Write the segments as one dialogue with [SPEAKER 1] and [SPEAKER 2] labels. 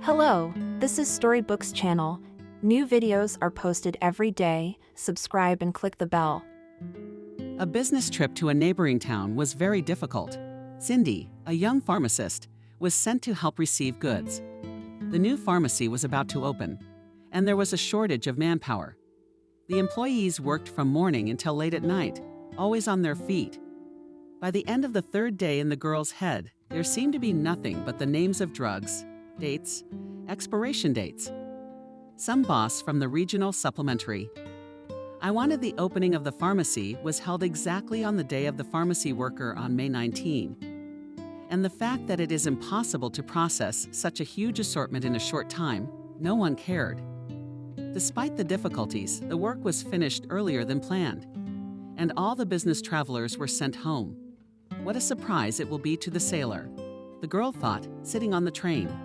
[SPEAKER 1] Hello, this is Storybooks channel. New videos are posted every day. Subscribe and click the bell.
[SPEAKER 2] A business trip to a neighboring town was very difficult. Cindy, a young pharmacist, was sent to help receive goods. The new pharmacy was about to open, and there was a shortage of manpower. The employees worked from morning until late at night, always on their feet. By the end of the third day in the girl's head, there seemed to be nothing but the names of drugs, dates, expiration dates. Some boss from the regional supplementary. I wanted the opening of the pharmacy was held exactly on the day of the pharmacy worker on May 19. And the fact that it is impossible to process such a huge assortment in a short time, no one cared. Despite the difficulties, the work was finished earlier than planned, and all the business travelers were sent home. What a surprise it will be to the sailor, the girl thought, sitting on the train.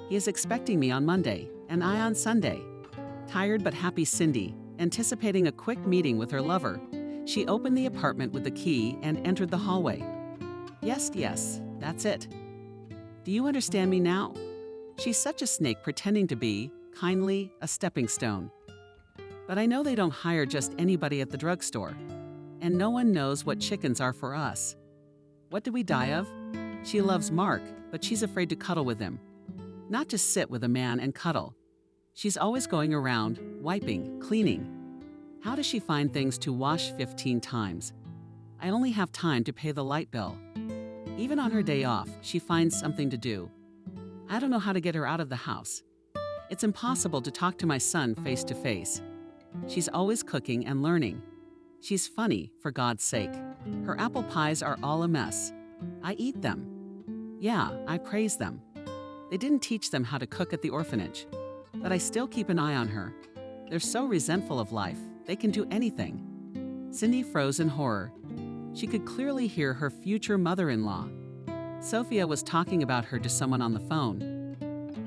[SPEAKER 2] He is expecting me on Monday, and I on Sunday. Tired but happy Cindy, anticipating a quick meeting with her lover, she opened the apartment with the key and entered the hallway. Yes, that's it. Do you understand me now? She's such a snake pretending to be, kindly, a stepping stone. But I know they don't hire just anybody at the drugstore, and no one knows what chickens are for us. What do we die of? She loves Mark, but she's afraid to cuddle with him. Not to sit with a man and cuddle. She's always going around, wiping, cleaning. How does she find things to wash 15 times? I only have time to pay the light bill. Even on her day off, she finds something to do. I don't know how to get her out of the house. It's impossible to talk to my son face to face. She's always cooking and learning. She's funny, for God's sake. Her apple pies are all a mess. I eat them. Yeah, I praise them. They didn't teach them how to cook at the orphanage. But I still keep an eye on her. They're so resentful of life, they can do anything. Cindy froze in horror. She could clearly hear her future mother-in-law. Sophia was talking about her to someone on the phone.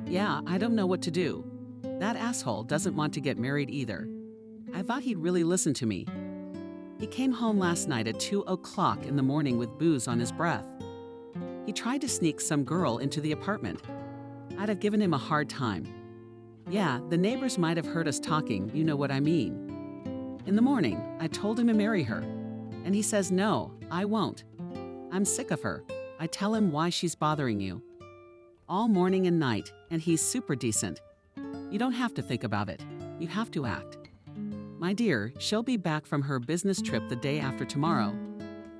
[SPEAKER 2] Yeah, I don't know what to do. That asshole doesn't want to get married either. I thought he'd really listen to me. He came home last night at 2 o'clock in the morning with booze on his breath. He tried to sneak some girl into the apartment. I'd have given him a hard time. Yeah, the neighbors might have heard us talking, you know what I mean. In the morning, I told him to marry her. And he says, no, I won't. I'm sick of her. I tell him why she's bothering you. All morning and night, and he's super decent. You don't have to think about it. You have to act. My dear, she'll be back from her business trip the day after tomorrow.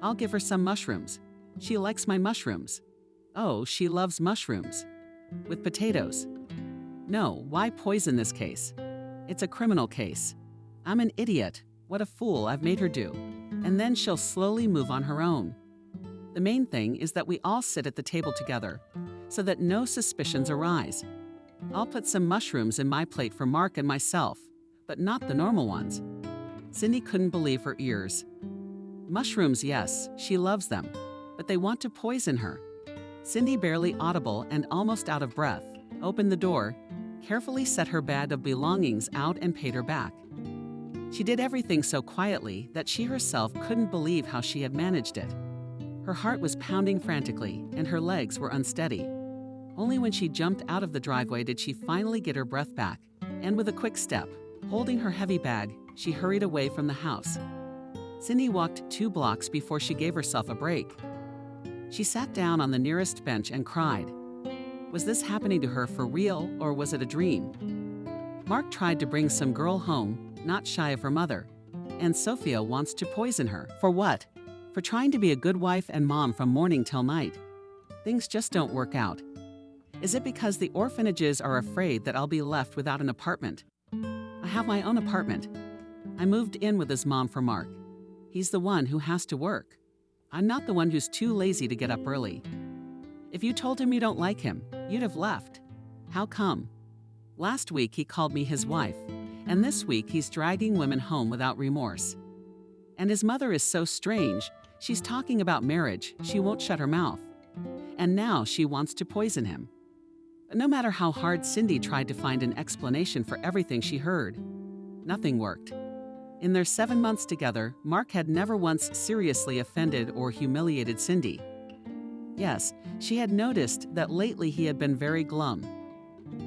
[SPEAKER 2] I'll give her some mushrooms. She likes my mushrooms. Oh, she loves mushrooms. With potatoes. No, why poison this case? It's a criminal case. I'm an idiot. What a fool I've made her do. And then she'll slowly move on her own. The main thing is that we all sit at the table together, so that no suspicions arise. I'll put some mushrooms in my plate for Mark and myself, but not the normal ones. Cindy couldn't believe her ears. Mushrooms, yes, she loves them, but they want to poison her. Cindy, barely audible and almost out of breath, opened the door, carefully set her bag of belongings out and paid her back. She did everything so quietly that she herself couldn't believe how she had managed it. Her heart was pounding frantically and her legs were unsteady. Only when she jumped out of the driveway did she finally get her breath back, and with a quick step, holding her heavy bag, she hurried away from the house. Cindy walked 2 blocks before she gave herself a break. She sat down on the nearest bench and cried. Was this happening to her for real, or was it a dream? Mark tried to bring some girl home, not shy of her mother, and Sophia wants to poison her. For what? For trying to be a good wife and mom from morning till night. Things just don't work out. Is it because the orphanages are afraid that I'll be left without an apartment? I have my own apartment. I moved in with his mom for Mark. He's the one who has to work. I'm not the one who's too lazy to get up early. If you told him you don't like him, you'd have left. How come? Last week he called me his wife, and this week he's dragging women home without remorse. And his mother is so strange. She's talking about marriage, she won't shut her mouth. And now she wants to poison him. No matter how hard Cindy tried to find an explanation for everything she heard, nothing worked. In their 7 months together, Mark had never once seriously offended or humiliated Cindy. Yes, she had noticed that lately he had been very glum.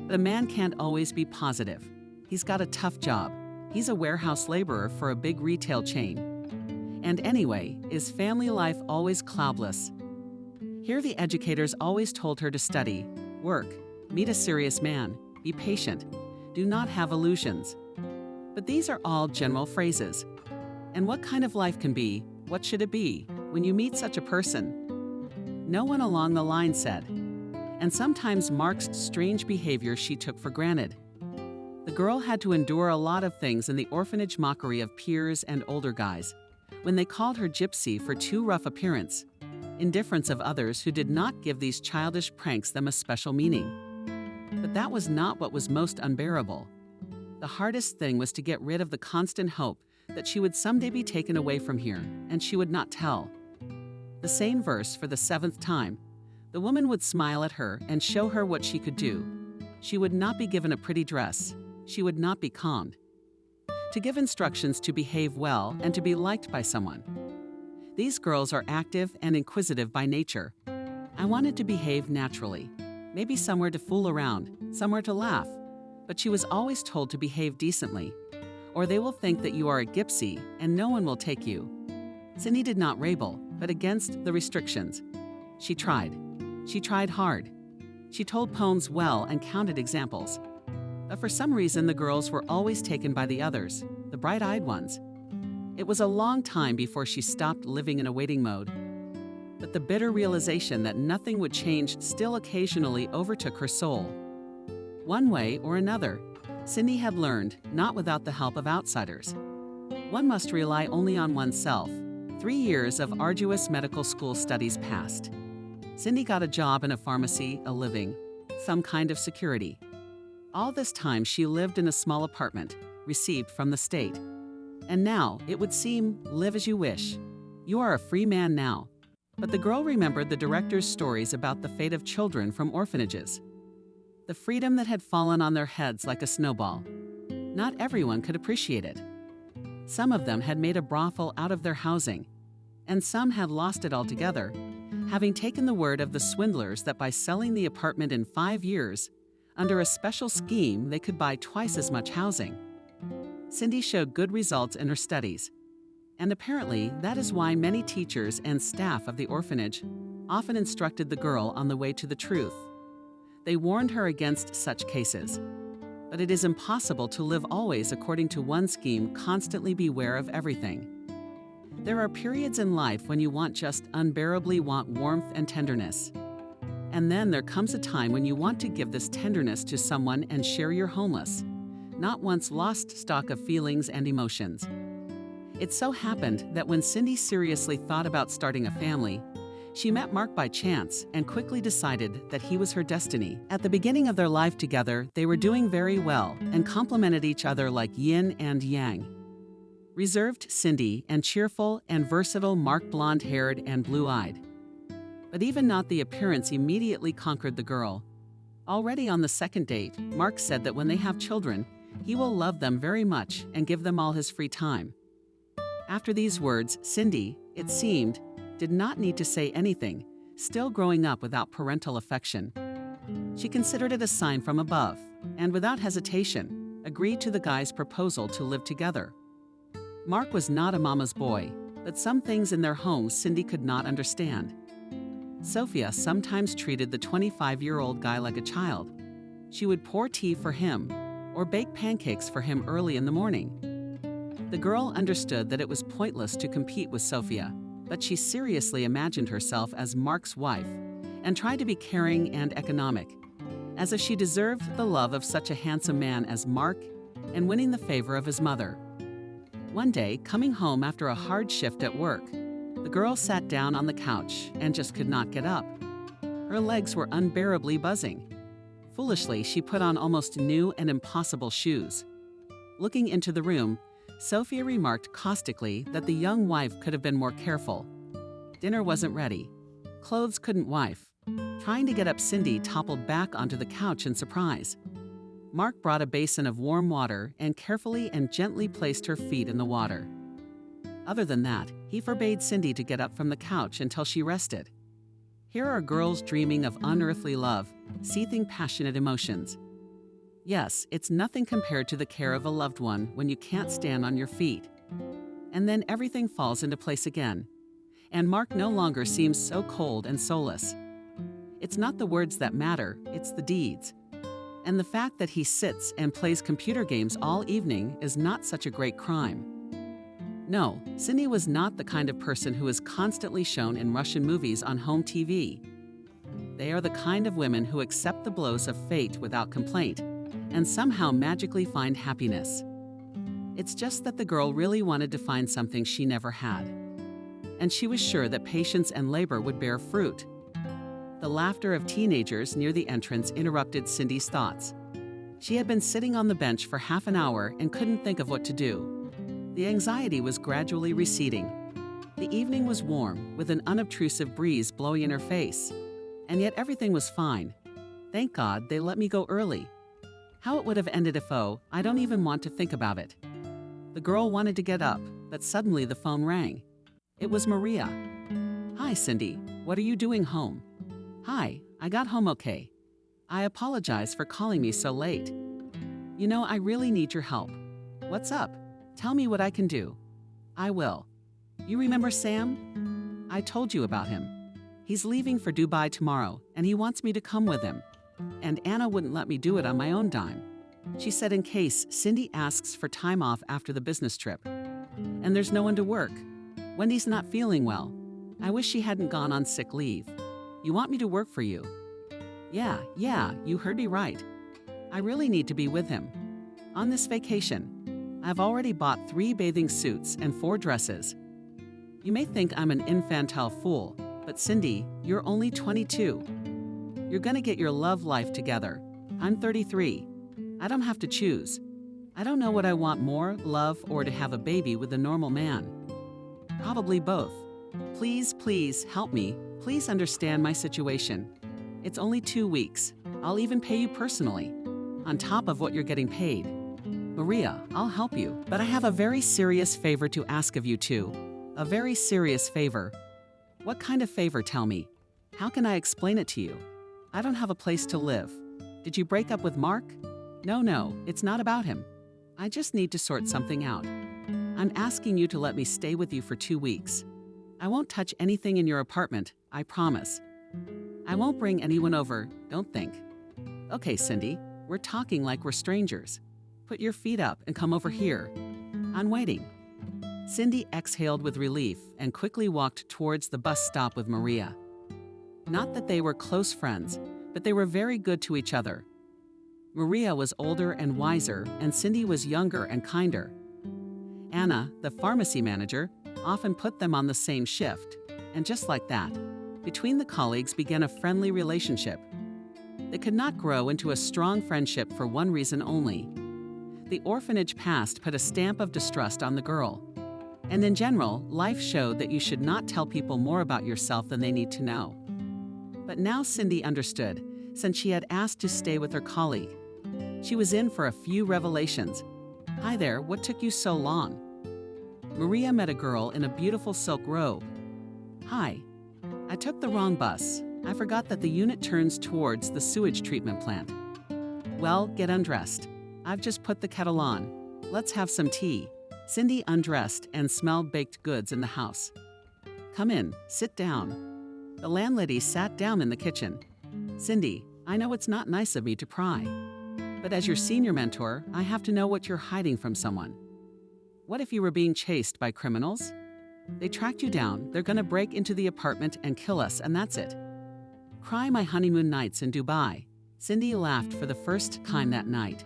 [SPEAKER 2] But a man can't always be positive. He's got a tough job. He's a warehouse laborer for a big retail chain. And anyway, is family life always cloudless? Here the educators always told her to study, work, meet a serious man, be patient, do not have illusions. But these are all general phrases. And what kind of life can be, what should it be, when you meet such a person? No one along the line said. And sometimes Mark's strange behavior she took for granted. The girl had to endure a lot of things in the orphanage mockery of peers and older guys, when they called her gypsy for too rough appearance, indifference of others who did not give these childish pranks them a special meaning. But that was not what was most unbearable. The hardest thing was to get rid of the constant hope that she would someday be taken away from here, and she would not tell. The same verse for the 7th time. The woman would smile at her and show her what she could do. She would not be given a pretty dress. She would not be calmed. To give instructions to behave well and to be liked by someone. These girls are active and inquisitive by nature. I wanted to behave naturally, maybe somewhere to fool around, somewhere to laugh, but she was always told to behave decently, or they will think that you are a gypsy and no one will take you. Cindy did not rebel, but against the restrictions. She tried. She tried hard. She told poems well and counted examples. But for some reason, the girls were always taken by the others, the bright-eyed ones. It was a long time before she stopped living in a waiting mode. But the bitter realization that nothing would change still occasionally overtook her soul. One way or another, Cindy had learned, not without the help of outsiders. One must rely only on oneself. 3 years of arduous medical school studies passed. Cindy got a job in a pharmacy, a living, some kind of security. All this time she lived in a small apartment, received from the state. And now, it would seem, live as you wish. You are a free man now. But the girl remembered the director's stories about the fate of children from orphanages. The freedom that had fallen on their heads like a snowball. Not everyone could appreciate it. Some of them had made a brothel out of their housing, and some had lost it altogether, having taken the word of the swindlers that by selling the apartment in 5 years, under a special scheme, they could buy twice as much housing. Cindy showed good results in her studies, and apparently that is why many teachers and staff of the orphanage often instructed the girl on the way to the truth. They warned her against such cases. But it is impossible to live always according to one scheme, constantly beware of everything. There are periods in life when you just unbearably want warmth and tenderness. And then there comes a time when you want to give this tenderness to someone and share your homeless, not once lost stock of feelings and emotions. It so happened that when Cindy seriously thought about starting a family, she met Mark by chance and quickly decided that he was her destiny. At the beginning of their life together, they were doing very well and complemented each other like yin and yang. Reserved Cindy and cheerful and versatile Mark, blonde-haired and blue-eyed. But even not the appearance immediately conquered the girl. Already on the second date, Mark said that when they have children, he will love them very much and give them all his free time. After these words, Cindy, it seemed, did not need to say anything, still growing up without parental affection. She considered it a sign from above, and without hesitation, agreed to the guy's proposal to live together. Mark was not a mama's boy, but some things in their home Cindy could not understand. Sophia sometimes treated the 25-year-old guy like a child. She would pour tea for him, or bake pancakes for him early in the morning. The girl understood that it was pointless to compete with Sophia, but she seriously imagined herself as Mark's wife and tried to be caring and economic, as if she deserved the love of such a handsome man as Mark and winning the favor of his mother. One day, coming home after a hard shift at work, the girl sat down on the couch and just could not get up. Her legs were unbearably buzzing. Foolishly, she put on almost new and impossible shoes. Looking into the room, Sophia remarked caustically that the young wife could have been more careful. Dinner wasn't ready. Clothes couldn't wife. Trying to get up, Cindy toppled back onto the couch in surprise. Mark brought a basin of warm water and carefully and gently placed her feet in the water. Other than that, he forbade Cindy to get up from the couch until she rested. Here are girls dreaming of unearthly love, seething passionate emotions. Yes, it's nothing compared to the care of a loved one when you can't stand on your feet. And then everything falls into place again, and Mark no longer seems so cold and soulless. It's not the words that matter, it's the deeds. And the fact that he sits and plays computer games all evening is not such a great crime. No, Cindy was not the kind of person who is constantly shown in Russian movies on home TV. They are the kind of women who accept the blows of fate without complaint and somehow magically find happiness. It's just that the girl really wanted to find something she never had. And she was sure that patience and labor would bear fruit. The laughter of teenagers near the entrance interrupted Cindy's thoughts. She had been sitting on the bench for half an hour and couldn't think of what to do. The anxiety was gradually receding. The evening was warm, with an unobtrusive breeze blowing in her face. And yet everything was fine. Thank God they let me go early. How it would have ended if I don't even want to think about it. The girl wanted to get up, but suddenly the phone rang. It was Maria. Hi, Cindy. What are you doing home? Hi, I got home okay. I apologize for calling me so late. You know, I really need your help. What's up? Tell me what I can do. I will. You remember Sam? I told you about him. He's leaving for Dubai tomorrow, and he wants me to come with him. And Anna wouldn't let me do it on my own dime. She said in case Cindy asks for time off after the business trip. And there's no one to work. Wendy's not feeling well. I wish she hadn't gone on sick leave. You want me to work for you? Yeah, you heard me right. I really need to be with him. On this vacation, I've already bought 3 bathing suits and 4 dresses. You may think I'm an infantile fool, but Cindy, you're only 22. You're gonna get your love life together. I'm 33. I don't have to choose. I don't know what I want more, love, or to have a baby with a normal man. Probably both. Please help me. Please understand my situation. It's only 2 weeks. I'll even pay you personally, on top of what you're getting paid. Maria, I'll help you, but I have a very serious favor to ask of you too. A very serious favor. What kind of favor, tell me? How can I explain it to you? I don't have a place to live. Did you break up with Mark? No, it's not about him. I just need to sort something out. I'm asking you to let me stay with you for 2 weeks. I won't touch anything in your apartment, I promise. I won't bring anyone over, don't think. Okay, Cindy, we're talking like we're strangers. Put your feet up and come over here. I'm waiting. Cindy exhaled with relief and quickly walked towards the bus stop with Maria. Not that they were close friends, but they were very good to each other. Maria was older and wiser, and Cindy was younger and kinder. Anna, the pharmacy manager, often put them on the same shift, and just like that, between the colleagues began a friendly relationship. They could not grow into a strong friendship for one reason only. The orphanage past put a stamp of distrust on the girl. And in general, life showed that you should not tell people more about yourself than they need to know. But now Cindy understood, since she had asked to stay with her colleague. She was in for a few revelations. Hi there, what took you so long? Maria met a girl in a beautiful silk robe. Hi, I took the wrong bus. I forgot that the unit turns towards the sewage treatment plant. Well, get undressed. I've just put the kettle on. Let's have some tea. Cindy undressed and smelled baked goods in the house. Come in, sit down. The landlady sat down in the kitchen. Cindy, I know it's not nice of me to pry, but as your senior mentor, I have to know what you're hiding from someone. What if you were being chased by criminals? They tracked you down, they're gonna break into the apartment and kill us, and that's it. Cry my honeymoon nights in Dubai. Cindy laughed for the first time that night.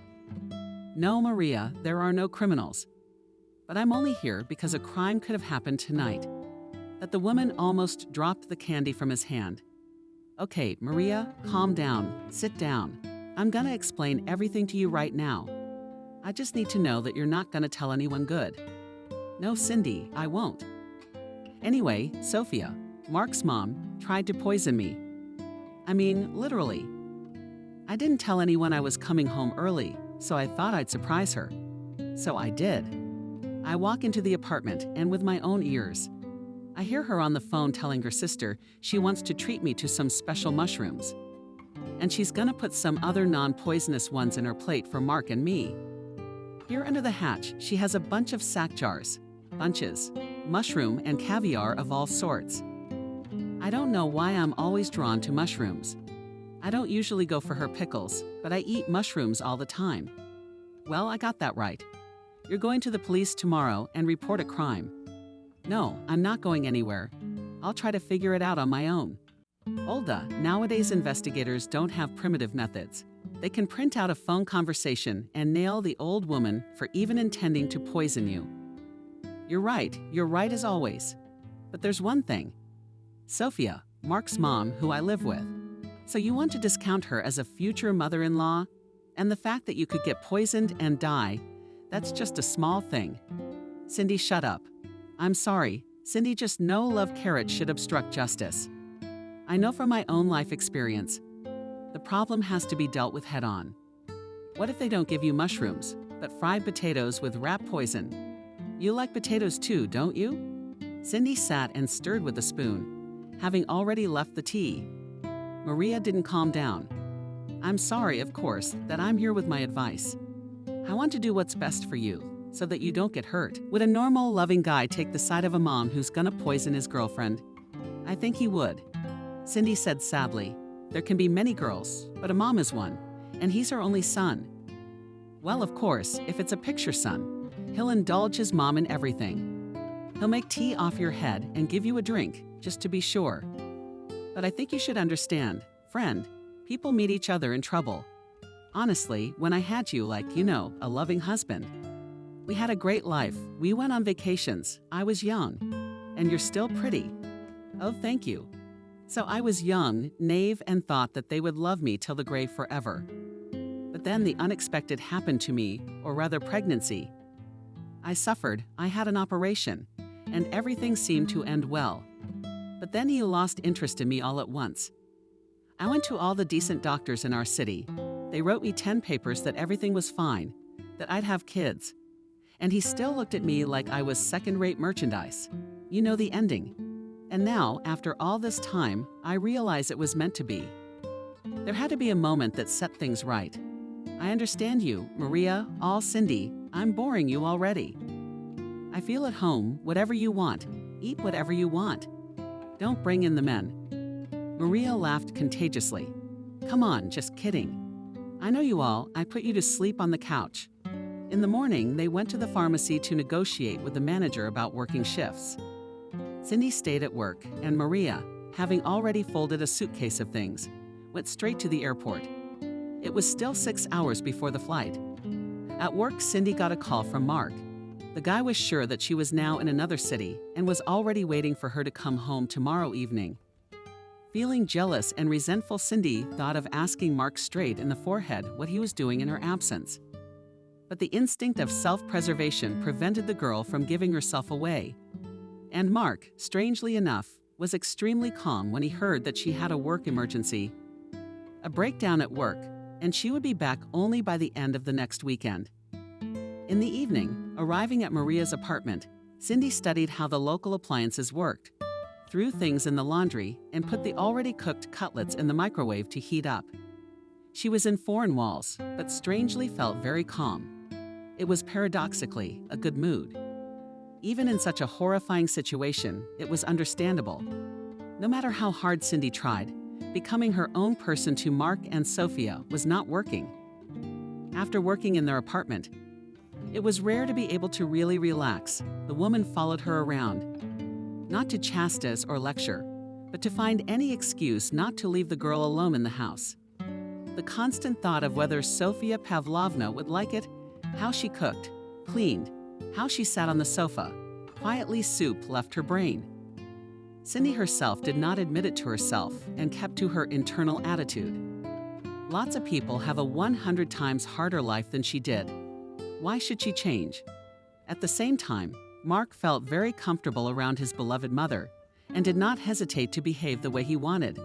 [SPEAKER 2] No, Maria, there are no criminals. But I'm only here because a crime could have happened tonight. That the woman almost dropped the candy from his hand. Okay, Maria, calm down, sit down. I'm gonna explain everything to you right now. I just need to know that you're not gonna tell anyone good. No, Cindy, I won't. Anyway, Sophia, Mark's mom, tried to poison me. I mean, literally. I didn't tell anyone I was coming home early, so I thought I'd surprise her. So I did. I walk into the apartment, and with my own ears, I hear her on the phone telling her sister she wants to treat me to some special mushrooms. and she's gonna put some other non-poisonous ones in her plate for Mark and me. Here under the hatch, she has a bunch of sack jars, bunches, mushroom and caviar of all sorts. I don't know why I'm always drawn to mushrooms. I don't usually go for her pickles, but I eat mushrooms all the time. Well, I got that right. You're going to the police tomorrow and report a crime. No, I'm not going anywhere. I'll try to figure it out on my own. Olga, nowadays investigators don't have primitive methods. They can print out a phone conversation and nail the old woman for even intending to poison you. You're right as always. But there's one thing. Sophia, Mark's mom, who I live with. So you want to discount her as a future mother-in-law? And the fact that you could get poisoned and die, that's just a small thing. Cindy, shut up. I'm sorry, Cindy, just no love carrot should obstruct justice. I know from my own life experience, the problem has to be dealt with head-on. What if they don't give you mushrooms, but fried potatoes with rat poison? You like potatoes too, don't you? Cindy sat and stirred with a spoon, having already left the tea. Maria didn't calm down. I'm sorry, of course, that I'm here with my advice. I want to do what's best for you, so that you don't get hurt. Would a normal, loving guy take the side of a mom who's gonna poison his girlfriend? I think he would. Cindy said sadly, there can be many girls, but a mom is one, and he's her only son. Well, of course, if it's a picture son, he'll indulge his mom in everything. He'll make tea off your head and give you a drink, just to be sure. But I think you should understand, friend, people meet each other in trouble. Honestly, when I had you like, a loving husband, we had a great life. We went on vacations. I was young. And you're still pretty. Oh, thank you. So I was young, naive, and thought that they would love me till the grave forever. But then the unexpected happened to me, or rather pregnancy. I suffered, I had an operation, and everything seemed to end well. But then he lost interest in me all at once. I went to all the decent doctors in our city. They wrote me 10 papers that everything was fine, that I'd have kids. And he still looked at me like I was second-rate merchandise. You know the ending. And now, after all this time, I realize it was meant to be. There had to be a moment that set things right. I understand you, Maria, all Cindy. I'm boring you already. I feel at home, whatever you want. Eat whatever you want. Don't bring in the men. Maria laughed contagiously. Come on, just kidding. I know you all. I put you to sleep on the couch. In the morning, they went to the pharmacy to negotiate with the manager about working shifts. Cindy stayed at work, and Maria, having already folded a suitcase of things, went straight to the airport. It was still 6 hours before the flight. At work, Cindy got a call from Mark. The guy was sure that she was now in another city and was already waiting for her to come home tomorrow evening. Feeling jealous and resentful, Cindy thought of asking Mark straight in the forehead what he was doing in her absence. But the instinct of self-preservation prevented the girl from giving herself away. And Mark, strangely enough, was extremely calm when he heard that she had a work emergency. A breakdown at work, and she would be back only by the end of the next weekend. In the evening, arriving at Maria's apartment, Cindy studied how the local appliances worked, threw things in the laundry, and put the already cooked cutlets in the microwave to heat up. She was in foreign walls, but strangely felt very calm. It was paradoxically a good mood. Even in such a horrifying situation, it was understandable. No matter how hard Cindy tried, becoming her own person to Mark and Sophia was not working. After working in their apartment, it was rare to be able to really relax. The woman followed her around, not to chastise or lecture, but to find any excuse not to leave the girl alone in the house. The constant thought of whether Sophia Pavlovna would like it, how she cooked, cleaned, how she sat on the sofa, quietly soup left her brain. Cindy herself did not admit it to herself and kept to her internal attitude. Lots of people have a 100 times harder life than she did. Why should she change? At the same time, Mark felt very comfortable around his beloved mother and did not hesitate to behave the way he wanted.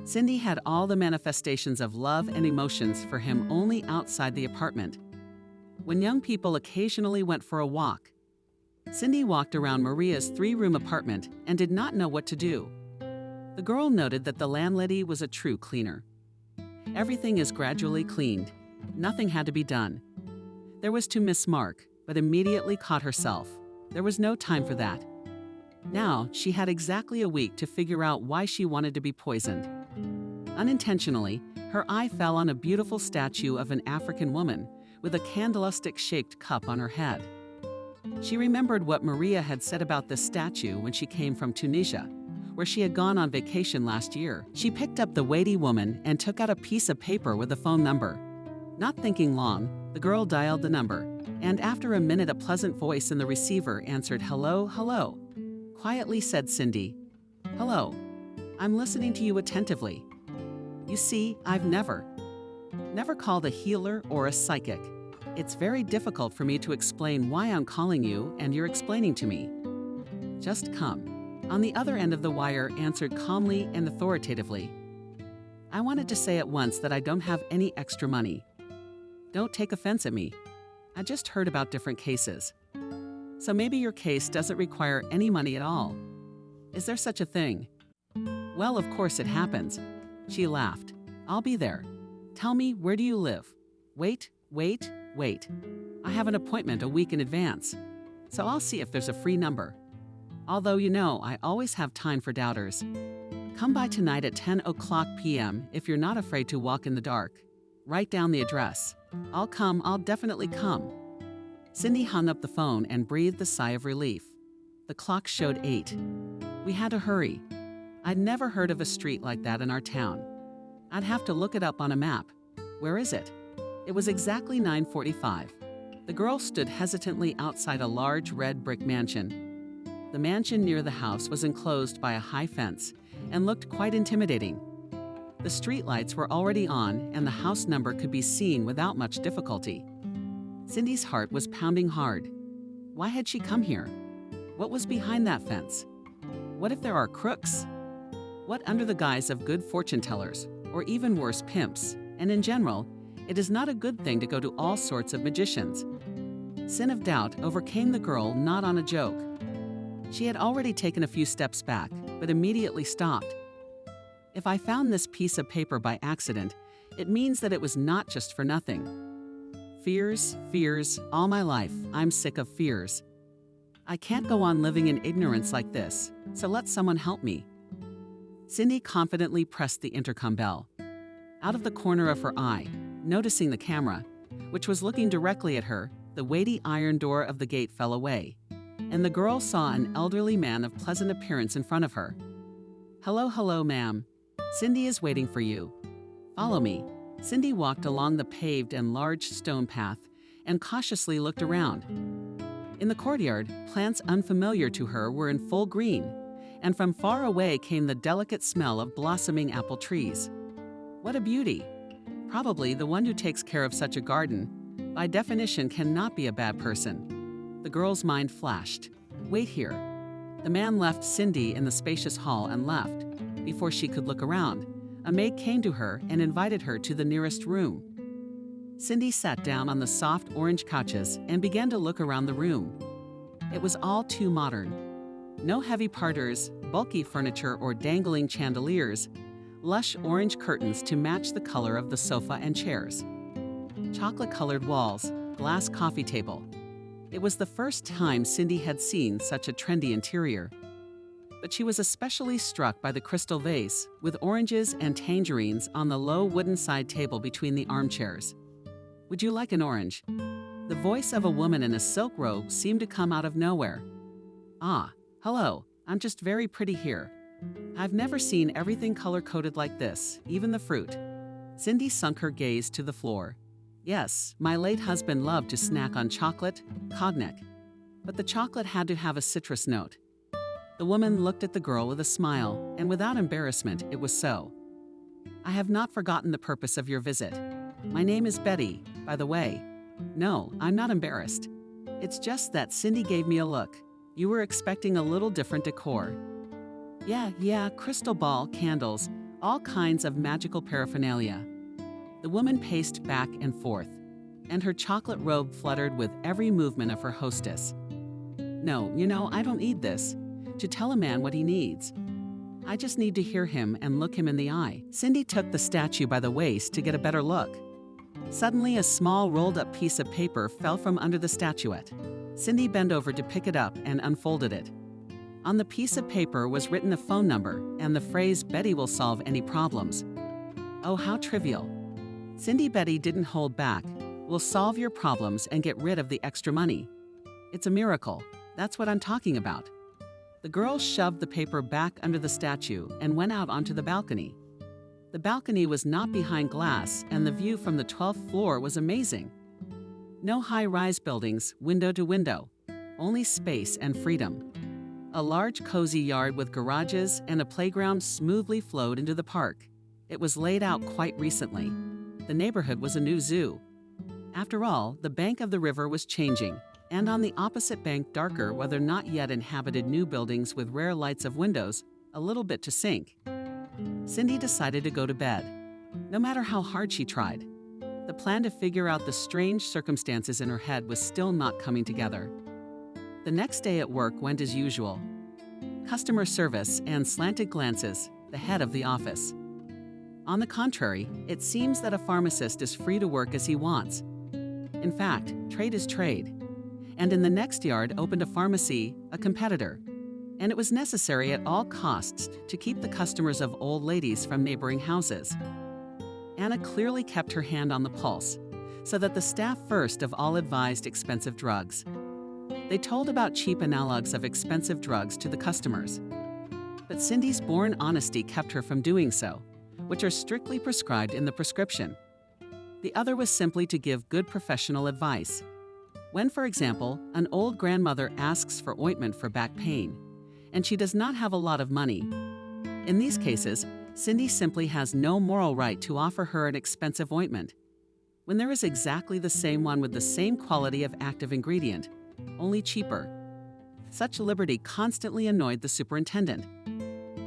[SPEAKER 2] Cindy had all the manifestations of love and emotions for him only outside the apartment. When young people occasionally went for a walk, Cindy walked around Maria's 3-room apartment and did not know what to do. The girl noted that the landlady was a true cleaner. Everything is gradually cleaned. Nothing had to be done. There was to Miss Mark, but immediately caught herself. There was no time for that. Now, she had exactly a week to figure out why she wanted to be poisoned. Unintentionally, her eye fell on a beautiful statue of an African woman with a candlestick-shaped cup on her head. She remembered what Maria had said about this statue when she came from Tunisia, where she had gone on vacation last year. She picked up the weighty woman and took out a piece of paper with a phone number. Not thinking long, the girl dialed the number, and after a minute a pleasant voice in the receiver answered, "Hello, hello." Quietly said Cindy, "Hello, I'm listening to you attentively. You see, I've never called a healer or a psychic. It's very difficult for me to explain why I'm calling you and you're explaining to me. Just come." On the other end of the wire answered calmly and authoritatively, "I wanted to say at once that I don't have any extra money. Don't take offense at me. I just heard about different cases. So maybe your case doesn't require any money at all. Is there such a thing?" "Well, of course it happens." She laughed. "I'll be there. Tell me, where do you live? Wait. I have an appointment a week in advance, so I'll see if there's a free number. Although, I always have time for doubters. Come by tonight at 10 p.m. if you're not afraid to walk in the dark. Write down the address. I'll definitely come." Cindy hung up the phone and breathed a sigh of relief. The clock showed 8. We had to hurry. I'd never heard of a street like that in our town. I'd have to look it up on a map. Where is it? It was exactly 9:45. The girl stood hesitantly outside a large red brick mansion. The mansion near the house was enclosed by a high fence and looked quite intimidating. The streetlights were already on and the house number could be seen without much difficulty. Cindy's heart was pounding hard. Why had she come here? What was behind that fence? What if there are crooks? What under the guise of good fortune tellers, or even worse, pimps? And in general, it is not a good thing to go to all sorts of magicians. Sin of doubt overcame the girl not on a joke. She had already taken a few steps back, but immediately stopped. If I found this piece of paper by accident, it means that it was not just for nothing. Fears, all my life, I'm sick of fears. I can't go on living in ignorance like this, so let someone help me. Cindy confidently pressed the intercom bell. Out of the corner of her eye, noticing the camera, which was looking directly at her, the weighty iron door of the gate fell away, and the girl saw an elderly man of pleasant appearance in front of her. Hello, ma'am. Cindy is waiting for you. Follow me." Cindy walked along the paved and large stone path and cautiously looked around. In the courtyard, plants unfamiliar to her were in full green, and from far away came the delicate smell of blossoming apple trees. What a beauty! Probably the one who takes care of such a garden, by definition, cannot be a bad person. The girl's mind flashed. Wait here. The man left Cindy in the spacious hall and left. Before she could look around, a maid came to her and invited her to the nearest room. Cindy sat down on the soft orange couches and began to look around the room. It was all too modern. No heavy parterres, bulky furniture, or dangling chandeliers. Lush orange curtains to match the color of the sofa and chairs. Chocolate-colored walls, glass coffee table. It was the first time Cindy had seen such a trendy interior. But she was especially struck by the crystal vase with oranges and tangerines on the low wooden side table between the armchairs. "Would you like an orange?" The voice of a woman in a silk robe seemed to come out of nowhere. "Ah, hello, I'm just very pretty here. I've never seen everything color-coded like this, even the fruit." Cindy sunk her gaze to the floor. "Yes, my late husband loved to snack on chocolate, cognac. But the chocolate had to have a citrus note." The woman looked at the girl with a smile, and without embarrassment, it was so. "I have not forgotten the purpose of your visit. My name is Betty, by the way." "No, I'm not embarrassed. It's just that Cindy gave me a look. You were expecting a little different decor." Yeah, crystal ball, candles, all kinds of magical paraphernalia." The woman paced back and forth, and her chocolate robe fluttered with every movement of her hostess. "No, I don't need this. To tell a man what he needs." I just need to hear him and look him in the eye. Cindy took the statue by the waist to get a better look. Suddenly, a small rolled-up piece of paper fell from under the statuette. Cindy bent over to pick it up and unfolded it. On the piece of paper was written a phone number and the phrase, "Betty will solve any problems." Oh, how trivial. Cindy Betty didn't hold back. We'll solve your problems and get rid of the extra money. It's a miracle. That's what I'm talking about. The girl shoved the paper back under the statue and went out onto the balcony. The balcony was not behind glass, and the view from the 12th floor was amazing. No high-rise buildings, window to window, only space and freedom. A large, cozy yard with garages and a playground smoothly flowed into the park. It was laid out quite recently. The neighborhood was a new zoo. After all, the bank of the river was changing, and on the opposite bank darker, whether not yet inhabited new buildings with rare lights of windows, a little bit to sink. Cindy decided to go to bed, no matter how hard she tried. The plan to figure out the strange circumstances in her head was still not coming together. The next day at work went as usual. Customer service and slanted glances, the head of the office. On the contrary, it seems that a pharmacist is free to work as he wants. In fact, trade is trade. And in the next yard opened a pharmacy, a competitor. And it was necessary at all costs to keep the customers of old ladies from neighboring houses. Anna clearly kept her hand on the pulse, so that the staff first of all advised expensive drugs. They told about cheap analogs of expensive drugs to the customers. But Cindy's born honesty kept her from doing so, which are strictly prescribed in the prescription. The other was simply to give good professional advice. When, for example, an old grandmother asks for ointment for back pain, and she does not have a lot of money. In these cases, Cindy simply has no moral right to offer her an expensive ointment, when there is exactly the same one with the same quality of active ingredient, only cheaper. Such liberty constantly annoyed the superintendent.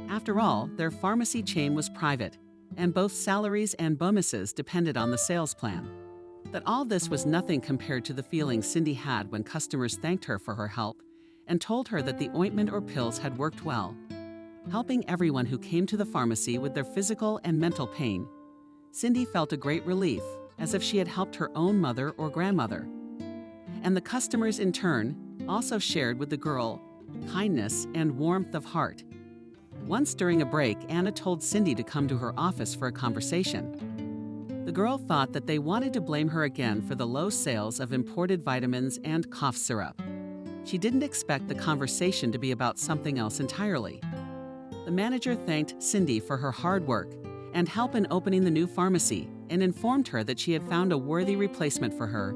[SPEAKER 2] After all, their pharmacy chain was private, and both salaries and bonuses depended on the sales plan. But all this was nothing compared to the feeling Cindy had when customers thanked her for her help and told her that the ointment or pills had worked well, helping everyone who came to the pharmacy with their physical and mental pain. Cindy felt a great relief, as if she had helped her own mother or grandmother. And the customers, in turn, also shared with the girl kindness and warmth of heart. Once during a break, Anna told Cindy to come to her office for a conversation. The girl thought that they wanted to blame her again for the low sales of imported vitamins and cough syrup. She didn't expect the conversation to be about something else entirely. The manager thanked Cindy for her hard work and help in opening the new pharmacy and informed her that she had found a worthy replacement for her,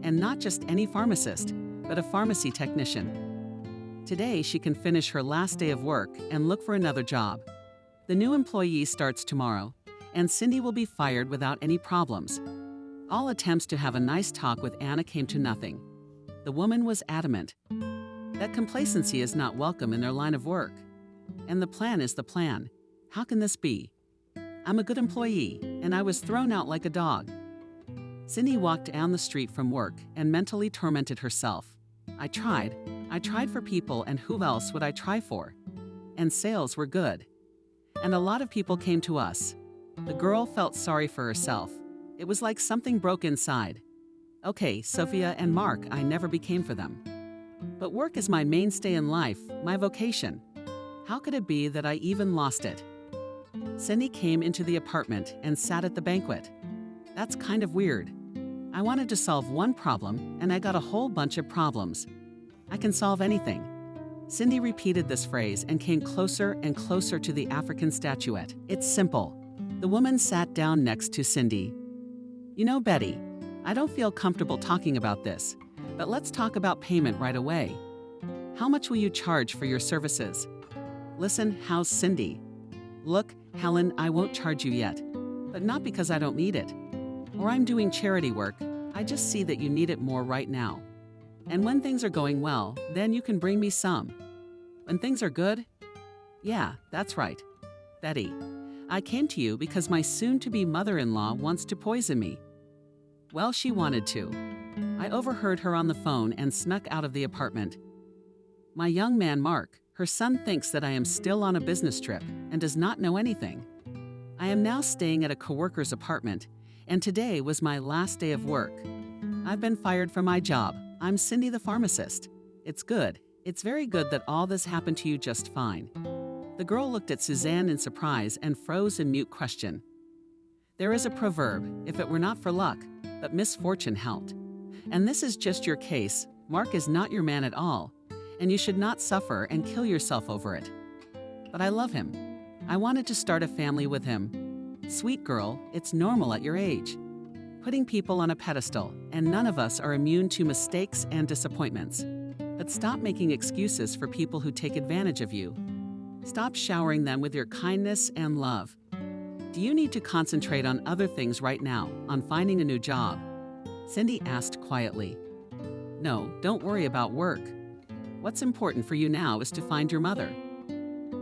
[SPEAKER 2] and not just any pharmacist, but a pharmacy technician. Today, she can finish her last day of work and look for another job. The new employee starts tomorrow, and Cindy will be fired without any problems. All attempts to have a nice talk with Anna came to nothing. The woman was adamant that complacency is not welcome in their line of work. And the plan is the plan. How can this be? I'm a good employee, and I was thrown out like a dog. Cindy walked down the street from work and mentally tormented herself. I tried for people, and who else would I try for? And sales were good. And a lot of people came to us. The girl felt sorry for herself. It was like something broke inside. Okay, Sophia and Mark, I never became for them. But work is my mainstay in life, my vocation. How could it be that I even lost it? Cindy came into the apartment and sat at the banquet. That's kind of weird. I wanted to solve one problem, and I got a whole bunch of problems. I can solve anything. Cindy repeated this phrase and came closer and closer to the African statuette. It's simple. The woman sat down next to Cindy. You know, Betty, I don't feel comfortable talking about this, but let's talk about payment right away. How much will you charge for your services? Listen, how's Cindy? Look, Helen, I won't charge you yet, but not because I don't need it. Or I'm doing charity work, I just see that you need it more right now. And when things are going well, then you can bring me some. When things are good? Yeah, that's right. Betty, I came to you because my soon-to-be mother-in-law wants to poison me. Well, she wanted to. I overheard her on the phone and snuck out of the apartment. My young man Mark, Her son thinks that I am still on a business trip and does not know anything. I am now staying at a coworker's apartment, and today was my last day of work. I've been fired from my job. I'm Cindy the pharmacist. It's good. It's very good that all this happened to you just fine." The girl looked at Suzanne in surprise and froze in mute question. There is a proverb, if it were not for luck, but misfortune helped. And this is just your case. Mark is not your man at all, and you should not suffer and kill yourself over it. But I love him. I wanted to start a family with him. Sweet girl, it's normal at your age. Putting people on a pedestal, and none of us are immune to mistakes and disappointments. But stop making excuses for people who take advantage of you. Stop showering them with your kindness and love. Do you need to concentrate on other things right now, on finding a new job? Cindy asked quietly. No, don't worry about work. What's important for you now is to find your mother.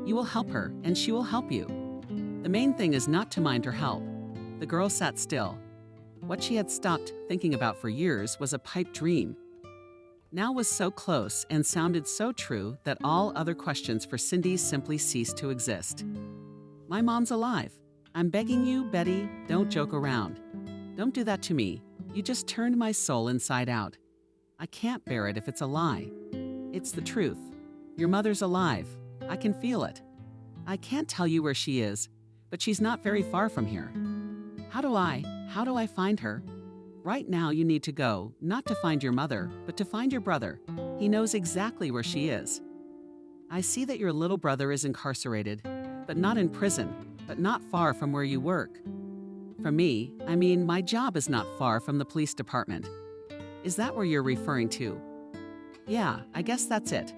[SPEAKER 2] You will help her, and she will help you. The main thing is not to mind her help. The girl sat still. What she had stopped thinking about for years was a pipe dream. Now was so close and sounded so true that all other questions for Cindy simply ceased to exist. My mom's alive. I'm begging you, Betty, don't joke around. Don't do that to me. You just turned my soul inside out. I can't bear it if it's a lie. It's the truth. Your mother's alive. I can feel it. I can't tell you where she is, but she's not very far from here. How do I find her? Right now you need to go, not to find your mother, but to find your brother. He knows exactly where she is. I see that your little brother is incarcerated, but not in prison, but not far from where you work. For me, I mean, my job is not far from the police department. Is that where you're referring to? Yeah, I guess that's it.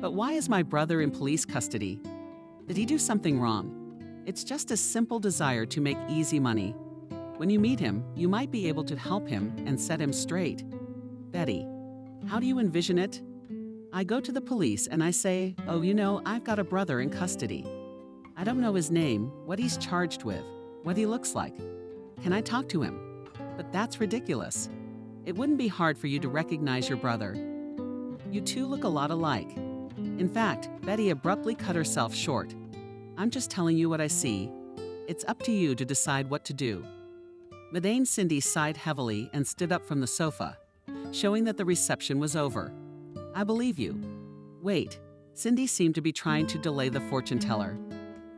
[SPEAKER 2] But why is my brother in police custody? Did he do something wrong? It's just a simple desire to make easy money. When you meet him, you might be able to help him and set him straight. Betty, how do you envision it? I go to the police and I say, oh, you know, I've got a brother in custody. I don't know his name, what he's charged with, what he looks like. Can I talk to him? But that's ridiculous. It wouldn't be hard for you to recognize your brother. You two look a lot alike. In fact, Betty abruptly cut herself short. I'm just telling you what I see. It's up to you to decide what to do. Madame Cindy sighed heavily and stood up from the sofa, showing that the reception was over. I believe you. Wait, Cindy seemed to be trying to delay the fortune teller.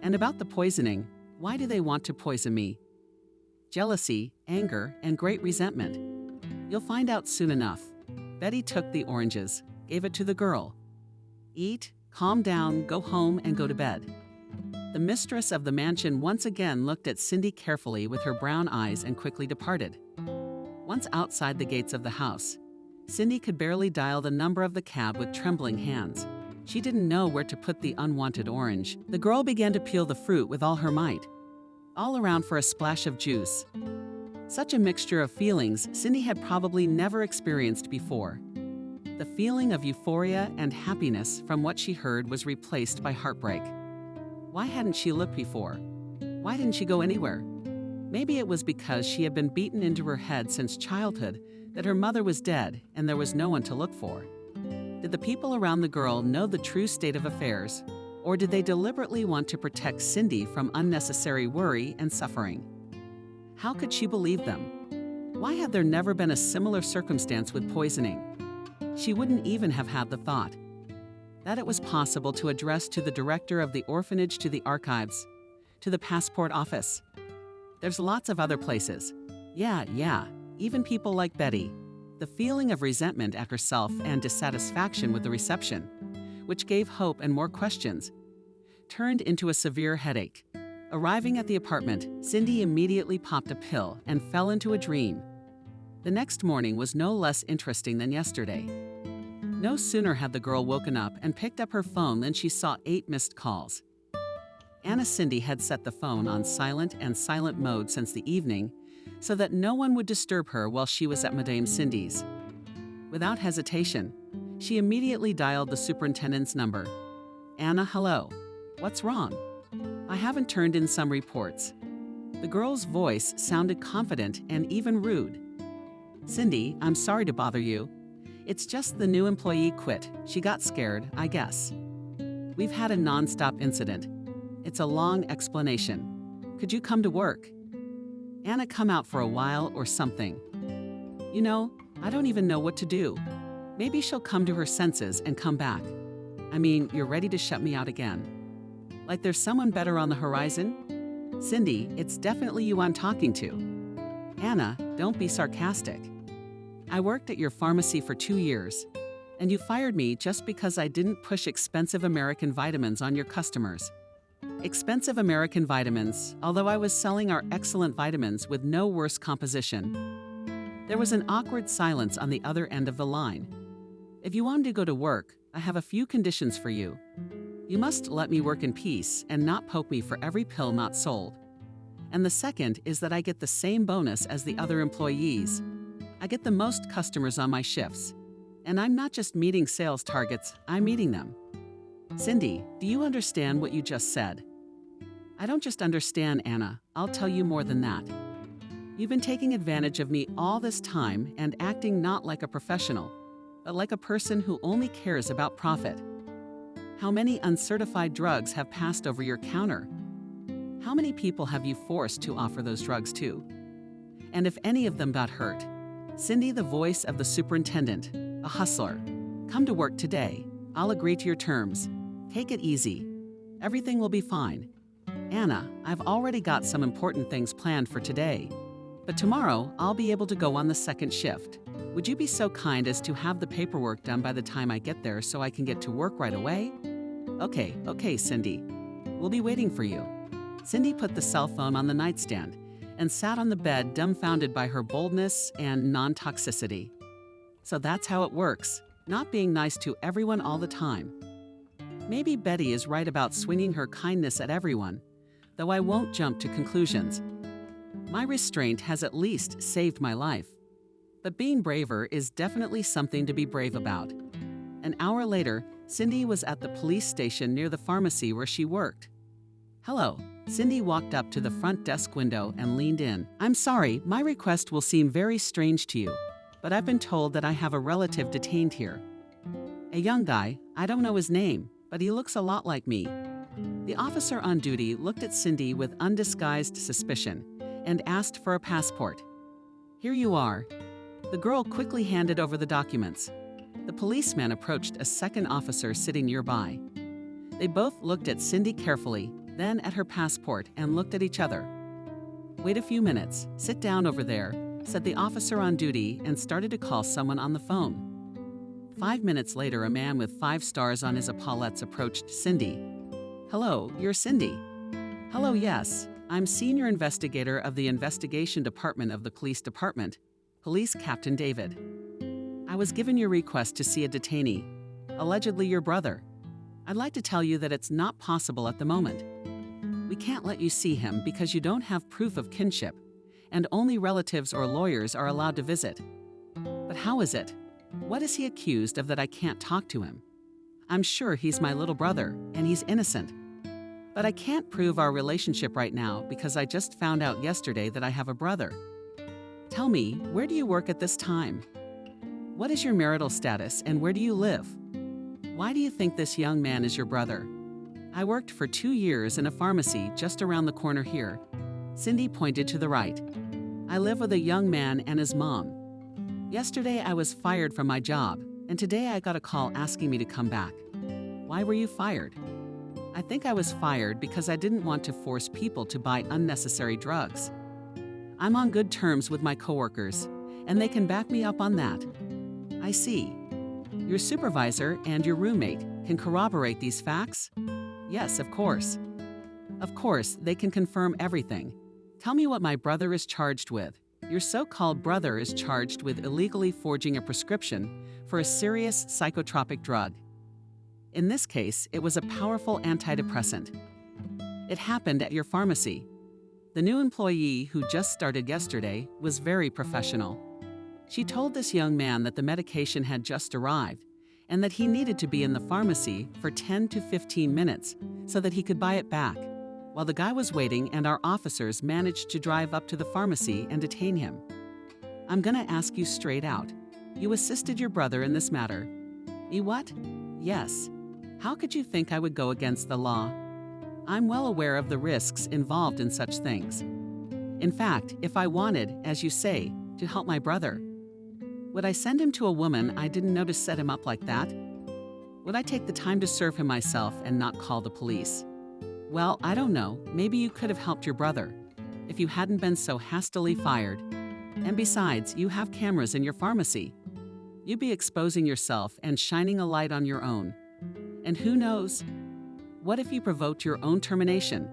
[SPEAKER 2] And about the poisoning, why do they want to poison me? Jealousy, anger, and great resentment. You'll find out soon enough. Betty took the oranges, gave it to the girl. Eat, calm down, go home, and go to bed. The mistress of the mansion once again looked at Cindy carefully with her brown eyes and quickly departed. Once outside the gates of the house, Cindy could barely dial the number of the cab with trembling hands. She didn't know where to put the unwanted orange. The girl began to peel the fruit with all her might, all around for a splash of juice. Such a mixture of feelings Cindy had probably never experienced before. The feeling of euphoria and happiness from what she heard was replaced by heartbreak. Why hadn't she looked before? Why didn't she go anywhere? Maybe it was because she had been beaten into her head since childhood that her mother was dead and there was no one to look for. Did the people around the girl know the true state of affairs, or did they deliberately want to protect Cindy from unnecessary worry and suffering? How could she believe them? Why had there never been a similar circumstance with poisoning? She wouldn't even have had the thought that it was possible to address to the director of the orphanage, to the archives, to the passport office. There's lots of other places. Yeah, even people like Betty. The feeling of resentment at herself and dissatisfaction with the reception, which gave hope and more questions, turned into a severe headache. Arriving at the apartment, Cindy immediately popped a pill and fell into a dream. The next morning was no less interesting than yesterday. No sooner had the girl woken up and picked up her phone than she saw 8 missed calls. Anna Cindy had set the phone on silent and silent mode since the evening so that no one would disturb her while she was at Madame Cindy's. Without hesitation, she immediately dialed the superintendent's number. Anna, hello. What's wrong? I haven't turned in some reports. The girl's voice sounded confident and even rude. Cindy, I'm sorry to bother you. It's just the new employee quit. She got scared, I guess. We've had a non-stop incident. It's a long explanation. Could you come to work? Anna, come out for a while or something. You know, I don't even know what to do. Maybe she'll come to her senses and come back. I mean, you're ready to shut me out again. Like there's someone better on the horizon? Cindy, it's definitely you I'm talking to. Anna, don't be sarcastic. I worked at your pharmacy for 2 years, and you fired me just because I didn't push expensive American vitamins on your customers. Expensive American vitamins, although I was selling our excellent vitamins with no worse composition. There was an awkward silence on the other end of the line. If you want to go to work, I have a few conditions for you. You must let me work in peace and not poke me for every pill not sold. And the second is that I get the same bonus as the other employees. I get the most customers on my shifts. And I'm not just meeting sales targets, I'm meeting them. Cindy, do you understand what you just said? I don't just understand, Anna. I'll tell you more than that. You've been taking advantage of me all this time and acting not like a professional, but like a person who only cares about profit. How many uncertified drugs have passed over your counter? How many people have you forced to offer those drugs to? And if any of them got hurt, Cindy, the voice of the superintendent, a hustler, come to work today. I'll agree to your terms. Take it easy. Everything will be fine. Anna, I've already got some important things planned for today. But tomorrow, I'll be able to go on the second shift. Would you be so kind as to have the paperwork done by the time I get there so I can get to work right away? Okay, Cindy. We'll be waiting for you. Cindy put the cell phone on the nightstand and sat on the bed dumbfounded by her boldness and non-toxicity. So that's how it works, not being nice to everyone all the time. Maybe Betty is right about swinging her kindness at everyone, though I won't jump to conclusions. My restraint has at least saved my life. But being braver is definitely something to be brave about. An hour later, Cindy was at the police station near the pharmacy where she worked. Hello. Cindy walked up to the front desk window and leaned in. I'm sorry, my request will seem very strange to you, but I've been told that I have a relative detained here. A young guy, I don't know his name, but he looks a lot like me. The officer on duty looked at Cindy with undisguised suspicion and asked for a passport. Here you are. The girl quickly handed over the documents. The policeman approached a second officer sitting nearby. They both looked at Cindy carefully, then at her passport and looked at each other. Wait a few minutes, sit down over there, said the officer on duty and started to call someone on the phone. 5 minutes later, a man with 5 stars on his epaulettes approached Cindy. Hello, you're Cindy. Hello, yes. I'm senior investigator of the investigation department of the police department, Police Captain David. I was given your request to see a detainee, allegedly your brother. I'd like to tell you that it's not possible at the moment. We can't let you see him because you don't have proof of kinship, and only relatives or lawyers are allowed to visit. But how is it? What is he accused of that I can't talk to him? I'm sure he's my little brother, and he's innocent. But I can't prove our relationship right now because I just found out yesterday that I have a brother. Tell me, where do you work at this time? What is your marital status and where do you live? Why do you think this young man is your brother? I worked for 2 years in a pharmacy just around the corner here. Cindy pointed to the right. I live with a young man and his mom. Yesterday I was fired from my job, and today I got a call asking me to come back. Why were you fired? I think I was fired because I didn't want to force people to buy unnecessary drugs. I'm on good terms with my coworkers, and they can back me up on that. I see. Your supervisor and your roommate can corroborate these facts? Yes, of course. Of course, they can confirm everything. Tell me what my brother is charged with. Your so-called brother is charged with illegally forging a prescription for a serious psychotropic drug. In this case, it was a powerful antidepressant. It happened at your pharmacy. The new employee who just started yesterday was very professional. She told this young man that the medication had just arrived and that he needed to be in the pharmacy for 10 to 15 minutes so that he could buy it back, while the guy was waiting and our officers managed to drive up to the pharmacy and detain him. I'm gonna ask you straight out. You assisted your brother in this matter. Me what? Yes. How could you think I would go against the law? I'm well aware of the risks involved in such things. In fact, if I wanted, as you say, to help my brother, would I send him to a woman I didn't know to set him up like that? Would I take the time to serve him myself and not call the police? Well, I don't know. Maybe you could have helped your brother if you hadn't been so hastily fired. And besides, you have cameras in your pharmacy. You'd be exposing yourself and shining a light on your own. And who knows? What if you provoked your own termination?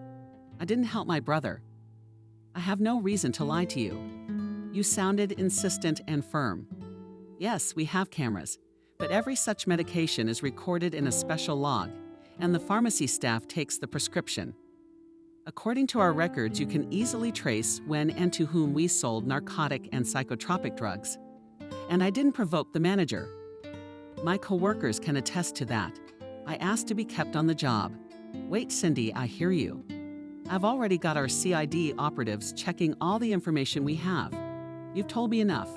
[SPEAKER 2] I didn't help my brother. I have no reason to lie to you. You sounded insistent and firm. Yes, we have cameras, but every such medication is recorded in a special log, and the pharmacy staff takes the prescription. According to our records, you can easily trace when and to whom we sold narcotic and psychotropic drugs. And I didn't provoke the manager. My coworkers can attest to that. I asked to be kept on the job. Wait, Cindy, I hear you. I've already got our CID operatives checking all the information we have. You've told me enough.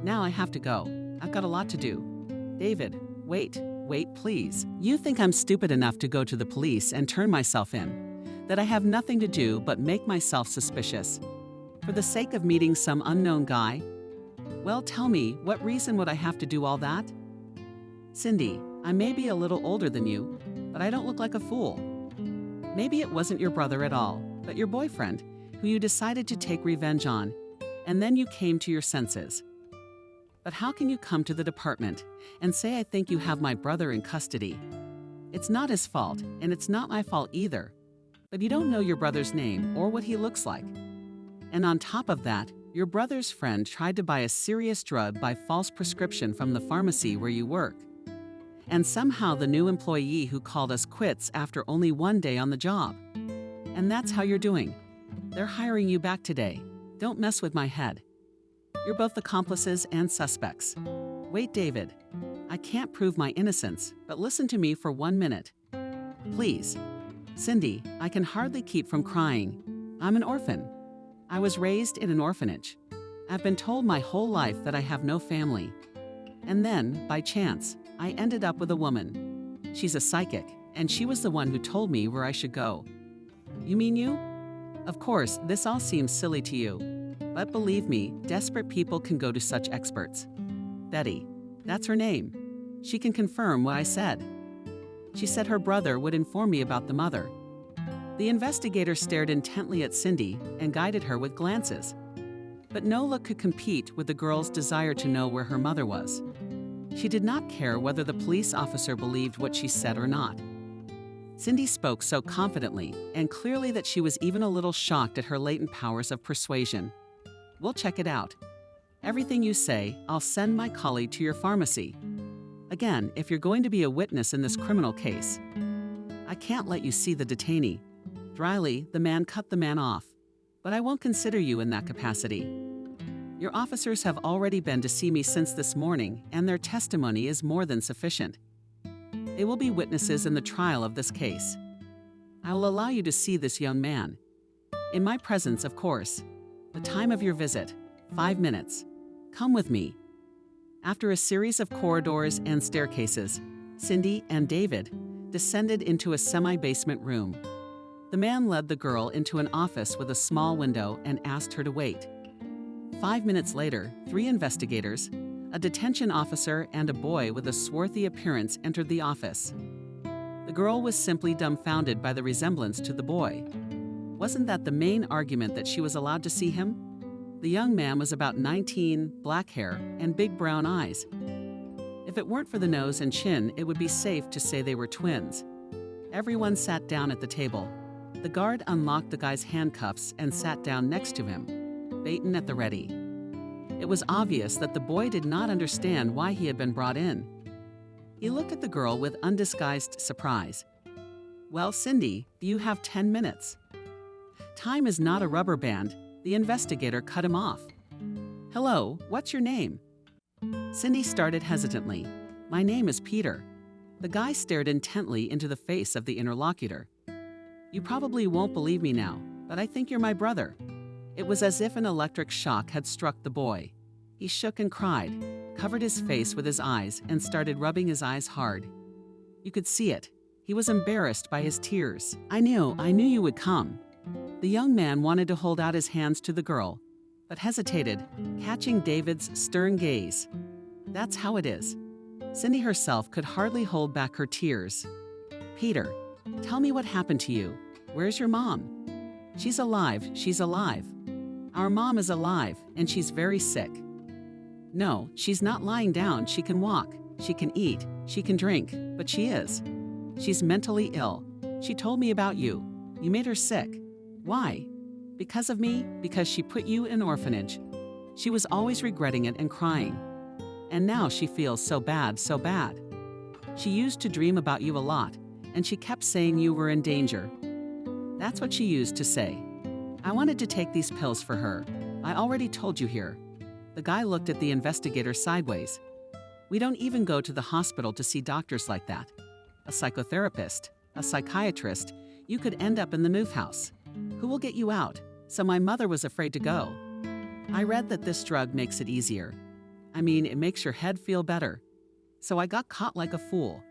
[SPEAKER 2] Now I have to go. I've got a lot to do. David, wait, please. You think I'm stupid enough to go to the police and turn myself in? That I have nothing to do but make myself suspicious? For the sake of meeting some unknown guy? Well, tell me, what reason would I have to do all that? Cindy, I may be a little older than you, but I don't look like a fool. Maybe it wasn't your brother at all, but your boyfriend, who you decided to take revenge on, and then you came to your senses. But how can you come to the department and say I think you have my brother in custody? It's not his fault, and it's not my fault either. But you don't know your brother's name or what he looks like. And on top of that, your brother's friend tried to buy a serious drug by false prescription from the pharmacy where you work. And somehow the new employee who called us quits after only one day on the job. And that's how you're doing. They're hiring you back today. Don't mess with my head. You're both accomplices and suspects. Wait, David. I can't prove my innocence, but listen to me for 1 minute. Please. Cindy, I can hardly keep from crying. I'm an orphan. I was raised in an orphanage. I've been told my whole life that I have no family. And then, by chance, I ended up with a woman. She's a psychic, and she was the one who told me where I should go. You mean you? Of course, this all seems silly to you. But believe me, desperate people can go to such experts. Betty, that's her name. She can confirm what I said. She said her brother would inform me about the mother. The investigator stared intently at Cindy and guided her with glances. But no look could compete with the girl's desire to know where her mother was. She did not care whether the police officer believed what she said or not. Cindy spoke so confidently and clearly that she was even a little shocked at her latent powers of persuasion. We'll check it out. Everything you say, I'll send my colleague to your pharmacy. Again, if you're going to be a witness in this criminal case, I can't let you see the detainee. Dryly, the man cut the man off. But I won't consider you in that capacity. Your officers have already been to see me since this morning, and their testimony is more than sufficient. They will be witnesses in the trial of this case. I will allow you to see this young man. In my presence, of course. The time of your visit, 5 minutes. Come with me. After a series of corridors and staircases, Cindy and David descended into a semi-basement room. The man led the girl into an office with a small window and asked her to wait. 5 minutes later, 3 investigators, a detention officer, and a boy with a swarthy appearance entered the office. The girl was simply dumbfounded by the resemblance to the boy. Wasn't that the main argument that she was allowed to see him? The young man was about 19, black hair, and big brown eyes. If it weren't for the nose and chin, it would be safe to say they were twins. Everyone sat down at the table. The guard unlocked the guy's handcuffs and sat down next to him, baton at the ready. It was obvious that the boy did not understand why he had been brought in. He looked at the girl with undisguised surprise. Well, Cindy, you have 10 minutes. Time is not a rubber band. The investigator cut him off. Hello, what's your name? Cindy started hesitantly. My name is Peter. The guy stared intently into the face of the interlocutor. You probably won't believe me now, but I think you're my brother. It was as if an electric shock had struck the boy. He shook and cried, covered his face with his eyes, and started rubbing his eyes hard. You could see it. He was embarrassed by his tears. I knew you would come." The young man wanted to hold out his hands to the girl, but hesitated, catching David's stern gaze. That's how it is. Cindy herself could hardly hold back her tears. "Peter, tell me what happened to you. Where's your mom?" She's alive. Our mom is alive, and she's very sick." "No, she's not lying down. She can walk. She can eat. She can drink. But she is. She's mentally ill. She told me about you. You made her sick. Why? Because of me? Because she put you in orphanage. She was always regretting it and crying. And now she feels so bad. She used to dream about you a lot, and she kept saying you were in danger. That's what she used to say. I wanted to take these pills for her. I already told you here." The guy looked at the investigator sideways. "We don't even go to the hospital to see doctors like that. A psychotherapist, a psychiatrist, you could end up in the move house. Who will get you out? So my mother was afraid to go. I read that this drug makes it easier. I mean, it makes your head feel better. So I got caught like a fool."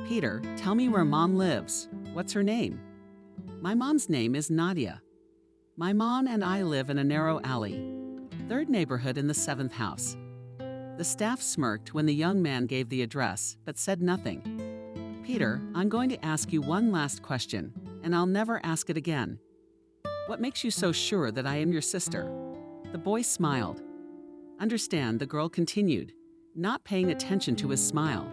[SPEAKER 2] "Peter, tell me where Mom lives. What's her name?" "My mom's name is Nadia. My mom and I live in a narrow alley, 3rd neighborhood in the 7th house." The staff smirked when the young man gave the address, but said nothing. "Peter, I'm going to ask you one last question, and I'll never ask it again. What makes you so sure that I am your sister?" The boy smiled. "Understand," the girl continued, not paying attention to his smile.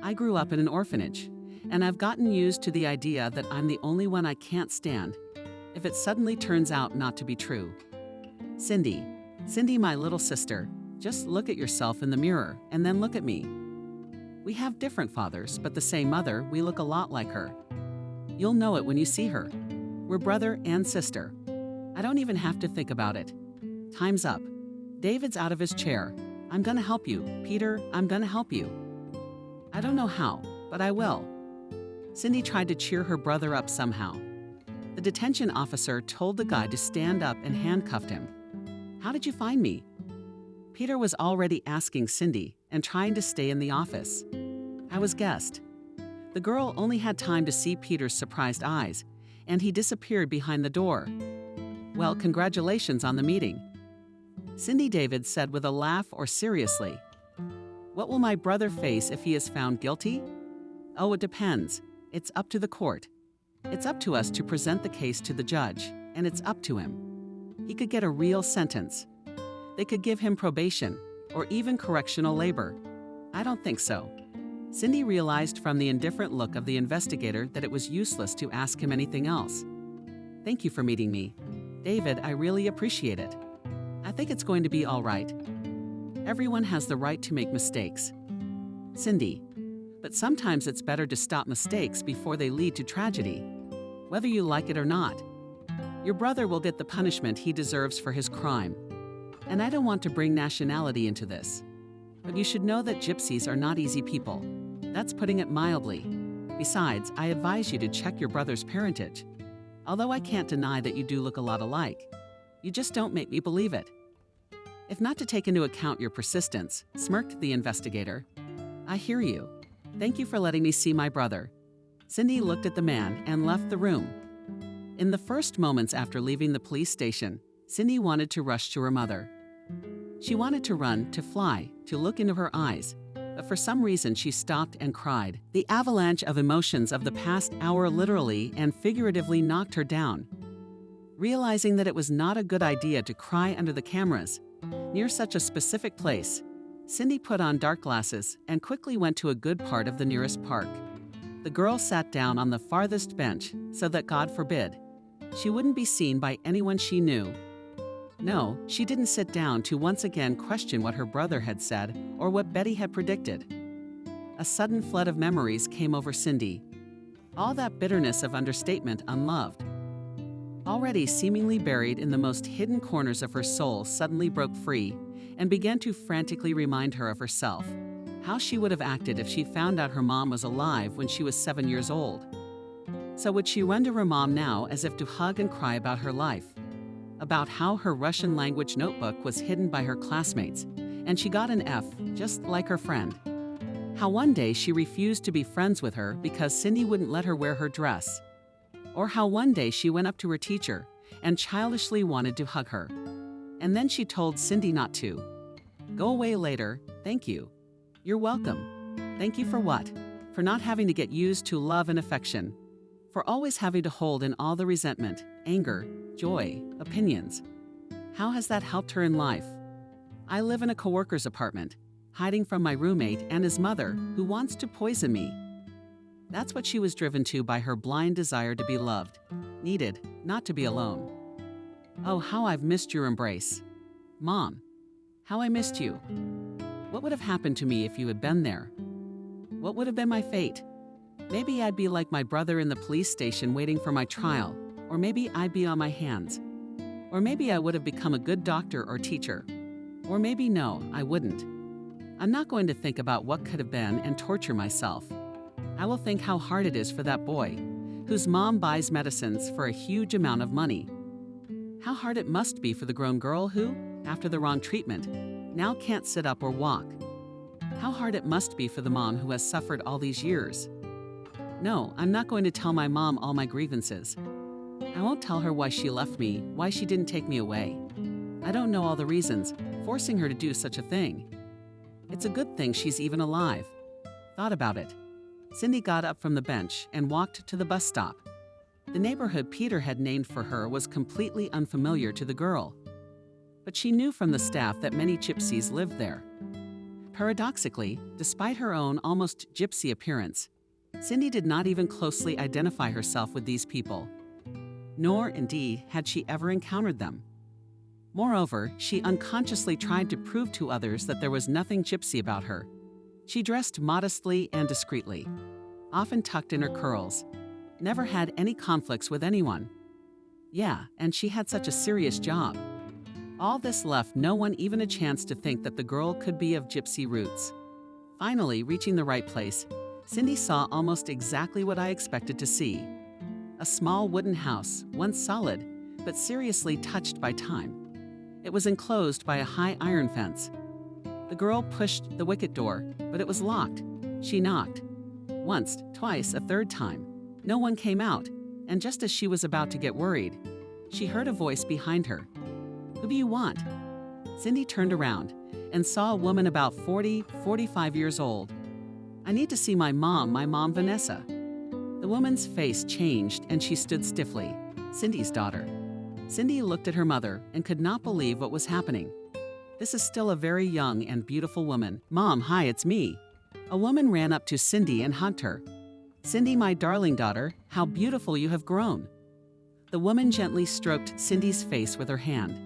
[SPEAKER 2] "I grew up in an orphanage, and I've gotten used to the idea that I'm the only one I can't stand if it suddenly turns out not to be true. Cindy, my little sister, just look at yourself in the mirror and then look at me. We have different fathers, but the same mother. We look a lot like her. You'll know it when you see her. We're brother and sister. I don't even have to think about it. Time's up." David's out of his chair. "I'm gonna help you, Peter, I'm gonna help you." "I don't know how, but I will." Cindy tried to cheer her brother up somehow. The detention officer told the guy to stand up and handcuffed him. "How did you find me?" Peter was already asking Cindy and trying to stay in the office. "I was guest." The girl only had time to see Peter's surprised eyes, and he disappeared behind the door. "Well, congratulations on the meeting." Cindy David said with a laugh or seriously. "What will my brother face if he is found guilty?" "Oh, it depends. It's up to the court. It's up to us to present the case to the judge, and it's up to him. He could get a real sentence. They could give him probation, or even correctional labor. I don't think so." Cindy realized from the indifferent look of the investigator that it was useless to ask him anything else. "Thank you for meeting me. David, I really appreciate it. I think it's going to be all right. Everyone has the right to make mistakes. Cindy, but sometimes it's better to stop mistakes before they lead to tragedy, whether you like it or not. Your brother will get the punishment he deserves for his crime. And I don't want to bring nationality into this. But you should know that gypsies are not easy people. That's putting it mildly. Besides, I advise you to check your brother's parentage. Although I can't deny that you do look a lot alike. You just don't make me believe it." "If not to take into account your persistence," smirked the investigator. "I hear you. Thank you for letting me see my brother." Cindy looked at the man and left the room. In the first moments after leaving the police station, Cindy wanted to rush to her mother. She wanted to run, to fly, to look into her eyes, but for some reason she stopped and cried. The avalanche of emotions of the past hour literally and figuratively knocked her down. Realizing that it was not a good idea to cry under the cameras, near such a specific place, Cindy put on dark glasses and quickly went to a good part of the nearest park. The girl sat down on the farthest bench so that, God forbid, she wouldn't be seen by anyone she knew. No, she didn't sit down to once again question what her brother had said or what Betty had predicted. A sudden flood of memories came over Cindy. All that bitterness of understatement unloved. Already seemingly buried in the most hidden corners of her soul suddenly broke free and began to frantically remind her of herself, how she would have acted if she found out her mom was alive when she was 7 years old. So would she run to her mom now as if to hug and cry about her life, about how her Russian language notebook was hidden by her classmates and she got an F just like her friend? How one day she refused to be friends with her because Cindy wouldn't let her wear her dress. Or how one day she went up to her teacher and childishly wanted to hug her. And then she told Cindy not to. Go away later, thank you. You're welcome. Thank you for what? For not having to get used to love and affection. For always having to hold in all the resentment, anger, joy, opinions. How has that helped her in life? I live in a coworker's apartment, hiding from my roommate and his mother, who wants to poison me. That's what she was driven to by her blind desire to be loved, needed, not to be alone. Oh, how I've missed your embrace. Mom, how I missed you. What would have happened to me if you had been there? What would have been my fate? Maybe I'd be like my brother in the police station waiting for my trial, or maybe I'd be on my hands. Or maybe I would have become a good doctor or teacher. Or maybe no, I wouldn't. I'm not going to think about what could have been and torture myself. I will think how hard it is for that boy, whose mom buys medicines for a huge amount of money. How hard it must be for the grown girl who, after the wrong treatment, now can't sit up or walk. How hard it must be for the mom who has suffered all these years. No, I'm not going to tell my mom all my grievances. I won't tell her why she left me, why she didn't take me away. I don't know all the reasons, forcing her to do such a thing. It's a good thing she's even alive. Thought about it. Cindy got up from the bench and walked to the bus stop. The neighborhood Peter had named for her was completely unfamiliar to the girl. But she knew from the staff that many gypsies lived there. Paradoxically, despite her own almost gypsy appearance, Cindy did not even closely identify herself with these people. Nor, indeed, had she ever encountered them. Moreover, she unconsciously tried to prove to others that there was nothing gypsy about her. She dressed modestly and discreetly, often tucked in her curls, never had any conflicts with anyone. Yeah, and she had such a serious job. All this left no one even a chance to think that the girl could be of gypsy roots. Finally, reaching the right place, Cindy saw almost exactly what I expected to see. A small wooden house, once solid, but seriously touched by time. It was enclosed by a high iron fence. The girl pushed the wicket door, but it was locked. She knocked. Once, twice, a third time. No one came out, and just as she was about to get worried, she heard a voice behind her. Who do you want? Cindy turned around and saw a woman about 45 years old. I need to see my mom Vanessa. The woman's face changed and she stood stiffly. Cindy's daughter. Cindy looked at her mother and could not believe what was happening. This is still a very young and beautiful woman. Mom, hi, it's me. A woman ran up to Cindy and hugged her. Cindy, my darling daughter, how beautiful you have grown. The woman gently stroked Cindy's face with her hand.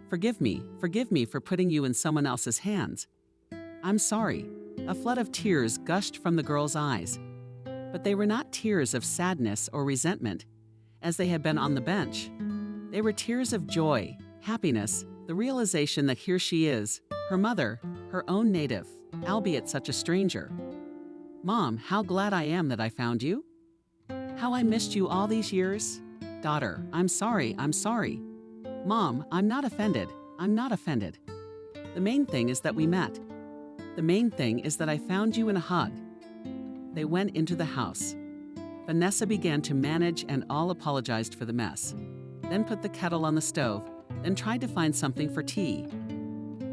[SPEAKER 2] Forgive me for putting you in someone else's hands. I'm sorry. A flood of tears gushed from the girl's eyes. But they were not tears of sadness or resentment, as they had been on the bench. They were tears of joy, happiness, the realization that here she is, her mother, her own native, albeit such a stranger. Mom, how glad I am that I found you. How I missed you all these years. Daughter, I'm sorry. Mom, I'm not offended. The main thing is that we met. The main thing is that I found you in a hug. They went into the house. Vanessa began to manage and all apologized for the mess. Then put the kettle on the stove, then tried to find something for tea.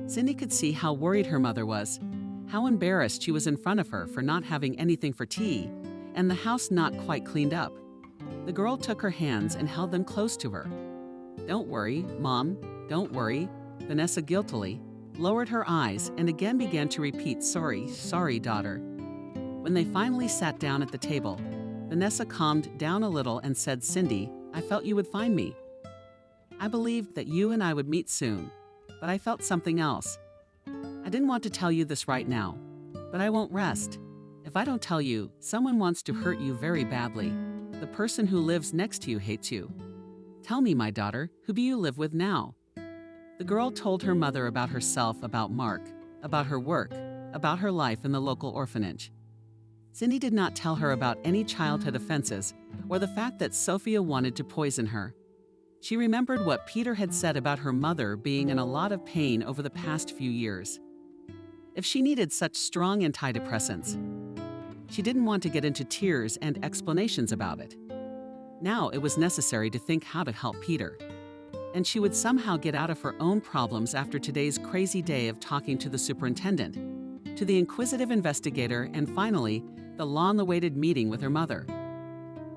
[SPEAKER 2] Cindy could see how worried her mother was, how embarrassed she was in front of her for not having anything for tea, and the house not quite cleaned up. The girl took her hands and held them close to her. Don't worry, Mom, don't worry. Vanessa guiltily lowered her eyes and again began to repeat, sorry, daughter. When they finally sat down at the table, Vanessa calmed down a little and said, Cindy, I felt you would find me. I believed that you and I would meet soon, but I felt something else. I didn't want to tell you this right now, but I won't rest. If I don't tell you, someone wants to hurt you very badly. The person who lives next to you hates you. Tell me, my daughter, who do you live with now? The girl told her mother about herself, about Mark, about her work, about her life in the local orphanage. Cindy did not tell her about any childhood offenses or the fact that Sophia wanted to poison her. She remembered what Peter had said about her mother being in a lot of pain over the past few years. if she needed such strong antidepressants. She didn't want to get into tears and explanations about it. Now it was necessary to think how to help Peter. And she would somehow get out of her own problems after today's crazy day of talking to the superintendent, to the inquisitive investigator, and finally, the long-awaited meeting with her mother.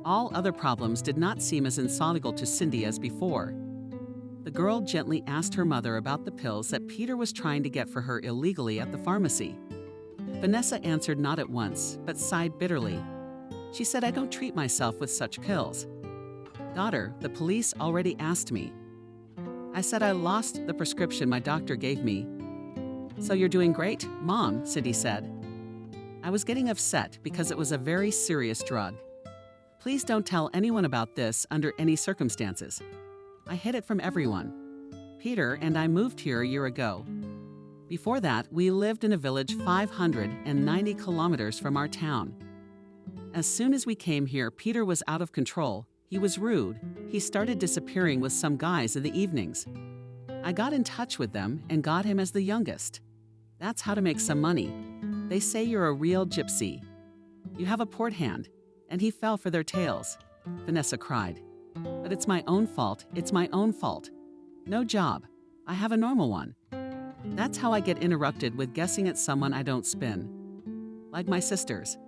[SPEAKER 2] All other problems did not seem as insoluble to Cindy as before. The girl gently asked her mother about the pills that Peter was trying to get for her illegally at the pharmacy. Vanessa answered not at once, but sighed bitterly. She said, "I don't treat myself with such pills." "Daughter, the police already asked me." I said I lost the prescription my doctor gave me. "So you're doing great, Mom," Cindy said. I was getting upset because it was a very serious drug. "Please don't tell anyone about this under any circumstances." I hid it from everyone. Peter and I moved here a year ago. Before that, we lived in a village 590 kilometers from our town. As soon as we came here, Peter was out of control. He was rude. He started disappearing with some guys in the evenings. I got in touch with them and got him as the youngest. That's how to make some money. They say you're a real gypsy. You have a port hand. And he fell for their tales. Vanessa cried. But it's my own fault. It's my own fault. No job. I have a normal one. That's how I get interrupted with guessing at someone I don't spin. Like my sisters.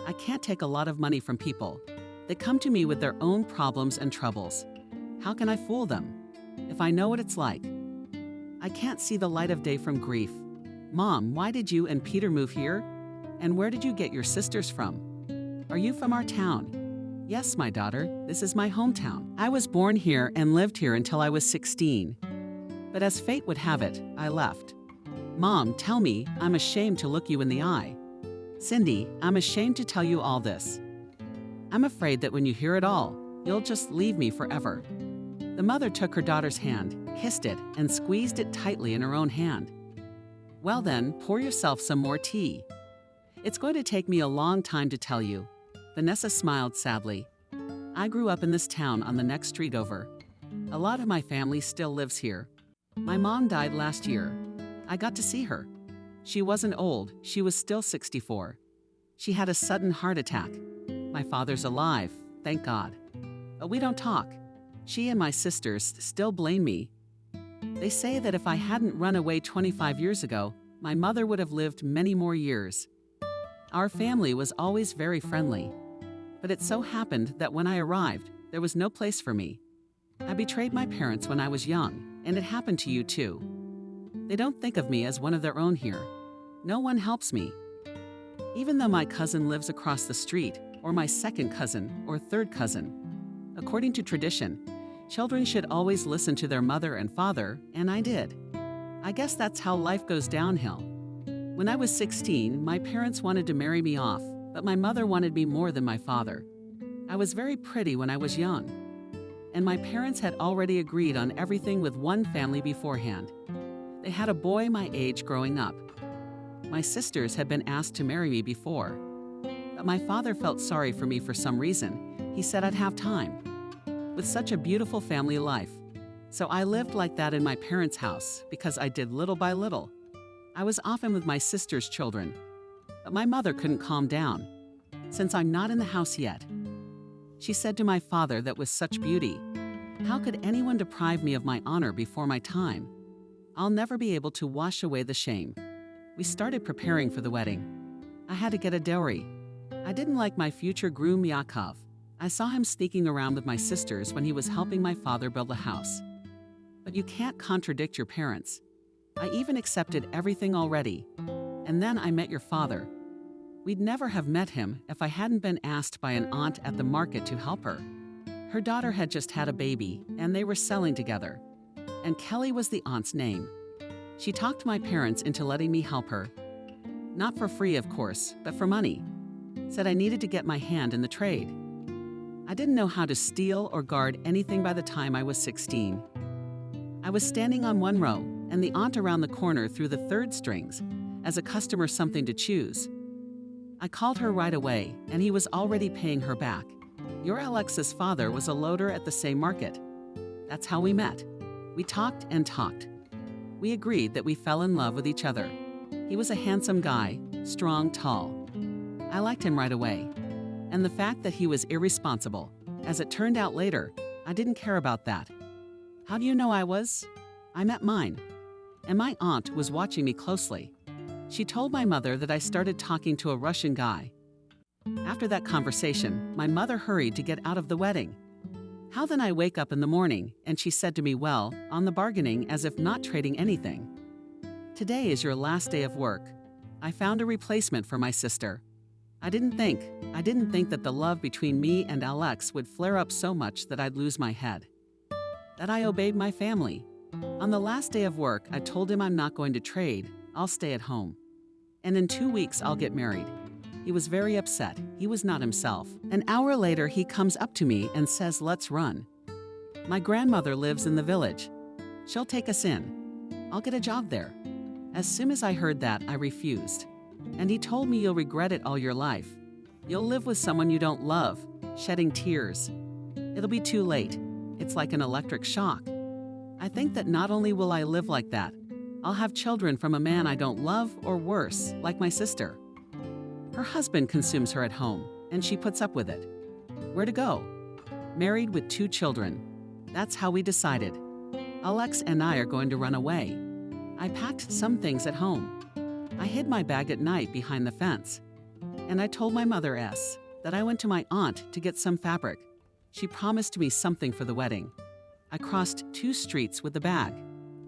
[SPEAKER 2] I can't take a lot of money from people. They come to me with their own problems and troubles. How can I fool them? If I know what it's like. I can't see the light of day from grief. Mom, why did you and Peter move here? And where did you get your sisters from? Are you from our town? Yes, my daughter, this is my hometown. I was born here and lived here until I was 16. But as fate would have it, I left. Mom, tell me, I'm ashamed to look you in the eye. Cindy, I'm ashamed to tell you all this. I'm afraid that when you hear it all, you'll just leave me forever. The mother took her daughter's hand, kissed it, and squeezed it tightly in her own hand. Well then, pour yourself some more tea. It's going to take me a long time to tell you. Vanessa smiled sadly. I grew up in this town on the next street over. A lot of my family still lives here. My mom died last year. I got to see her. She wasn't old, she was still 64. She had a sudden heart attack. My father's alive, thank God. But we don't talk. She and my sisters still blame me. They say that if I hadn't run away 25 years ago, my mother would have lived many more years. Our family was always very friendly. But it so happened that when I arrived, there was no place for me. I betrayed my parents when I was young, and it happened to you too. They don't think of me as one of their own here. No one helps me. Even though my cousin lives across the street, or my second cousin or third cousin. According to tradition, children should always listen to their mother and father, and I did. I guess that's how life goes downhill. When I was 16, my parents wanted to marry me off, but my mother wanted me more than my father. I was very pretty when I was young. And my parents had already agreed on everything with one family beforehand. They had a boy my age growing up. My sisters had been asked to marry me before. But my father felt sorry for me for some reason. He said I'd have time. With such a beautiful family life. So I lived like that in my parents' house because I did little by little. I was often with my sister's children. But my mother couldn't calm down. Since I'm not in the house yet. She said to my father that with such beauty, how could anyone deprive me of my honor before my time? I'll never be able to wash away the shame. We started preparing for the wedding. I had to get a dowry. I didn't like my future groom Yakov. I saw him sneaking around with my sisters when he was helping my father build a house. But you can't contradict your parents. I even accepted everything already. And then I met your father. We'd never have met him if I hadn't been asked by an aunt at the market to help her. Her daughter had just had a baby, and they were selling together. And Kelly was the aunt's name. She talked my parents into letting me help her. Not for free, of course, but for money. Said I needed to get my hand in the trade. I didn't know how to steal or guard anything by the time I was 16. I was standing on one row, and the aunt around the corner threw the third strings, as a customer something to choose. I called her right away, and he was already paying her back. Your Alexa's father was a loader at the same market. That's how we met. We talked and talked. We agreed that we fell in love with each other. He was a handsome guy, strong, tall. I liked him right away. And the fact that he was irresponsible, as it turned out later, I didn't care about that. How do you know I was? I met mine. And my aunt was watching me closely. She told my mother that I started talking to a Russian guy. After that conversation, my mother hurried to get out of the wedding. How then I wake up in the morning and she said to me, well, on the bargaining as if not trading anything. Today is your last day of work. I found a replacement for my sister. I didn't think that the love between me and Alex would flare up so much that I'd lose my head. That I obeyed my family. On the last day of work, I told him I'm not going to trade, I'll stay at home. And in 2 weeks, I'll get married. He was very upset. He was not himself. An hour later, he comes up to me and says, let's run. My grandmother lives in the village. She'll take us in. I'll get a job there. As soon as I heard that, I refused. And he told me you'll regret it all your life. You'll live with someone you don't love, shedding tears. It'll be too late. It's like an electric shock. I think that not only will I live like that, I'll have children from a man I don't love, or worse, like my sister. Her husband consumes her at home, and she puts up with it. Where to go? Married with 2 children. That's how we decided. Alex and I are going to run away. I packed some things at home. I hid my bag at night behind the fence. And I told my mother that I went to my aunt to get some fabric. She promised me something for the wedding. I crossed 2 streets with the bag,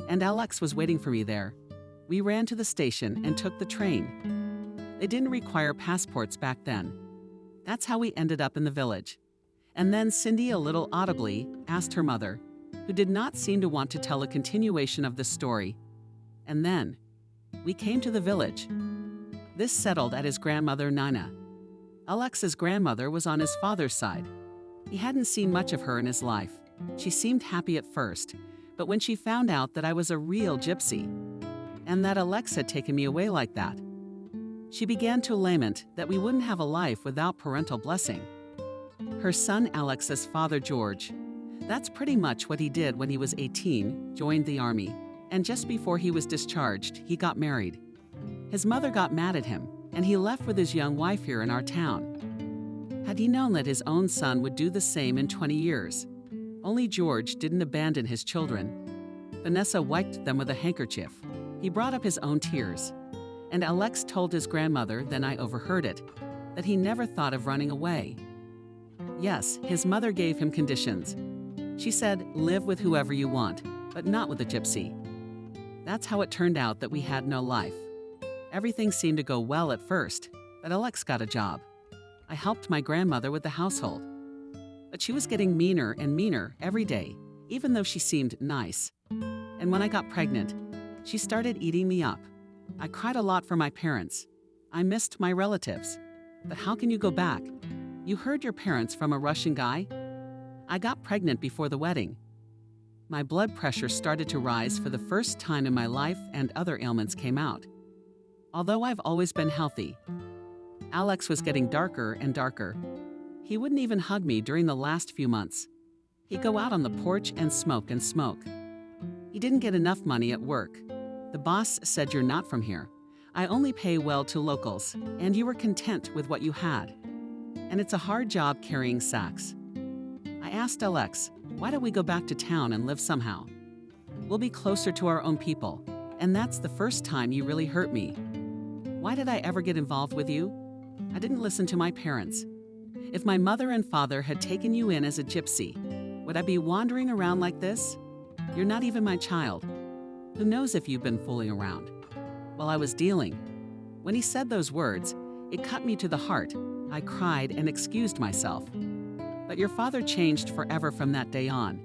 [SPEAKER 2] and Alex was waiting for me there. We ran to the station and took the train. They didn't require passports back then. That's how we ended up in the village. And then Cindy, a little audibly, asked her mother, who did not seem to want to tell a continuation of the story. And then we came to the village. This settled at his grandmother, Nina. Alex's grandmother was on his father's side. He hadn't seen much of her in his life. She seemed happy at first, but when she found out that I was a real gypsy, and that Alex had taken me away like that, she began to lament that we wouldn't have a life without parental blessing. Her son Alex's father, George, that's pretty much what he did when he was 18, joined the army, and just before he was discharged, he got married. His mother got mad at him, and he left with his young wife here in our town. Had he known that his own son would do the same in 20 years, only George didn't abandon his children. Vanessa wiped them with a handkerchief. He brought up his own tears. And Alex told his grandmother, then I overheard it, that he never thought of running away. Yes, his mother gave him conditions. She said, live with whoever you want, but not with a gypsy. That's how it turned out that we had no life. Everything seemed to go well at first, but Alex got a job. I helped my grandmother with the household. But she was getting meaner and meaner every day, even though she seemed nice. And when I got pregnant, she started eating me up. I cried a lot for my parents. I missed my relatives. But how can you go back? You heard your parents from a Russian guy? I got pregnant before the wedding. My blood pressure started to rise for the first time in my life, and other ailments came out. Although I've always been healthy, Alex was getting darker and darker. He wouldn't even hug me during the last few months. He'd go out on the porch and smoke and smoke. He didn't get enough money at work. The boss said, you're not from here. I only pay well to locals, and you were content with what you had. And it's a hard job carrying sacks. I asked Alex, why don't we go back to town and live somehow? We'll be closer to our own people, and that's the first time you really hurt me. Why did I ever get involved with you? I didn't listen to my parents. If my mother and father had taken you in as a gypsy, would I be wandering around like this? You're not even my child. Who knows if you've been fooling around? Well, I was dealing. When he said those words, it cut me to the heart. I cried and excused myself. But your father changed forever from that day on.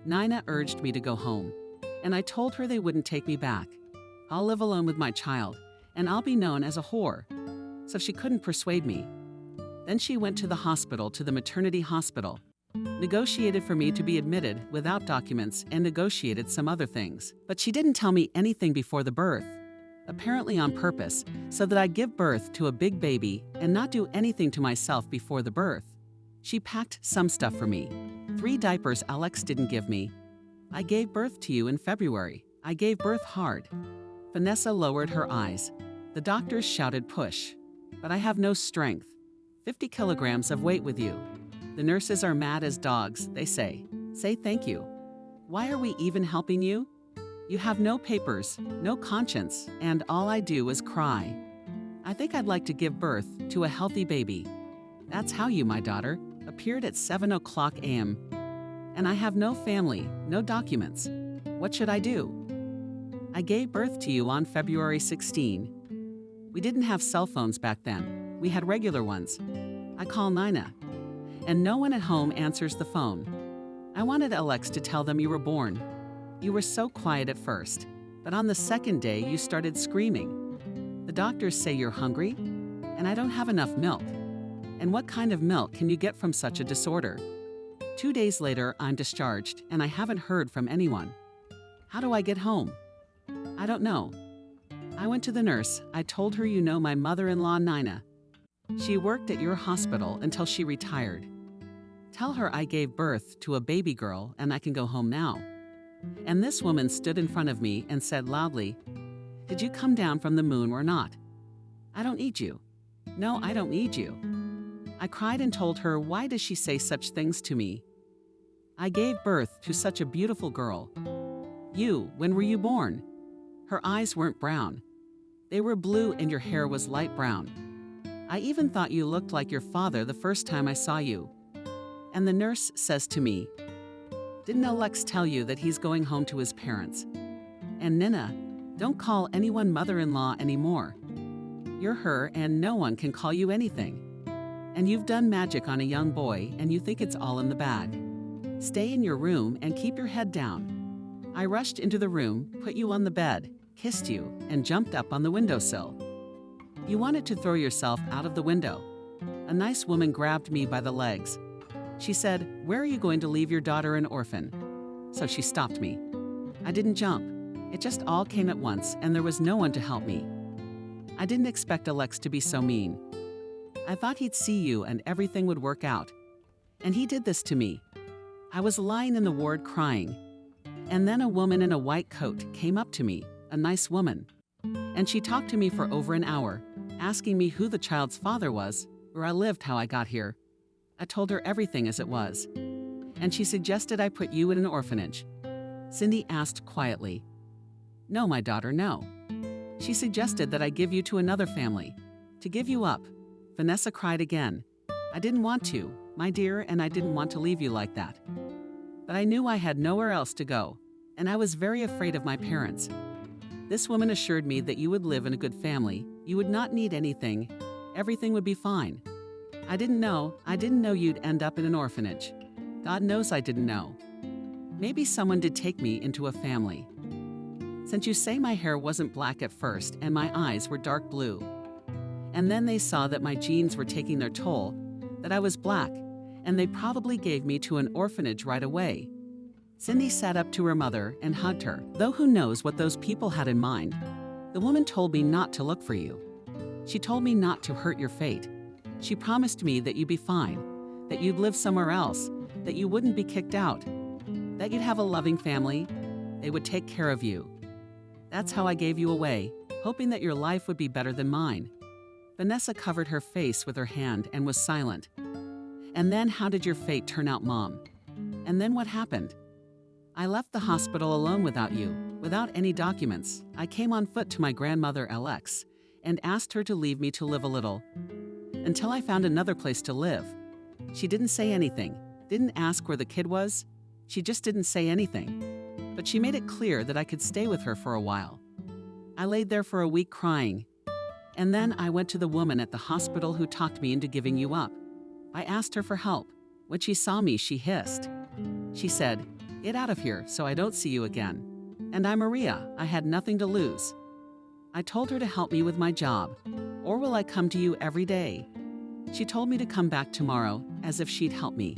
[SPEAKER 2] Nina urged me to go home, and I told her they wouldn't take me back. I'll live alone with my child, and I'll be known as a whore. So she couldn't persuade me. Then she went to the hospital, to the maternity hospital, negotiated for me to be admitted without documents, and negotiated some other things. But she didn't tell me anything before the birth, apparently on purpose, so that I'd give birth to a big baby and not do anything to myself before the birth. She packed some stuff for me. 3 diapers Alex didn't give me. I gave birth to you in February. I gave birth hard. Vanessa lowered her eyes. The doctors shouted push, but I have no strength. 50 kilograms of weight with you. The nurses are mad as dogs, they say. Say thank you. Why are we even helping you? You have no papers, no conscience, and all I do is cry. I think I'd like to give birth to a healthy baby. That's how you, my daughter, appeared at 7:00 a.m. And I have no family, no documents. What should I do? I gave birth to you on February 16. We didn't have cell phones back then. We had regular ones. I call Nina, and no one at home answers the phone. I wanted Alex to tell them you were born. You were so quiet at first, but on the second day you started screaming. The doctors say you're hungry, and I don't have enough milk. And what kind of milk can you get from such a disorder? 2 days later, I'm discharged, and I haven't heard from anyone. How do I get home? I don't know. I went to the nurse. I told her you know my mother-in-law, Nina. She worked at your hospital until she retired. Tell her I gave birth to a baby girl and I can go home now. And this woman stood in front of me and said loudly, "Did you come down from the moon or not? I don't need you. No, I don't need you." I cried and told her, why does she say such things to me? I gave birth to such a beautiful girl. You, when were you born? Her eyes weren't brown. They were blue and your hair was light brown. I even thought you looked like your father the first time I saw you. And the nurse says to me, "Didn't Alex tell you that he's going home to his parents? And Nina, don't call anyone mother-in-law anymore. You're her and no one can call you anything. And you've done magic on a young boy and you think it's all in the bag. Stay in your room and keep your head down." I rushed into the room, put you on the bed, kissed you, and jumped up on the windowsill. You wanted to throw yourself out of the window. A nice woman grabbed me by the legs. She said, "Where are you going to leave your daughter an orphan?" So she stopped me. I didn't jump. It just all came at once and there was no one to help me. I didn't expect Alex to be so mean. I thought he'd see you and everything would work out. And he did this to me. I was lying in the ward crying. And then a woman in a white coat came up to me, a nice woman. And she talked to me for over an hour, asking me who the child's father was, where I lived, how I got here. I told her everything as it was. And she suggested I put you in an orphanage. Cindy asked quietly. "No, my daughter, no." She suggested that I give you to another family, to give you up. Vanessa cried again. I didn't want to, my dear, and I didn't want to leave you like that. But I knew I had nowhere else to go, and I was very afraid of my parents. This woman assured me that you would live in a good family, you would not need anything, everything would be fine. I didn't know you'd end up in an orphanage. God knows I didn't know. Maybe someone did take me into a family. Since you say my hair wasn't black at first and my eyes were dark blue. And then they saw that my genes were taking their toll, that I was black, and they probably gave me to an orphanage right away. Cindy sat up to her mother and hugged her, though who knows what those people had in mind. The woman told me not to look for you. She told me not to hurt your fate. She promised me that you'd be fine, that you'd live somewhere else, that you wouldn't be kicked out, that you'd have a loving family, they would take care of you. That's how I gave you away, hoping that your life would be better than mine. Vanessa covered her face with her hand and was silent. And then how did your fate turn out, Mom? And then what happened? I left the hospital alone without you, without any documents. I came on foot to my grandmother, Alex, and asked her to leave me to live a little, until I found another place to live. She didn't say anything, didn't ask where the kid was. She just didn't say anything. But she made it clear that I could stay with her for a while. I laid there for a week crying. And then I went to the woman at the hospital who talked me into giving you up. I asked her for help. When she saw me, she hissed. She said, "Get out of here so I don't see you again." And I'm Maria. I had nothing to lose. I told her to help me with my job. Or will I come to you every day? She told me to come back tomorrow, as if she'd help me.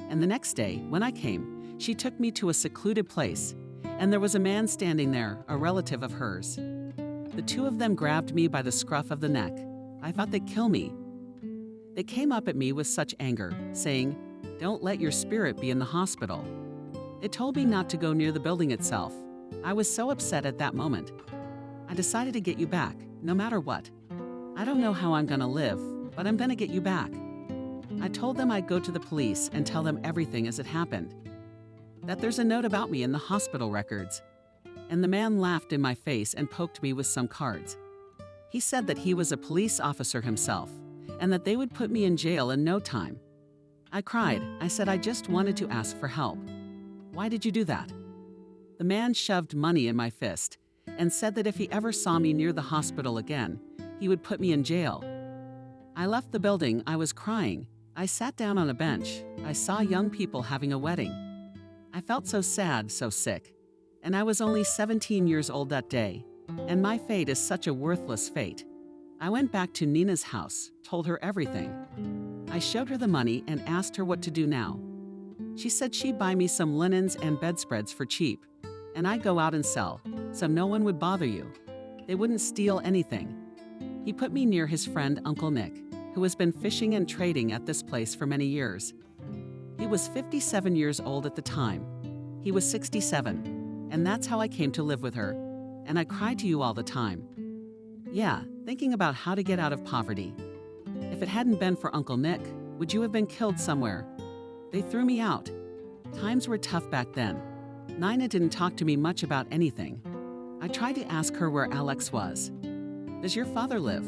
[SPEAKER 2] And the next day, when I came, she took me to a secluded place, and there was a man standing there, a relative of hers. The two of them grabbed me by the scruff of the neck. I thought they'd kill me. They came up at me with such anger, saying, "Don't let your spirit be in the hospital." They told me not to go near the building itself. I was so upset at that moment. I decided to get you back, no matter what. I don't know how I'm gonna live, but I'm gonna get you back. I told them I'd go to the police and tell them everything as it happened. That there's a note about me in the hospital records. And the man laughed in my face and poked me with some cards. He said that he was a police officer himself, and that they would put me in jail in no time. I cried. I said I just wanted to ask for help. Why did you do that? The man shoved money in my fist and said that if he ever saw me near the hospital again, he would put me in jail. I left the building. I was crying. I sat down on a bench. I saw young people having a wedding. I felt so sad, so sick. And I was only 17 years old that day. And my fate is such a worthless fate. I went back to Nina's house, told her everything. I showed her the money and asked her what to do now. She said she'd buy me some linens and bedspreads for cheap, and I'd go out and sell, so no one would bother you. They wouldn't steal anything. He put me near his friend Uncle Nick, who has been fishing and trading at this place for many years. He was 57 years old at the time. He was 67, and that's how I came to live with her. And I cried to you all the time. Yeah, thinking about how to get out of poverty. If it hadn't been for Uncle Nick, would you have been killed somewhere? They threw me out. Times were tough back then. Nina didn't talk to me much about anything. I tried to ask her where Alex was. Does your father live?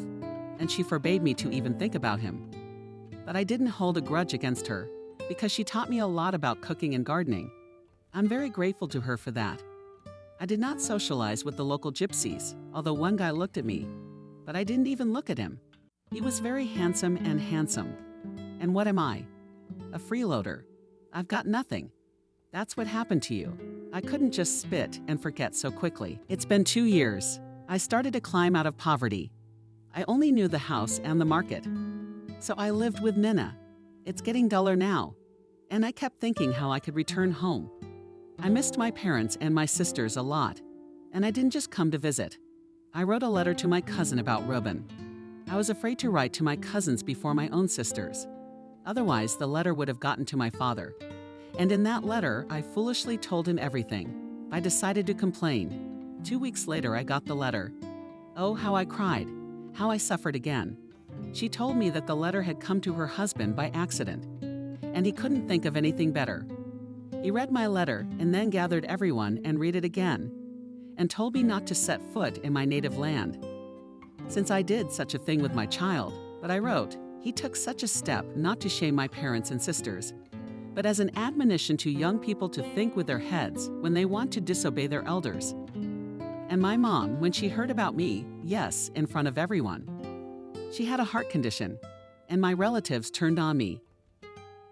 [SPEAKER 2] And she forbade me to even think about him. But I didn't hold a grudge against her, because she taught me a lot about cooking and gardening. I'm very grateful to her for that. I did not socialize with the local gypsies, although one guy looked at me, but I didn't even look at him. He was very handsome and handsome. And what am I? A freeloader. I've got nothing. That's what happened to you. I couldn't just spit and forget so quickly. It's been 2 years. I started to climb out of poverty. I only knew the house and the market. So I lived with Nina. It's getting duller now. And I kept thinking how I could return home. I missed my parents and my sisters a lot. And I didn't just come to visit. I wrote a letter to my cousin about Ruben. I was afraid to write to my cousins before my own sisters. Otherwise, the letter would have gotten to my father. And in that letter, I foolishly told him everything. I decided to complain. 2 weeks later, I got the letter. Oh, how I cried. How I suffered again. She told me that the letter had come to her husband by accident, and he couldn't think of anything better. He read my letter and then gathered everyone and read it again, and told me not to set foot in my native land. Since I did such a thing with my child, but I wrote, he took such a step not to shame my parents and sisters, but as an admonition to young people to think with their heads when they want to disobey their elders. And my mom, when she heard about me, yes, in front of everyone. She had a heart condition, and my relatives turned on me.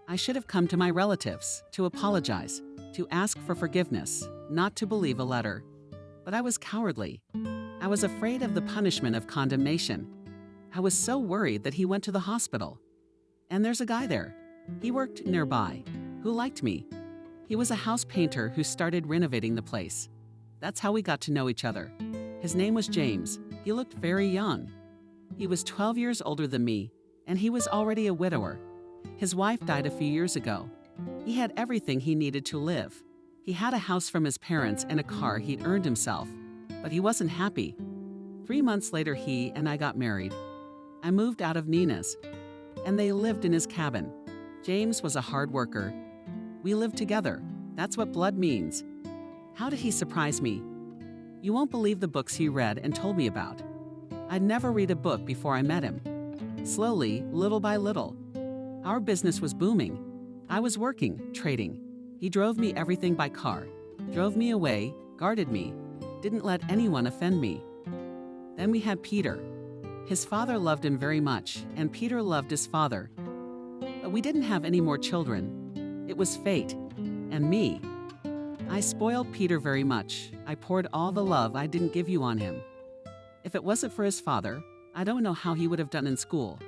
[SPEAKER 2] I should have come to my relatives to apologize, to ask for forgiveness, not to believe a letter. But I was cowardly. I was afraid of the punishment of condemnation. I was so worried that he went to the hospital. And there's a guy there. He worked nearby, who liked me. He was a house painter who started renovating the place. That's how we got to know each other. His name was James. He looked very young. He was 12 years older than me, and he was already a widower. His wife died a few years ago. He had everything he needed to live. He had a house from his parents and a car he'd earned himself, but he wasn't happy. 3 months later, he and I got married. I moved out of Nina's, and they lived in his cabin. James was a hard worker. We lived together. That's what blood means. How did he surprise me? You won't believe the books he read and told me about. I'd never read a book before I met him. Slowly, little by little. Our business was booming. I was working, trading. He drove me everything by car, drove me away, guarded me, didn't let anyone offend me. Then we had Peter. His father loved him very much, and Peter loved his father. But we didn't have any more children. It was fate, and me. I spoiled Peter very much. I poured all the love I didn't give you on him. If it wasn't for his father, I don't know how he would have done in school.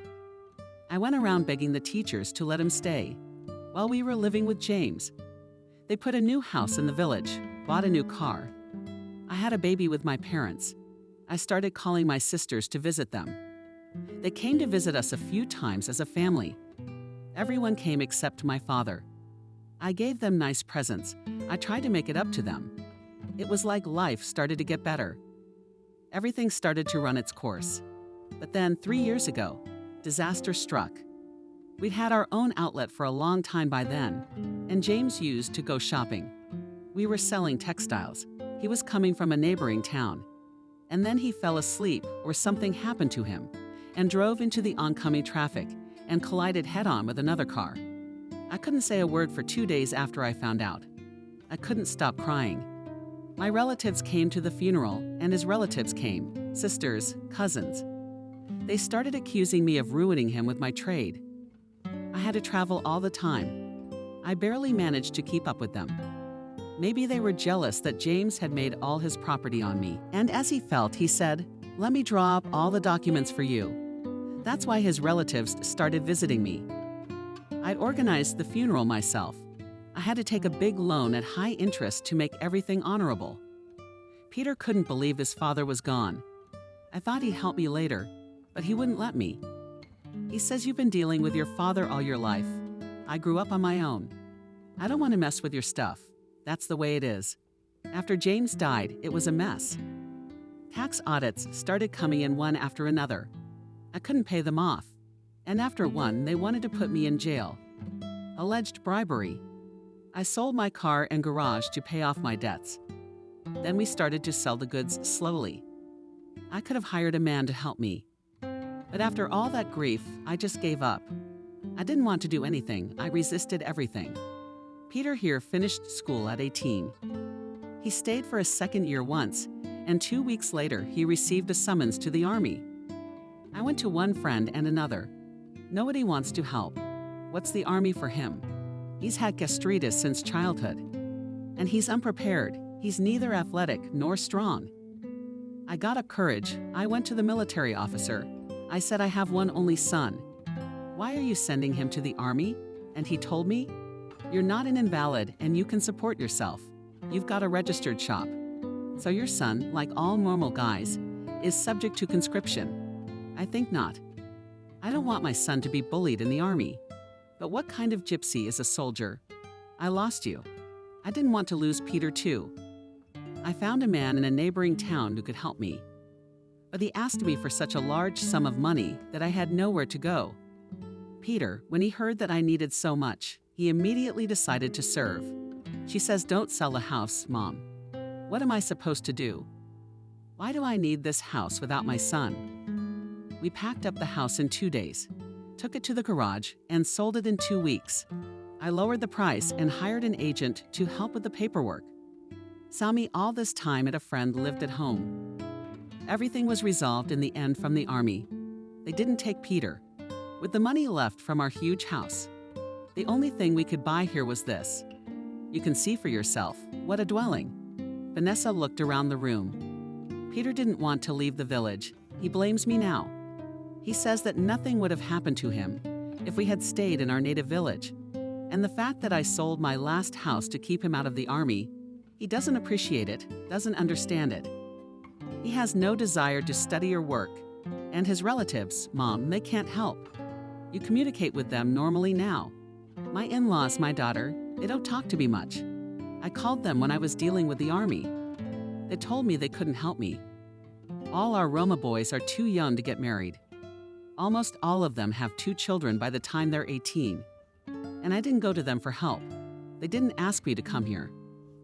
[SPEAKER 2] I went around begging the teachers to let him stay. While we were living with James, they put a new house in the village, bought a new car. I had a baby with my parents. I started calling my sisters to visit them. They came to visit us a few times as a family. Everyone came except my father. I gave them nice presents. I tried to make it up to them. It was like life started to get better. Everything started to run its course. But then, 3 years ago, disaster struck. We'd had our own outlet for a long time by then, and James used to go shopping. We were selling textiles. He was coming from a neighboring town. And then he fell asleep or something happened to him and drove into the oncoming traffic and collided head-on with another car. I couldn't say a word for 2 days after I found out. I couldn't stop crying. My relatives came to the funeral, and his relatives came, sisters, cousins. They started accusing me of ruining him with my trade. I had to travel all the time. I barely managed to keep up with them. Maybe they were jealous that James had made all his property on me, and as he felt, he said, "Let me draw up all the documents for you." That's why his relatives started visiting me. I'd organized the funeral myself. I had to take a big loan at high interest to make everything honorable. Peter couldn't believe his father was gone. I thought he'd help me later, but he wouldn't let me. He says, "You've been dealing with your father all your life. I grew up on my own. I don't want to mess with your stuff. That's the way it is." After James died, it was a mess. Tax audits started coming in one after another. I couldn't pay them off. And after one, they wanted to put me in jail. Alleged bribery. I sold my car and garage to pay off my debts. Then we started to sell the goods slowly. I could have hired a man to help me. But after all that grief, I just gave up. I didn't want to do anything. I resisted everything. Peter here finished school at 18. He stayed for a second year once, and 2 weeks later, he received a summons to the army. I went to one friend and another. Nobody wants to help. What's the army for him? He's had gastritis since childhood. And he's unprepared. He's neither athletic nor strong. I got up courage. I went to the military officer. I said, "I have one only son. Why are you sending him to the army?" And he told me, "You're not an invalid and you can support yourself. You've got a registered shop. So your son, like all normal guys, is subject to conscription." I think not. I don't want my son to be bullied in the army. But what kind of gypsy is a soldier? I lost you. I didn't want to lose Peter too. I found a man in a neighboring town who could help me. But he asked me for such a large sum of money that I had nowhere to go. Peter, when he heard that I needed so much, he immediately decided to serve. She says, "Don't sell the house, Mom." What am I supposed to do? Why do I need this house without my son? We packed up the house in 2 days, took it to the garage, and sold it in 2 weeks. I lowered the price and hired an agent to help with the paperwork. Sami all this time at a friend lived at home. Everything was resolved in the end from the army. They didn't take Peter. With the money left from our huge house, the only thing we could buy here was this. You can see for yourself, what a dwelling. Vanessa looked around the room. Peter didn't want to leave the village. He blames me now. He says that nothing would have happened to him if we had stayed in our native village. And the fact that I sold my last house to keep him out of the army, he doesn't appreciate it, doesn't understand it. He has no desire to study or work. And his relatives, Mom, they can't help. You communicate with them normally now. My in-laws, my daughter, they don't talk to me much. I called them when I was dealing with the army. They told me they couldn't help me. All our Roma boys are too young to get married. Almost all of them have 2 children by the time they're 18. And I didn't go to them for help. They didn't ask me to come here.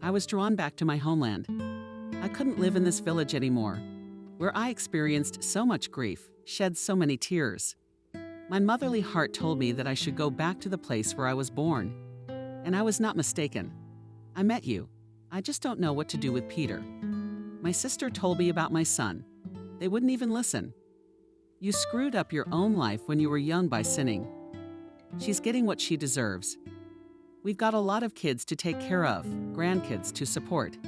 [SPEAKER 2] I was drawn back to my homeland. I couldn't live in this village anymore, where I experienced so much grief, shed so many tears. My motherly heart told me that I should go back to the place where I was born. And I was not mistaken. I met you. I just don't know what to do with Peter. My sister told me about my son. They wouldn't even listen. You screwed up your own life when you were young by sinning. She's getting what she deserves. We've got a lot of kids to take care of, grandkids to support.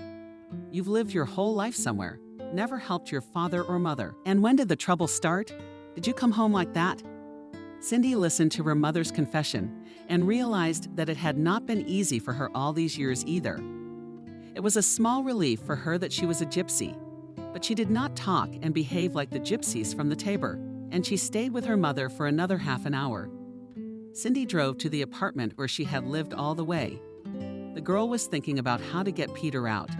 [SPEAKER 2] You've lived your whole life somewhere, never helped your father or mother. And when did the trouble start? Did you come home like that? Cindy listened to her mother's confession and realized that it had not been easy for her all these years either. It was a small relief for her that she was a gypsy, but she did not talk and behave like the gypsies from the Tabor, and she stayed with her mother for another half an hour. Cindy drove to the apartment where she had lived all the way. The girl was thinking about how to get Peter out.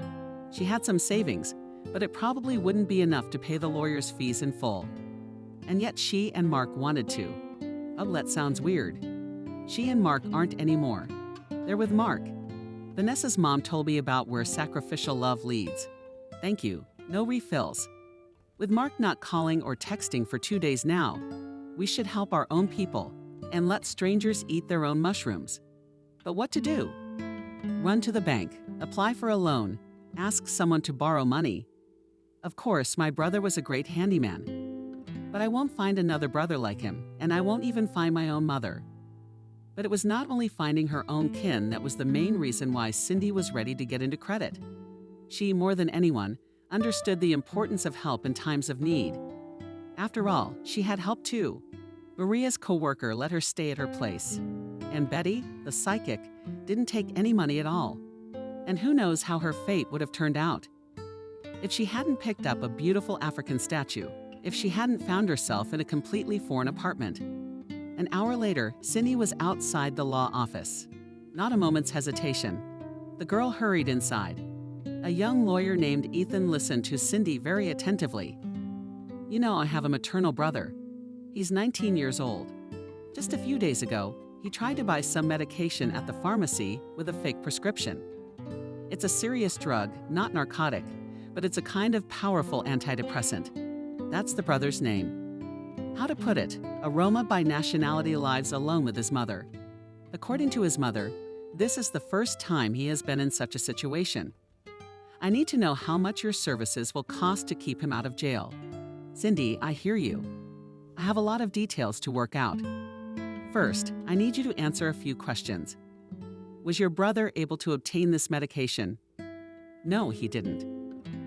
[SPEAKER 2] She had some savings, but it probably wouldn't be enough to pay the lawyer's fees in full. And yet she and Mark wanted to. Oh, that sounds weird. She and Mark aren't anymore. They're with Mark. Vanessa's mom told me about where sacrificial love leads. Thank you. No refills. With Mark not calling or texting for 2 days now, we should help our own people and let strangers eat their own mushrooms. But what to do? Run to the bank, apply for a loan, ask someone to borrow money. Of course, my brother was a great handyman. But I won't find another brother like him, and I won't even find my own mother. But it was not only finding her own kin that was the main reason why Cindy was ready to get into credit. She, more than anyone, understood the importance of help in times of need. After all, she had help too. Maria's co-worker let her stay at her place. And Betty, the psychic, didn't take any money at all. And who knows how her fate would have turned out. If she hadn't picked up a beautiful African statue, if she hadn't found herself in a completely foreign apartment. An hour later, Cindy was outside the law office. Not a moment's hesitation. The girl hurried inside. A young lawyer named Ethan listened to Cindy very attentively. You know, I have a maternal brother. He's 19 years old. Just a few days ago, he tried to buy some medication at the pharmacy with a fake prescription. It's a serious drug, not narcotic, but it's a kind of powerful antidepressant. That's the brother's name. How to put it, a Roma by nationality lives alone with his mother. According to his mother, this is the first time he has been in such a situation. I need to know how much your services will cost to keep him out of jail. Cindy, I hear you. I have a lot of details to work out. First, I need you to answer a few questions. Was your brother able to obtain this medication? No, he didn't.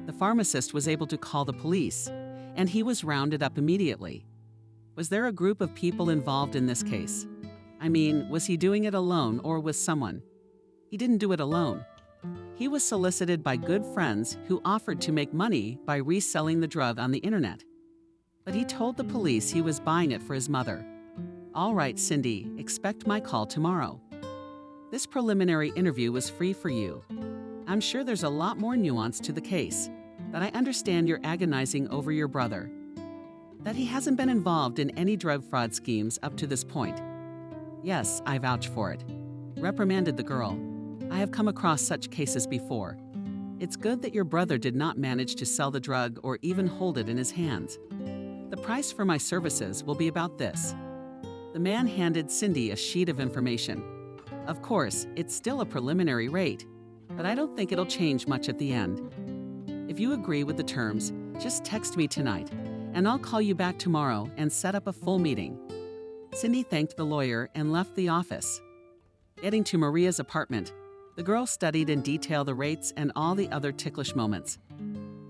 [SPEAKER 2] The pharmacist was able to call the police, and he was rounded up immediately. Was there a group of people involved in this case? I mean, was he doing it alone or with someone? He didn't do it alone. He was solicited by good friends who offered to make money by reselling the drug on the internet. But he told the police he was buying it for his mother. All right, Cindy, expect my call tomorrow. This preliminary interview was free for you. I'm sure there's a lot more nuance to the case, but I understand you're agonizing over your brother. That he hasn't been involved in any drug fraud schemes up to this point. Yes, I vouch for it. Reprimanded the girl. I have come across such cases before. It's good that your brother did not manage to sell the drug or even hold it in his hands. The price for my services will be about this. The man handed Cindy a sheet of information. Of course, it's still a preliminary rate, but I don't think it'll change much at the end. If you agree with the terms, just text me tonight, and I'll call you back tomorrow and set up a full meeting. Cindy thanked the lawyer and left the office. Getting to Maria's apartment, the girl studied in detail the rates and all the other ticklish moments.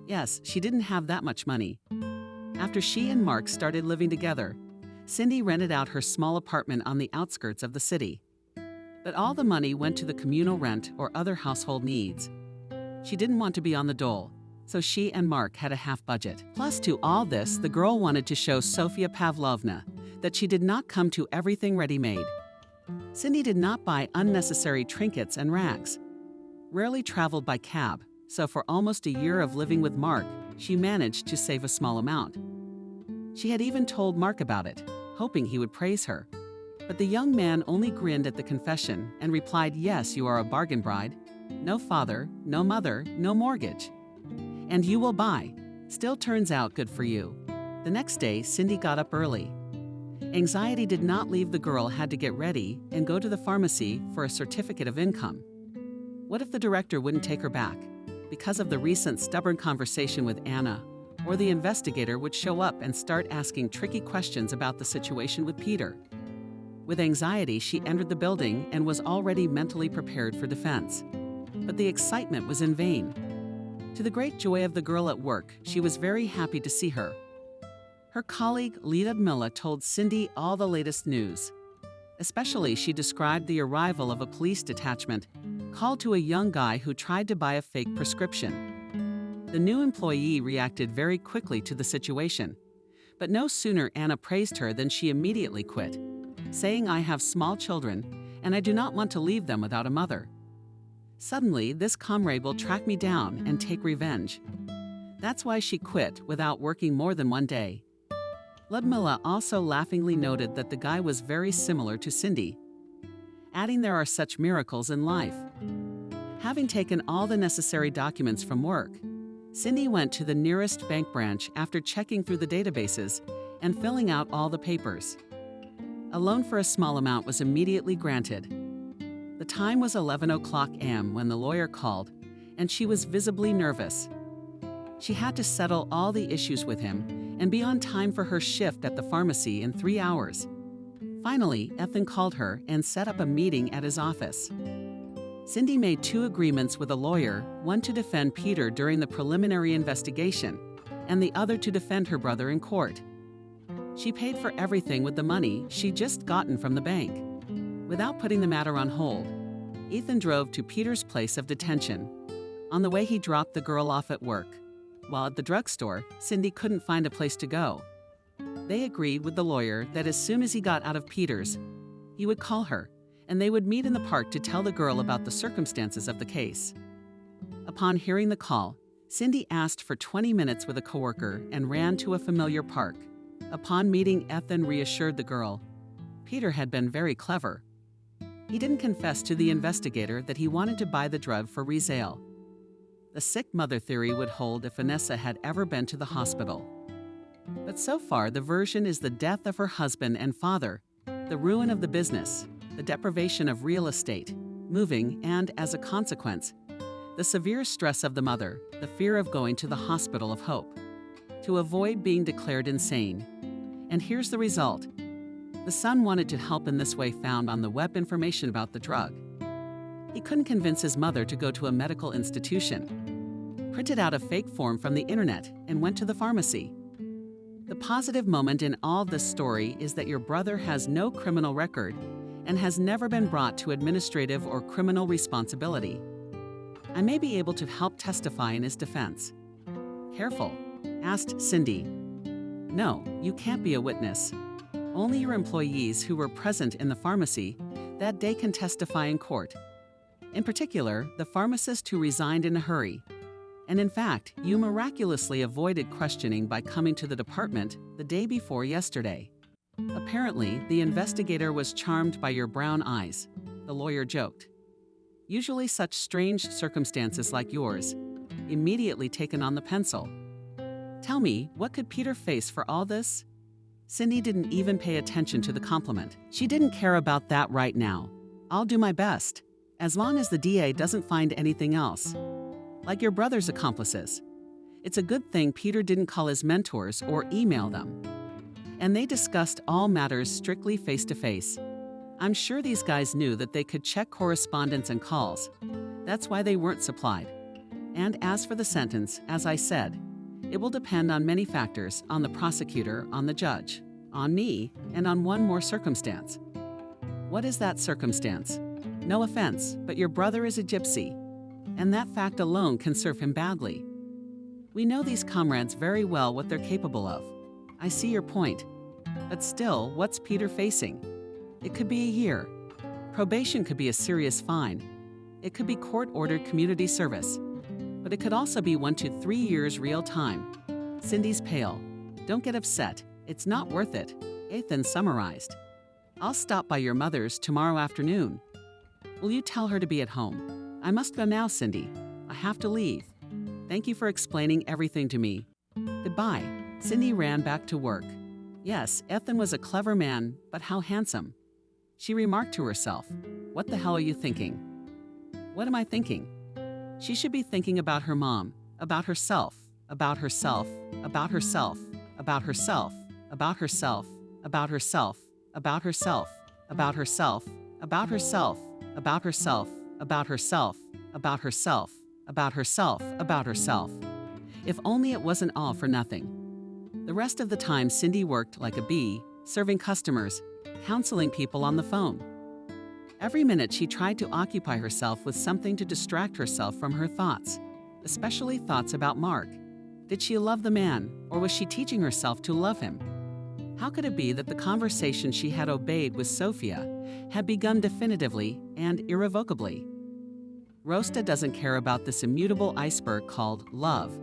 [SPEAKER 2] Yes, she didn't have that much money. After she and Mark started living together, Cindy rented out her small apartment on the outskirts of the city. But all the money went to the communal rent or other household needs. She didn't want to be on the dole, so she and Mark had a half budget. Plus to all this, the girl wanted to show Sofia Pavlovna that she did not come to everything ready-made. Cindy did not buy unnecessary trinkets and rags. Rarely traveled by cab, so for almost a year of living with Mark, she managed to save a small amount. She had even told Mark about it, hoping he would praise her. But the young man only grinned at the confession and replied, "Yes, you are a bargain bride. No father, no mother, no mortgage. And you will buy. Still turns out good for you." The next day, Cindy got up early. Anxiety did not leave the girl had to get ready and go to the pharmacy for a certificate of income. What if the director wouldn't take her back because of the recent stubborn conversation with Anna, or the investigator would show up and start asking tricky questions about the situation with Peter? With anxiety, she entered the building and was already mentally prepared for defense. But the excitement was in vain. To the great joy of the girl at work, she was very happy to see her. Her colleague, Lyudmila, told Cindy all the latest news. Especially, she described the arrival of a police detachment called to a young guy who tried to buy a fake prescription. The new employee reacted very quickly to the situation. But no sooner Anna praised her than she immediately quit, saying, "I have small children, and I do not want to leave them without a mother. Suddenly, this comrade will track me down and take revenge." That's why she quit without working more than one day. Ludmilla also laughingly noted that the guy was very similar to Cindy, adding there are such miracles in life. Having taken all the necessary documents from work, Cindy went to the nearest bank branch after checking through the databases and filling out all the papers. A loan for a small amount was immediately granted. The time was 11:00 a.m. when the lawyer called, and she was visibly nervous. She had to settle all the issues with him and be on time for her shift at the pharmacy in 3 hours. Finally, Ethan called her and set up a meeting at his office. Cindy made 2 agreements with a lawyer, one to defend Peter during the preliminary investigation, and the other to defend her brother in court. She paid for everything with the money she'd just gotten from the bank. Without putting the matter on hold, Ethan drove to Peter's place of detention. On the way, he dropped the girl off at work. While at the drugstore, Cindy couldn't find a place to go. They agreed with the lawyer that as soon as he got out of Peter's, he would call her, and they would meet in the park to tell the girl about the circumstances of the case. Upon hearing the call, Cindy asked for 20 minutes with a coworker and ran to a familiar park. Upon meeting, Ethan reassured the girl. Peter had been very clever. He didn't confess to the investigator that he wanted to buy the drug for resale. The sick mother theory would hold if Vanessa had ever been to the hospital. But so far, the version is the death of her husband and father, the ruin of the business, the deprivation of real estate, moving, and, as a consequence, the severe stress of the mother, the fear of going to the hospital of hope, to avoid being declared insane. And here's the result. The son wanted to help in this way found on the web information about the drug. He couldn't convince his mother to go to a medical institution, printed out a fake form from the internet, and went to the pharmacy. The positive moment in all this story is that your brother has no criminal record and has never been brought to administrative or criminal responsibility. I may be able to help testify in his defense. Careful, asked Cindy. No, you can't be a witness. Only your employees who were present in the pharmacy that day can testify in court. In particular, the pharmacist who resigned in a hurry. And in fact, you miraculously avoided questioning by coming to the department the day before yesterday. Apparently, the investigator was charmed by your brown eyes, the lawyer joked. Usually such strange circumstances like yours, immediately taken on the pencil. Tell me, what could Peter face for all this? Cindy didn't even pay attention to the compliment. She didn't care about that right now. I'll do my best, as long as the DA doesn't find anything else. Like your brother's accomplices. It's a good thing Peter didn't call his mentors or email them. And they discussed all matters strictly face-to-face. I'm sure these guys knew that they could check correspondence and calls. That's why they weren't supplied. And as for the sentence, as I said, it will depend on many factors, on the prosecutor, on the judge, on me, and on one more circumstance. What is that circumstance? No offense, but your brother is a gypsy, and that fact alone can serve him badly. We know these comrades very well what they're capable of. I see your point. But still, what's Peter facing? It could be a year. Probation could be a serious fine. It could be court-ordered community service. But it could also be 1 to 3 years real time. Cindy's pale. Don't get upset. It's not worth it, Ethan summarized. I'll stop by your mother's tomorrow afternoon. Will you tell her to be at home? I must go now, Cindy. I have to leave. Thank you for explaining everything to me. Goodbye. Cindy ran back to work. Yes, Ethan was a clever man, but how handsome. She remarked to herself, what the hell are you thinking? What am I thinking? She should be thinking about her mom, about herself, about herself, about herself, about herself, about herself, about herself, about herself, about herself, about herself, about herself, about herself, about herself, about herself, about herself. If only it wasn't all for nothing. The rest of the time, Cindy worked like a bee, serving customers, counseling people on the phone. Every minute she tried to occupy herself with something to distract herself from her thoughts, especially thoughts about Mark. Did she love the man, or was she teaching herself to love him? How could it be that the conversation she had obeyed with Sophia had begun definitively and irrevocably? Rosta doesn't care about this immutable iceberg called love.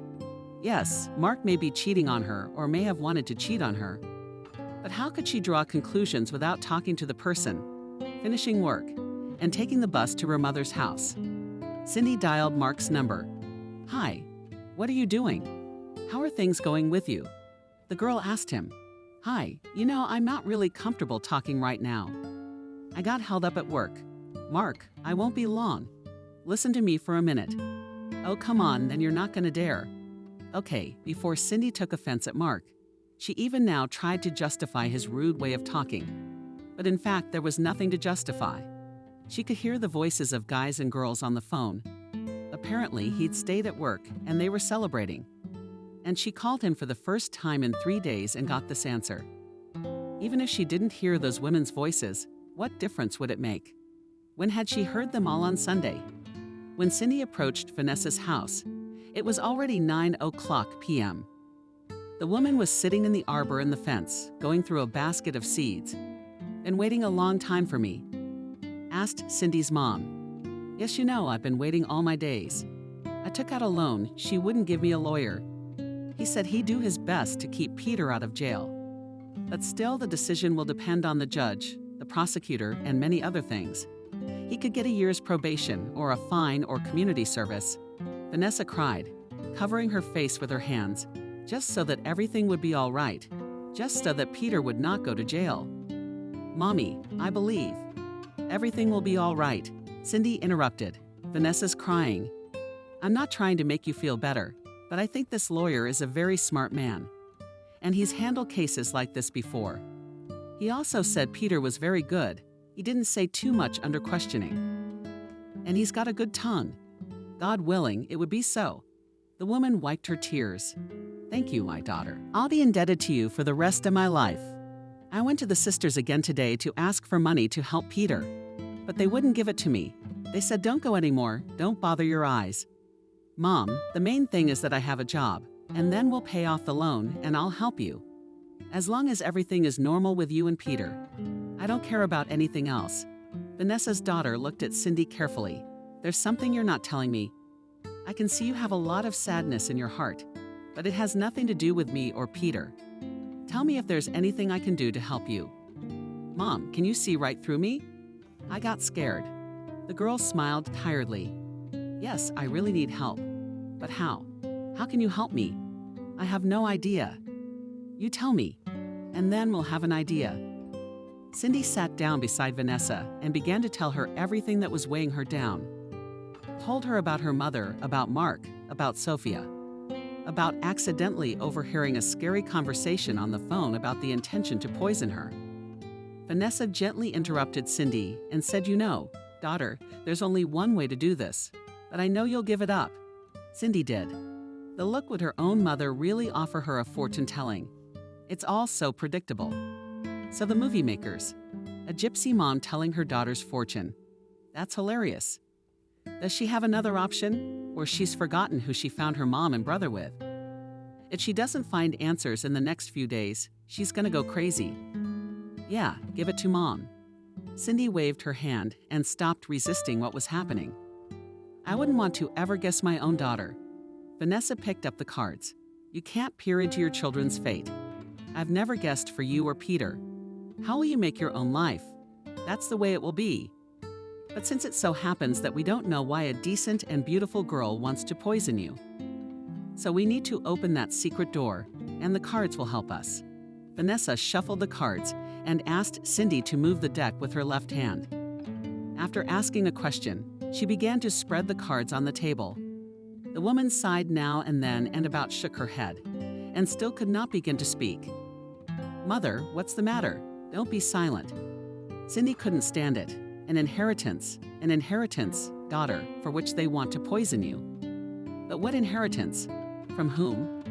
[SPEAKER 2] Yes, Mark may be cheating on her or may have wanted to cheat on her. But how could she draw conclusions without talking to the person, finishing work, and taking the bus to her mother's house? Cindy dialed Mark's number. "Hi, what are you doing? How are things going with you?" The girl asked him. "Hi, I'm not really comfortable talking right now. I got held up at work. Mark, I won't be long. Listen to me for a minute." "Oh, come on, then you're not gonna dare." Okay, before Cindy took offense at Mark, she even now tried to justify his rude way of talking. But in fact, there was nothing to justify. She could hear the voices of guys and girls on the phone. Apparently, he'd stayed at work and they were celebrating. And she called him for the first time in 3 days and got this answer. Even if she didn't hear those women's voices, what difference would it make? When had she heard them all on Sunday? When Cindy approached Vanessa's house, it was already 9:00 p.m. The woman was sitting in the arbor in the fence, going through a basket of seeds. "Been waiting a long time for me?" asked Cindy's mom. "Yes, I've been waiting all my days. I took out a loan. She wouldn't give me a lawyer. He said he'd do his best to keep Peter out of jail. But still, the decision will depend on the judge, the prosecutor, and many other things. He could get a year's probation or a fine or community service." Vanessa cried, covering her face with her hands, just so that everything would be all right, just so that Peter would not go to jail. "Mommy, I believe. Everything will be all right," Cindy interrupted. "Vanessa's crying. I'm not trying to make you feel better, but I think this lawyer is a very smart man. And he's handled cases like this before. He also said Peter was very good. He didn't say too much under questioning. And he's got a good tongue. God willing, it would be so." The woman wiped her tears. "Thank you, my daughter. I'll be indebted to you for the rest of my life. I went to the sisters again today to ask for money to help Peter, but they wouldn't give it to me. They said, 'Don't go anymore, don't bother your eyes.' Mom, the main thing is that I have a job, and then we'll pay off the loan and I'll help you. As long as everything is normal with you and Peter. I don't care about anything else." Vanessa's daughter looked at Cindy carefully. "There's something you're not telling me. I can see you have a lot of sadness in your heart, but it has nothing to do with me or Peter. Tell me if there's anything I can do to help you." "Mom, can you see right through me?" I got scared. The girl smiled tiredly. "Yes, I really need help. But how? How can you help me? I have no idea. You tell me, and then we'll have an idea." Cindy sat down beside Vanessa and began to tell her everything that was weighing her down. Told her about her mother, about Mark, about Sophia, about accidentally overhearing a scary conversation on the phone about the intention to poison her. Vanessa gently interrupted Cindy and said, "Daughter, there's only one way to do this, but I know you'll give it up." Cindy did. The look would her own mother really offer her a fortune-telling? It's all so predictable. So the movie makers, a gypsy mom telling her daughter's fortune. That's hilarious. Does she have another option? Or she's forgotten who she found her mom and brother with? If she doesn't find answers in the next few days, she's gonna go crazy. Yeah, give it to Mom. Cindy waved her hand and stopped resisting what was happening. I wouldn't want to ever guess my own daughter. Vanessa picked up the cards. You can't peer into your children's fate. I've never guessed for you or Peter. How will you make your own life? That's the way it will be. But since it so happens that we don't know why a decent and beautiful girl wants to poison you, so we need to open that secret door, and the cards will help us. Vanessa shuffled the cards and asked Cindy to move the deck with her left hand. After asking a question, she began to spread the cards on the table. The woman sighed now and then and about shook her head, and still could not begin to speak. Mother, what's the matter? Don't be silent. Cindy couldn't stand it. An inheritance, daughter, for which they want to poison you. But what inheritance? From whom?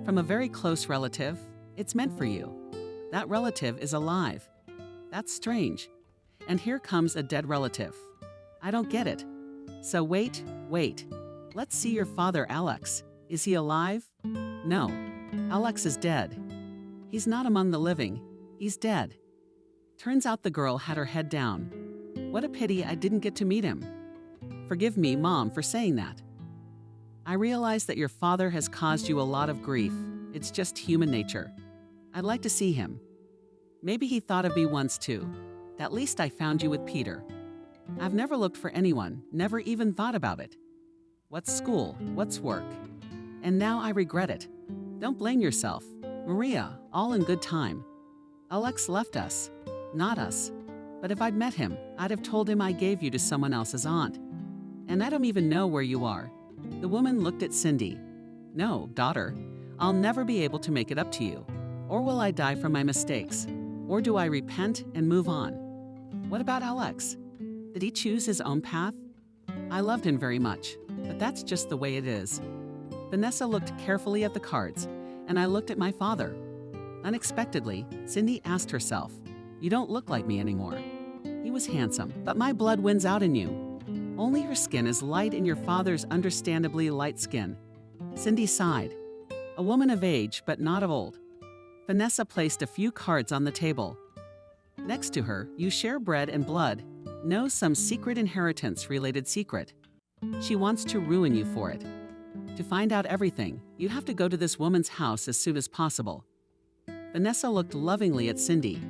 [SPEAKER 2] From a very close relative. It's meant for you. That relative is alive. That's strange. And here comes a dead relative. I don't get it. So wait. Let's see your father, Alex. Is he alive? No. Alex is dead. He's not among the living. He's dead. Turns out the girl had her head down. What a pity I didn't get to meet him. Forgive me, Mom, for saying that. I realize that your father has caused you a lot of grief. It's just human nature. I'd like to see him. Maybe he thought of me once too. At least I found you with Peter. I've never looked for anyone, never even thought about it. What's school? What's work? And now I regret it. Don't blame yourself. Maria, all in good time. Alex left us. Not us. But if I'd met him, I'd have told him I gave you to someone else's aunt. And I don't even know where you are. The woman looked at Cindy. No, daughter, I'll never be able to make it up to you. Or will I die from my mistakes? Or do I repent and move on? What about Alex? Did he choose his own path? I loved him very much, but that's just the way it is. Vanessa looked carefully at the cards, and I looked at my father. Unexpectedly, Cindy asked herself, "You don't look like me anymore." He was handsome, but my blood wins out in you. Only your skin is light in your father's understandably light skin. Cindy sighed. A woman of age, but not of old. Vanessa placed a few cards on the table. Next to her, you share bread and blood. Know some secret inheritance-related secret. She wants to ruin you for it. To find out everything, you have to go to this woman's house as soon as possible. Vanessa looked lovingly at Cindy.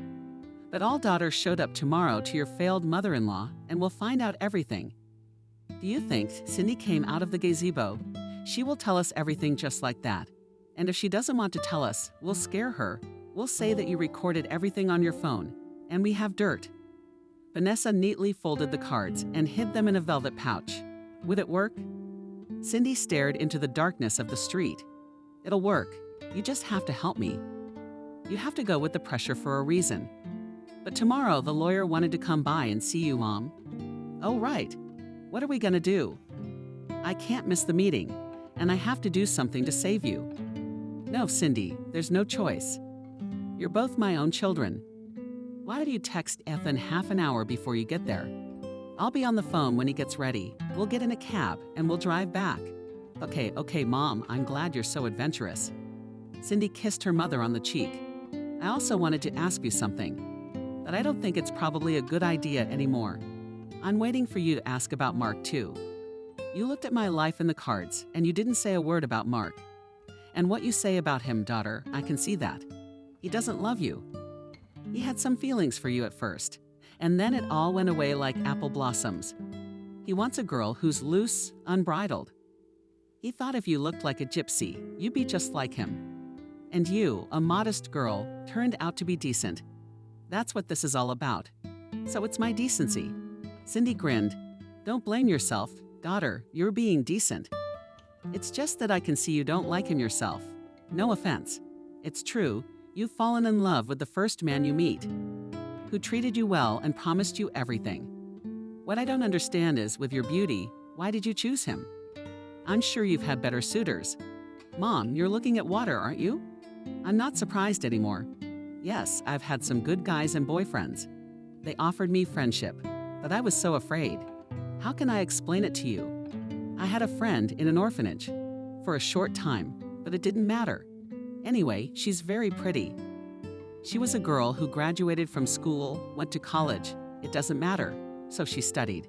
[SPEAKER 2] But all daughters showed up tomorrow to your failed mother-in-law and will find out everything. Do you think Cindy came out of the gazebo? She will tell us everything just like that. And if she doesn't want to tell us, we'll scare her. We'll say that you recorded everything on your phone, and we have dirt. Vanessa neatly folded the cards and hid them in a velvet pouch. Would it work? Cindy stared into the darkness of the street. It'll work. You just have to help me. You have to go with the pressure for a reason. But tomorrow the lawyer wanted to come by and see you, Mom. Oh, right. What are we gonna do? I can't miss the meeting, and I have to do something to save you. No, Cindy, there's no choice. You're both my own children. Why don't you text Ethan half an hour before you get there? I'll be on the phone when he gets ready. We'll get in a cab and we'll drive back. Okay, Mom, I'm glad you're so adventurous. Cindy kissed her mother on the cheek. I also wanted to ask you something, but I don't think it's probably a good idea anymore. I'm waiting for you to ask about Mark, too. You looked at my life in the cards, and you didn't say a word about Mark. And what you say about him, daughter, I can see that. He doesn't love you. He had some feelings for you at first, and then it all went away like apple blossoms. He wants a girl who's loose, unbridled. He thought if you looked like a gypsy, you'd be just like him. And you, a modest girl, turned out to be decent. That's what this is all about. So it's my decency. Cindy grinned. Don't blame yourself, daughter, you're being decent. It's just that I can see you don't like him yourself. No offense. It's true, you've fallen in love with the first man you meet, who treated you well and promised you everything. What I don't understand is, with your beauty, why did you choose him? I'm sure you've had better suitors. Mom, you're looking at water, aren't you? I'm not surprised anymore. Yes, I've had some good guys and boyfriends. They offered me friendship, but I was so afraid. How can I explain it to you? I had a friend in an orphanage for a short time, but it didn't matter. Anyway, she's very pretty. She was a girl who graduated from school, went to college. It doesn't matter. So she studied.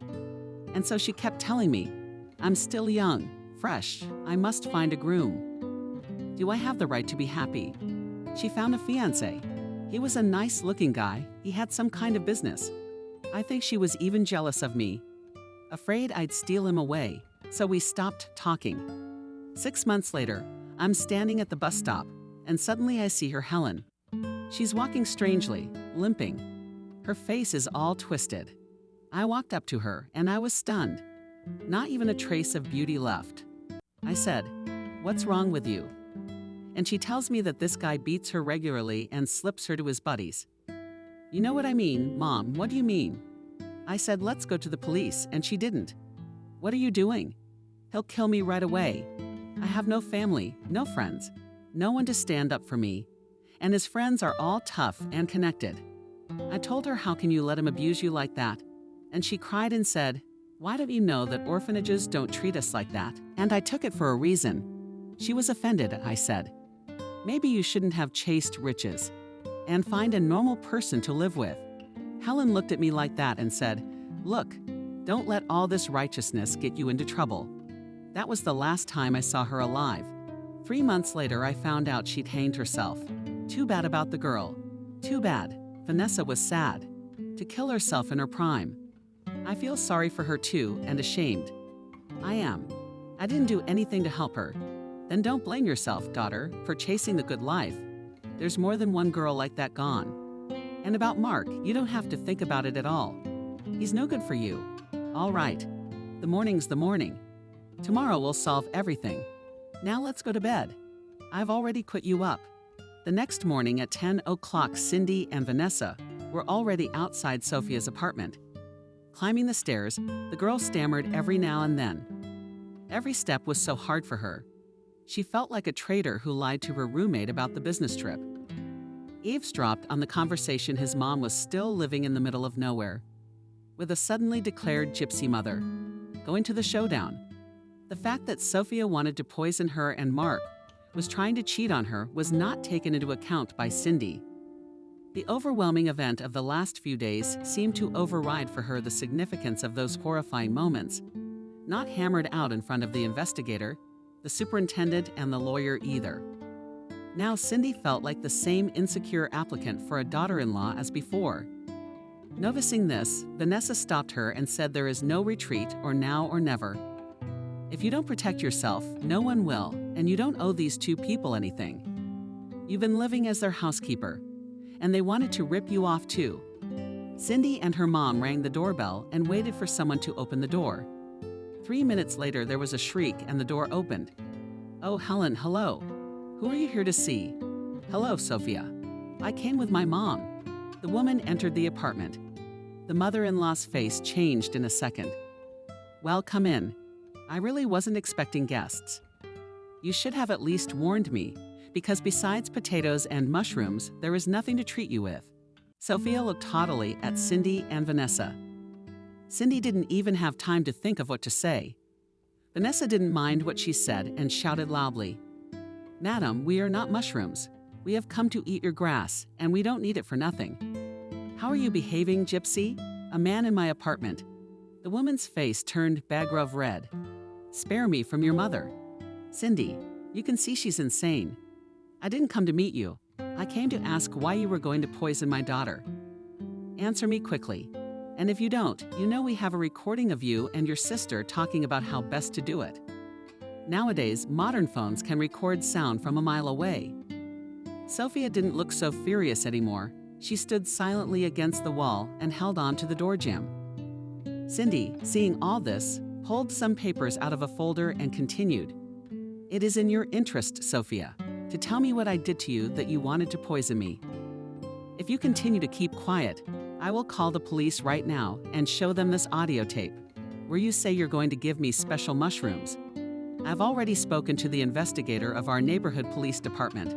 [SPEAKER 2] And so she kept telling me, I'm still young, fresh, I must find a groom. Do I have the right to be happy? She found a fiancé. He was a nice-looking guy. He had some kind of business. I think she was even jealous of me, afraid I'd steal him away, so we stopped talking. 6 months later, I'm standing at the bus stop, and suddenly I see her, Helen. She's walking strangely, limping. Her face is all twisted. I walked up to her, and I was stunned. Not even a trace of beauty left. I said, "What's wrong with you?" And she tells me that this guy beats her regularly and slips her to his buddies. You know what I mean, Mom, what do you mean? I said, let's go to the police, and she didn't. What are you doing? He'll kill me right away. I have no family, no friends, no one to stand up for me. And his friends are all tough and connected. I told her, how can you let him abuse you like that? And she cried and said, why don't you know that orphanages don't treat us like that? And I took it for a reason. She was offended, I said. Maybe you shouldn't have chased riches and find a normal person to live with. Helen looked at me like that and said, look, don't let all this righteousness get you into trouble. That was the last time I saw her alive. 3 months later, I found out she'd hanged herself. Too bad about the girl. Too bad. Vanessa was sad. To kill herself in her prime. I feel sorry for her too, and ashamed. I am. I didn't do anything to help her. Then don't blame yourself, daughter, for chasing the good life. There's more than one girl like that gone. And about Mark, you don't have to think about it at all. He's no good for you. All right. The morning's the morning. Tomorrow we'll solve everything. Now let's go to bed. I've already put you up. The next morning at 10 o'clock, Cindy and Vanessa were already outside Sophia's apartment. Climbing the stairs, the girl stammered every now and then. Every step was so hard for her. She felt like a traitor who lied to her roommate about the business trip. Eavesdropped on the conversation his mom was still living in the middle of nowhere, with a suddenly declared gypsy mother, going to the showdown. The fact that Sophia wanted to poison her and Mark was trying to cheat on her was not taken into account by Cindy. The overwhelming event of the last few days seemed to override for her the significance of those horrifying moments, not hammered out in front of the investigator, the superintendent, and the lawyer either. Now Cindy felt like the same insecure applicant for a daughter-in-law as before. Noticing this, Vanessa stopped her and said there is no retreat or now or never. If you don't protect yourself, no one will, and you don't owe these two people anything. You've been living as their housekeeper, and they wanted to rip you off too. Cindy and her mom rang the doorbell and waited for someone to open the door. 3 minutes later, there was a shriek and the door opened. Oh, Helen, hello. Who are you here to see? Hello, Sophia. I came with my mom. The woman entered the apartment. The mother-in-law's face changed in a second. Well, come in. I really wasn't expecting guests. You should have at least warned me, because besides potatoes and mushrooms, there is nothing to treat you with. Sophia looked haughtily at Cindy and Vanessa. Cindy didn't even have time to think of what to say. Vanessa didn't mind what she said and shouted loudly, Madam, we are not mushrooms. We have come to eat your grass, and we don't need it for nothing. How are you behaving, gypsy? A man in my apartment. The woman's face turned Bagrove red. Spare me from your mother. Cindy, you can see she's insane. I didn't come to meet you. I came to ask why you were going to poison my daughter. Answer me quickly. And if you don't, you know we have a recording of you and your sister talking about how best to do it. Nowadays, modern phones can record sound from a mile away. Sophia didn't look so furious anymore. She stood silently against the wall and held on to the door jamb. Cindy, seeing all this, pulled some papers out of a folder and continued. It is in your interest, Sophia, to tell me what I did to you that you wanted to poison me. If you continue to keep quiet, I will call the police right now and show them this audio tape, where you say you're going to give me special mushrooms. I've already spoken to the investigator of our neighborhood police department.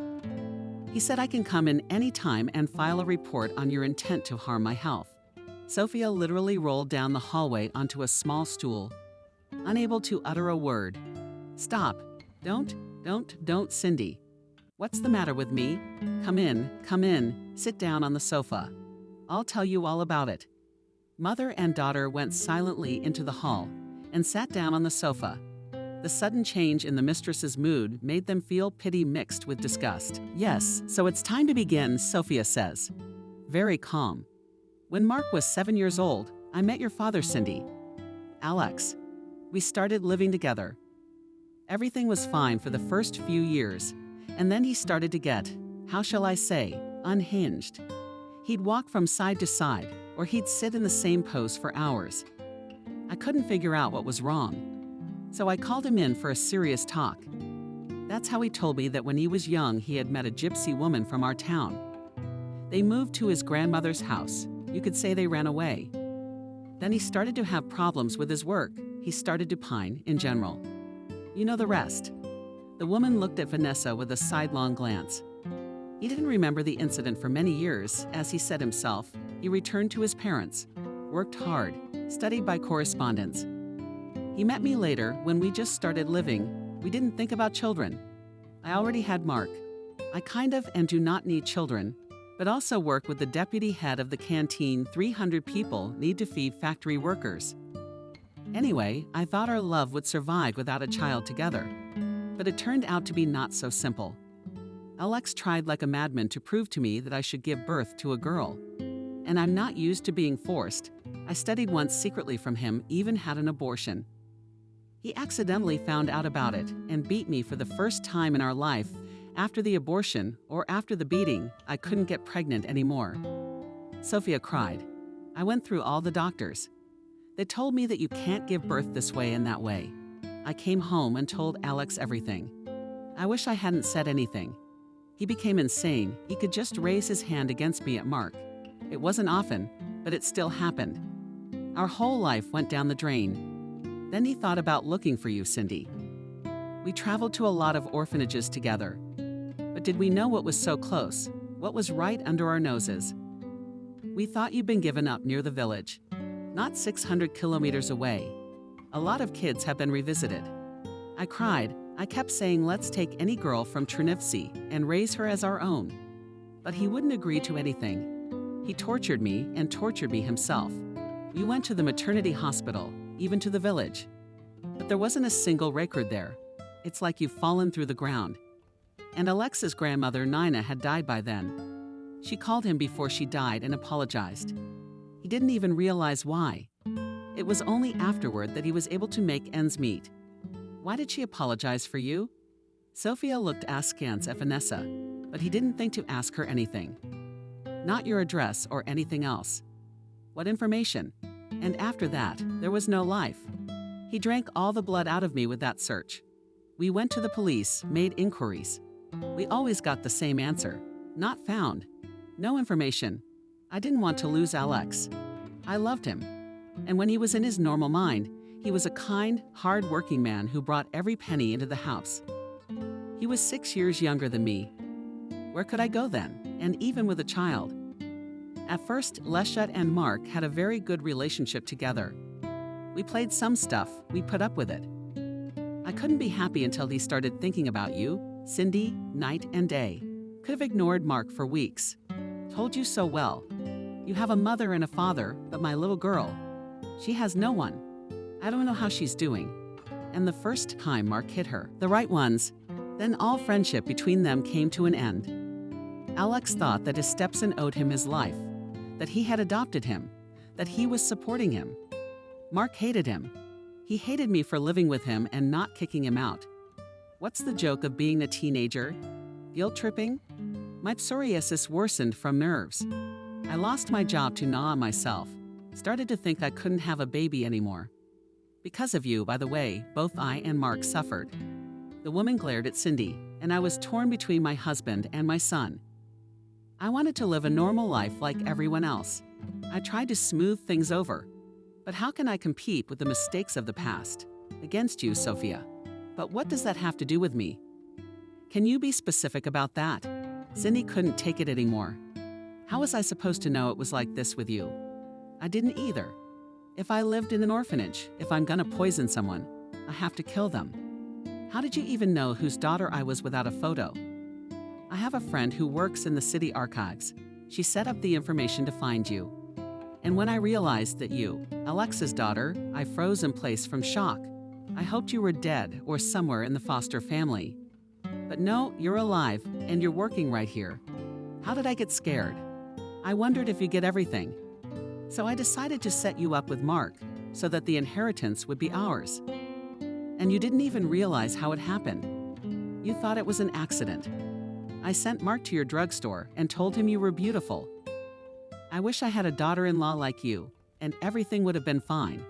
[SPEAKER 2] He said I can come in any time and file a report on your intent to harm my health. Sophia literally rolled down the hallway onto a small stool, unable to utter a word. Stop. Don't, Cindy. What's the matter with me? Come in, sit down on the sofa. I'll tell you all about it. Mother and daughter went silently into the hall and sat down on the sofa. The sudden change in the mistress's mood made them feel pity mixed with disgust. Yes, so it's time to begin, Sophia says. Very calm. When Mark was 7 years old, I met your father, Cindy. Alex. We started living together. Everything was fine for the first few years, and then he started to get, how shall I say, unhinged. He'd walk from side to side, or he'd sit in the same pose for hours. I couldn't figure out what was wrong, so I called him in for a serious talk. That's how he told me that when he was young, he had met a gypsy woman from our town. They moved to his grandmother's house. You could say they ran away. Then he started to have problems with his work. He started to pine in general. You know the rest. The woman looked at Vanessa with a sidelong glance. He didn't remember the incident for many years. As he said himself, he returned to his parents, worked hard, studied by correspondence. He met me later when we just started living. We didn't think about children. I already had Mark. I kind of and do not need children, but also work with the deputy head of the canteen. 300 people need to feed factory workers. Anyway, I thought our love would survive without a child together. But it turned out to be not so simple. Alex tried like a madman to prove to me that I should give birth to a girl. And I'm not used to being forced. I studied once secretly from him, even had an abortion. He accidentally found out about it and beat me for the first time in our life. After the abortion, or after the beating, I couldn't get pregnant anymore. Sophia cried. I went through all the doctors. They told me that you can't give birth this way and that way. I came home and told Alex everything. I wish I hadn't said anything. He became insane. He could just raise his hand against me at Mark. It wasn't often, but it still happened. Our whole life went down the drain. Then he thought about looking for you, Cindy. We traveled to a lot of orphanages together. But did we know what was so close? What was right under our noses? We thought you'd been given up near the village, not 600 kilometers away. A lot of kids have been revisited. I cried. I kept saying, let's take any girl from Ternivtsi and raise her as our own. But he wouldn't agree to anything. He tortured me and tortured me himself. We went to the maternity hospital, even to the village. But there wasn't a single record there. It's like you've fallen through the ground. And Alex's grandmother, Nina, had died by then. She called him before she died and apologized. He didn't even realize why. It was only afterward that he was able to make ends meet. Why did she apologize for you? Sophia looked askance at Vanessa, but he didn't think to ask her anything. Not your address or anything else. What information? And after that, there was no life. He drank all the blood out of me with that search. We went to the police, made inquiries. We always got the same answer. Not found. No information. I didn't want to lose Alex. I loved him. And when he was in his normal mind, he was a kind, hard-working man who brought every penny into the house. He was 6 years younger than me. Where could I go then, and even with a child? At first, Leshat and Mark had a very good relationship together. We played some stuff, we put up with it. I couldn't be happy until he started thinking about you, Cindy, night and day. Could have ignored Mark for weeks. Told you so well. You have a mother and a father, but my little girl, she has no one. I don't know how she's doing. And the first time Mark hit her, the right ones, then all friendship between them came to an end. Alex thought that his stepson owed him his life, that he had adopted him, that he was supporting him. Mark hated him. He hated me for living with him and not kicking him out. What's the joke of being a teenager? Guilt tripping? My psoriasis worsened from nerves. I lost my job to gnaw on myself. Started to think I couldn't have a baby anymore. Because of you, by the way, both I and Mark suffered. The woman glared at Cindy, and I was torn between my husband and my son. I wanted to live a normal life like everyone else. I tried to smooth things over. But how can I compete with the mistakes of the past? Against you, Sophia. But what does that have to do with me? Can you be specific about that? Cindy couldn't take it anymore. How was I supposed to know it was like this with you? I didn't either. If I lived in an orphanage, if I'm gonna poison someone, I have to kill them. How did you even know whose daughter I was without a photo? I have a friend who works in the city archives. She set up the information to find you. And when I realized that you, Alexa's daughter, I froze in place from shock. I hoped you were dead or somewhere in the foster family. But no, you're alive and you're working right here. How did I get scared? I wondered if you get everything. So I decided to set you up with Mark so that the inheritance would be ours. And you didn't even realize how it happened. You thought it was an accident. I sent Mark to your drugstore and told him you were beautiful. I wish I had a daughter-in-law like you, and everything would have been fine.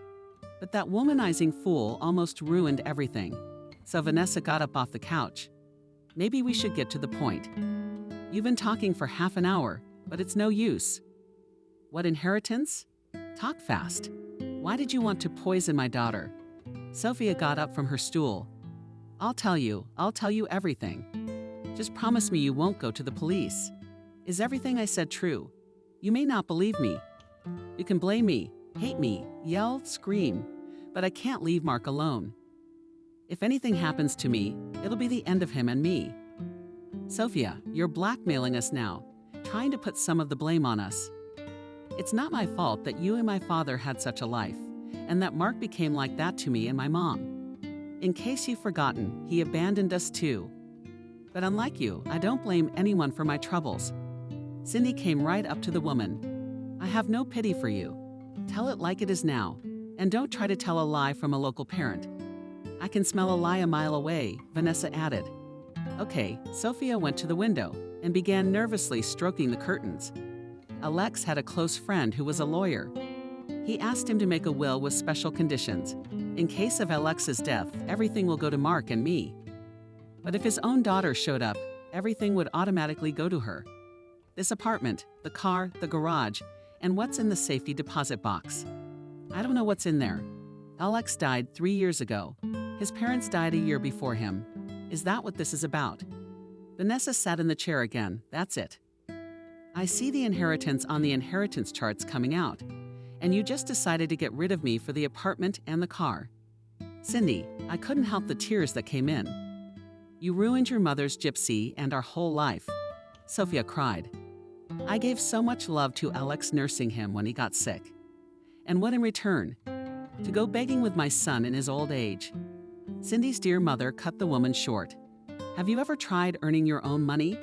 [SPEAKER 2] But that womanizing fool almost ruined everything. So Vanessa got up off the couch. Maybe we should get to the point. You've been talking for half an hour, but it's no use. What inheritance? Talk fast. Why did you want to poison my daughter? Sophia got up from her stool. I'll tell you everything. Just promise me you won't go to the police. Is everything I said true? You may not believe me. You can blame me, hate me, yell, scream, but I can't leave Mark alone. If anything happens to me, it'll be the end of him and me. Sophia, you're blackmailing us now, trying to put some of the blame on us. It's not my fault that you and my father had such a life, and that Mark became like that to me and my mom. In case you've forgotten, he abandoned us too. But unlike you, I don't blame anyone for my troubles. Cindy came right up to the woman. I have no pity for you. Tell it like it is now, and don't try to tell a lie from a local parent. I can smell a lie a mile away, Vanessa added. Okay, Sophia went to the window and began nervously stroking the curtains. Alex had a close friend who was a lawyer. He asked him to make a will with special conditions. In case of Alex's death, everything will go to Mark and me. But if his own daughter showed up, everything would automatically go to her. This apartment, the car, the garage, and what's in the safety deposit box. I don't know what's in there. Alex died 3 years ago. His parents died a year before him. Is that what this is about? Vanessa sat in the chair again. That's it. I see the inheritance on the inheritance charts coming out, and you just decided to get rid of me for the apartment and the car. Cindy, I couldn't help the tears that came in. You ruined your mother's gypsy and our whole life. Sophia cried. I gave so much love to Alex nursing him when he got sick. And what in return? To go begging with my son in his old age. Cindy's dear mother cut the woman short. Have you ever tried earning your own money?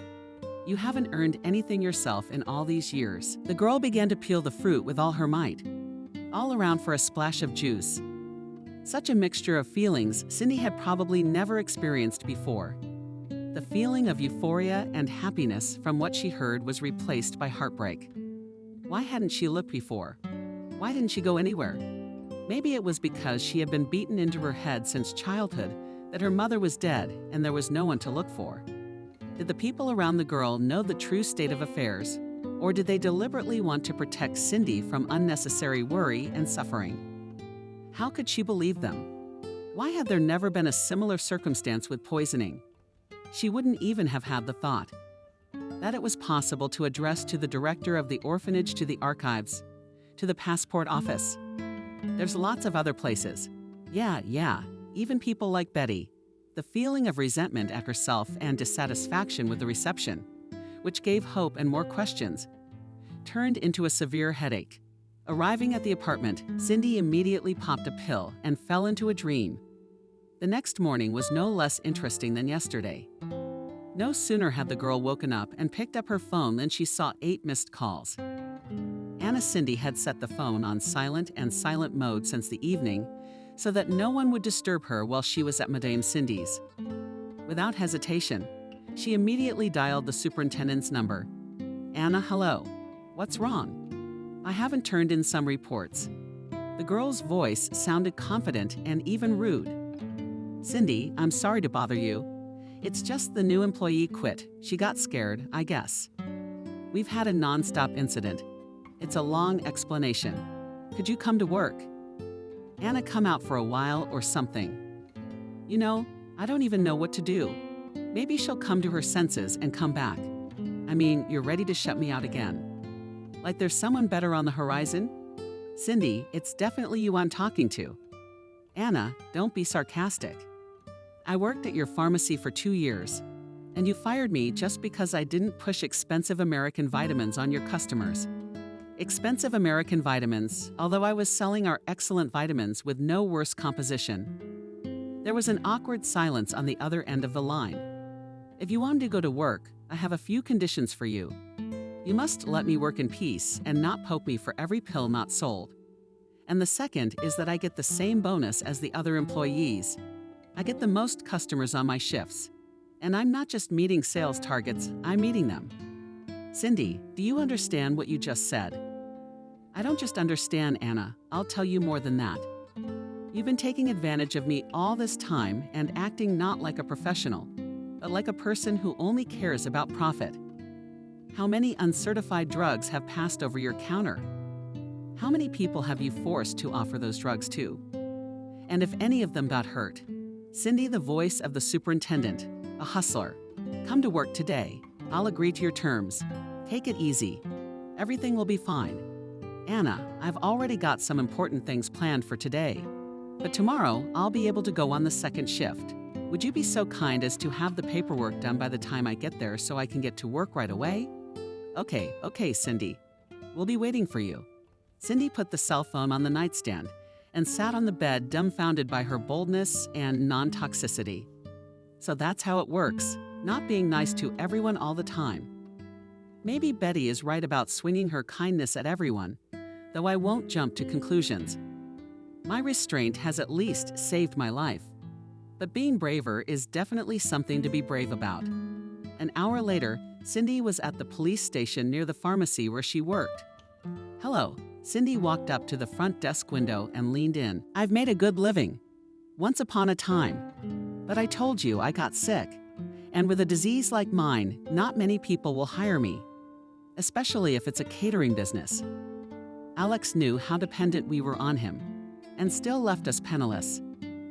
[SPEAKER 2] You haven't earned anything yourself in all these years. The girl began to peel the fruit with all her might, all around for a splash of juice. Such a mixture of feelings Cindy had probably never experienced before. The feeling of euphoria and happiness from what she heard was replaced by heartbreak. Why hadn't she looked before? Why didn't she go anywhere? Maybe it was because she had been beaten into her head since childhood that her mother was dead and there was no one to look for. Did the people around the girl know the true state of affairs, or did they deliberately want to protect Cindy from unnecessary worry and suffering? How could she believe them? Why had there never been a similar circumstance with poisoning? She wouldn't even have had the thought that it was possible to address to the director of the orphanage, to the archives, to the passport office. There's lots of other places. Yeah, even people like Betty. The feeling of resentment at herself and dissatisfaction with the reception, which gave hope and more questions, turned into a severe headache. Arriving at the apartment, Cindy immediately popped a pill and fell into a dream. The next morning was no less interesting than yesterday. No sooner had the girl woken up and picked up her phone than she saw 8 missed calls. Anna Cindy had set the phone on silent and silent mode since the evening so that no one would disturb her while she was at Madame Cindy's. Without hesitation, she immediately dialed the superintendent's number. Anna, hello. What's wrong? I haven't turned in some reports. The girl's voice sounded confident and even rude. Cindy, I'm sorry to bother you. It's just the new employee quit. She got scared, I guess. We've had a non-stop incident. It's a long explanation. Could you come to work? Anna come out for a while or something. You know, I don't even know what to do. Maybe she'll come to her senses and come back. I mean, you're ready to shut me out again. Like there's someone better on the horizon? Cindy, it's definitely you I'm talking to. Anna, don't be sarcastic. I worked at your pharmacy for 2 years, and you fired me just because I didn't push expensive American vitamins on your customers. Expensive American vitamins, although I was selling our excellent vitamins with no worse composition. There was an awkward silence on the other end of the line. If you wanted to go to work, I have a few conditions for you. You must let me work in peace and not poke me for every pill not sold. And the second is that I get the same bonus as the other employees. I get the most customers on my shifts. And I'm not just meeting sales targets, I'm meeting them. Cindy, do you understand what you just said? I don't just understand, Anna. I'll tell you more than that. You've been taking advantage of me all this time and acting not like a professional, but like a person who only cares about profit. How many uncertified drugs have passed over your counter? How many people have you forced to offer those drugs to? And if any of them got hurt? Cindy, the voice of the superintendent, a hustler. Come to work today. I'll agree to your terms. Take it easy. Everything will be fine. Anna, I've already got some important things planned for today. But tomorrow, I'll be able to go on the second shift. Would you be so kind as to have the paperwork done by the time I get there so I can get to work right away? Okay, Cindy. We'll be waiting for you. Cindy put the cell phone on the nightstand and sat on the bed dumbfounded by her boldness and non-toxicity. So that's how it works, not being nice to everyone all the time. Maybe Betty is right about swinging her kindness at everyone, though I won't jump to conclusions. My restraint has at least saved my life. But being braver is definitely something to be brave about. An hour later, Cindy was at the police station near the pharmacy where she worked. "Hello." Cindy walked up to the front desk window and leaned in. "I've made a good living. Once upon a time. But I told you I got sick. And with a disease like mine, not many people will hire me. Especially if it's a catering business." Alex knew how dependent we were on him, and still left us penniless.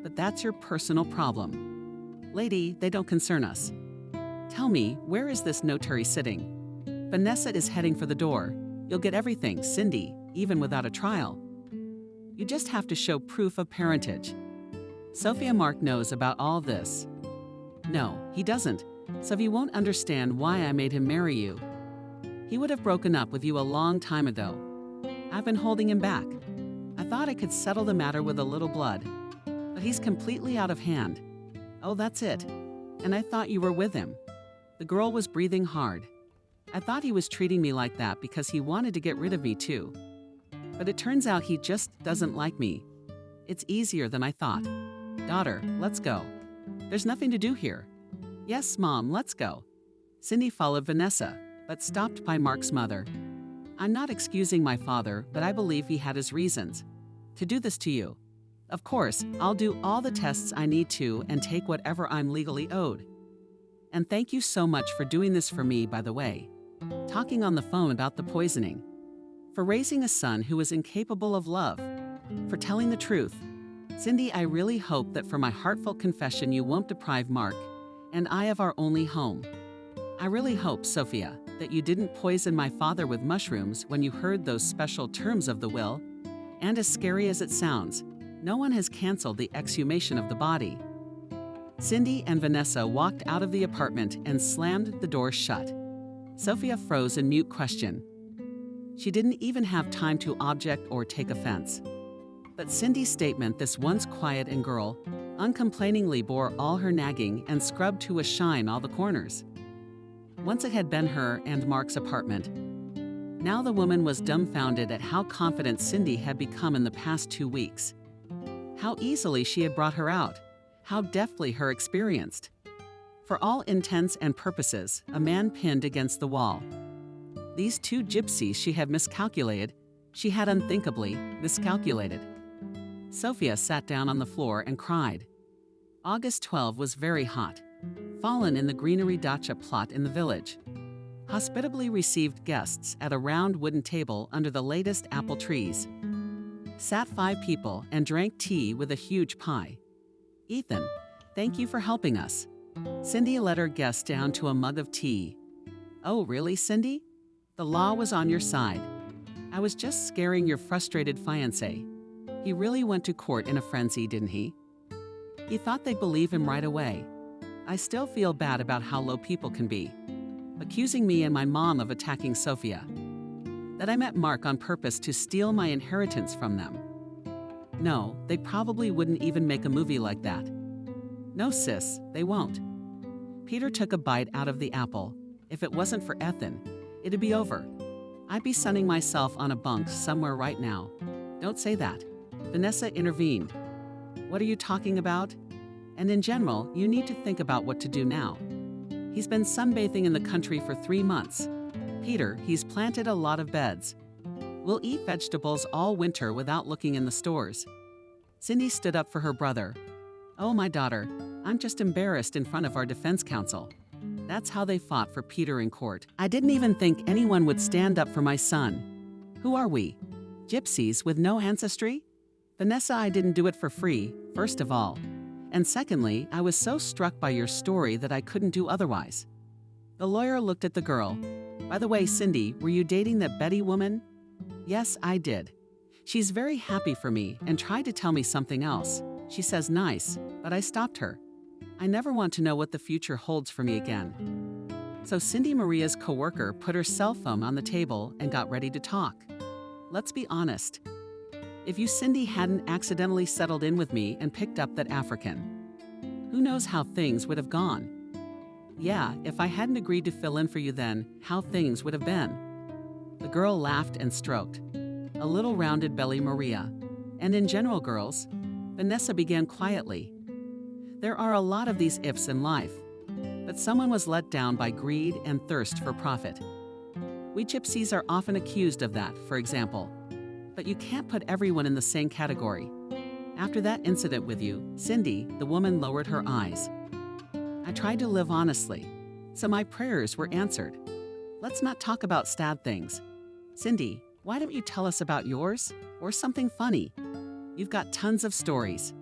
[SPEAKER 2] But that's your personal problem. Lady, they don't concern us. Tell me, where is this notary sitting? Vanessa is heading for the door. You'll get everything, Cindy, even without a trial. You just have to show proof of parentage. Sophia Mark knows about all this. No, he doesn't, so he won't understand why I made him marry you. He would have broken up with you a long time ago. I've been holding him back. I thought I could settle the matter with a little blood. But he's completely out of hand. Oh, that's it. And I thought you were with him. The girl was breathing hard. I thought he was treating me like that because he wanted to get rid of me too. But it turns out he just doesn't like me. It's easier than I thought. Daughter, let's go. There's nothing to do here. Yes, Mom, let's go. Cindy followed Vanessa, but stopped by Mark's mother. I'm not excusing my father, but I believe he had his reasons to do this to you. Of course, I'll do all the tests I need to and take whatever I'm legally owed. And thank you so much for doing this for me, by the way. Talking on the phone about the poisoning. For raising a son who was incapable of love. For telling the truth. Cindy, I really hope that for my heartfelt confession you won't deprive Mark and I of our only home. I really hope, Sophia, that you didn't poison my father with mushrooms when you heard those special terms of the will. And as scary as it sounds, no one has canceled the exhumation of the body. Cindy and Vanessa walked out of the apartment and slammed the door shut. Sophia froze in mute question. She didn't even have time to object or take offense. But Cindy's statement, this once quiet and girl, uncomplainingly bore all her nagging and scrubbed to a shine all the corners. Once it had been her and Mark's apartment. Now the woman was dumbfounded at how confident Cindy had become in the past 2 weeks. How easily she had brought her out. How deftly her experienced. For all intents and purposes, a man pinned against the wall. These 2 gypsies she had miscalculated, she had unthinkably miscalculated. Sophia sat down on the floor and cried. August 12 was very hot. Fallen in the greenery dacha plot in the village. Hospitably received guests at a round wooden table under the latest apple trees. Sat 5 people and drank tea with a huge pie. Ethan, thank you for helping us. Cindy led her guests down to a mug of tea. Oh, really, Cindy? The law was on your side. I was just scaring your frustrated fiancé. He really went to court in a frenzy, didn't he? He thought they'd believe him right away. I still feel bad about how low people can be. Accusing me and my mom of attacking Sophia. That I met Mark on purpose to steal my inheritance from them. No, they probably wouldn't even make a movie like that. No, sis, they won't. Peter took a bite out of the apple. If it wasn't for Ethan, it'd be over. I'd be sunning myself on a bunk somewhere right now. Don't say that. Vanessa intervened. What are you talking about? And in general, you need to think about what to do now. He's been sunbathing in the country for 3 months. Peter, he's planted a lot of beds. We'll eat vegetables all winter without looking in the stores. Cindy stood up for her brother. Oh, my daughter, I'm just embarrassed in front of our defense counsel. That's how they fought for Peter in court. I didn't even think anyone would stand up for my son. Who are we? Gypsies with no ancestry? Vanessa, I didn't do it for free, first of all. And secondly, I was so struck by your story that I couldn't do otherwise. The lawyer looked at the girl. By the way, Cindy, were you dating that Betty woman? Yes, I did. She's very happy for me and tried to tell me something else. She says nice, but I stopped her. I never want to know what the future holds for me again. So Cindy Maria's coworker put her cell phone on the table and got ready to talk. Let's be honest. If you, Cindy, hadn't accidentally settled in with me and picked up that African, who knows how things would have gone? Yeah, if I hadn't agreed to fill in for you then, how things would have been." The girl laughed and stroked a little rounded belly Maria. "And in general, girls," Vanessa began quietly, "there are a lot of these ifs in life. But someone was let down by greed and thirst for profit. We gypsies are often accused of that, for example. But you can't put everyone in the same category. After that incident with you, Cindy," the woman lowered her eyes, "I tried to live honestly, so my prayers were answered. Let's not talk about sad things. Cindy, why don't you tell us about yours? Or something funny? You've got tons of stories."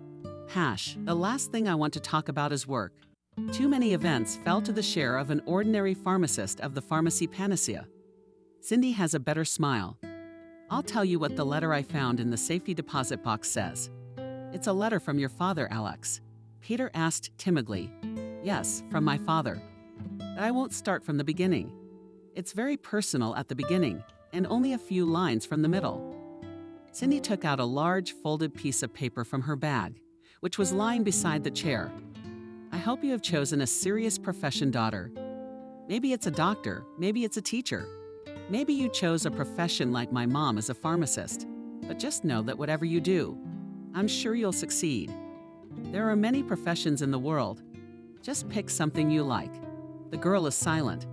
[SPEAKER 2] "Hash, the last thing I want to talk about is work. Too many events fell to the share of an ordinary pharmacist of the pharmacy panacea." Cindy has a better smile. "I'll tell you what the letter I found in the safety deposit box says. It's a letter from your father, Alex." Peter asked timidly. "Yes, from my father. But I won't start from the beginning. It's very personal at the beginning, and only a few lines from the middle." Cindy took out a large folded piece of paper from her bag, which was lying beside the chair. "I hope you have chosen a serious profession, daughter. Maybe it's a doctor, maybe it's a teacher. Maybe you chose a profession like my mom as a pharmacist. But just know that whatever you do, I'm sure you'll succeed. There are many professions in the world. Just pick something you like." The girl is silent.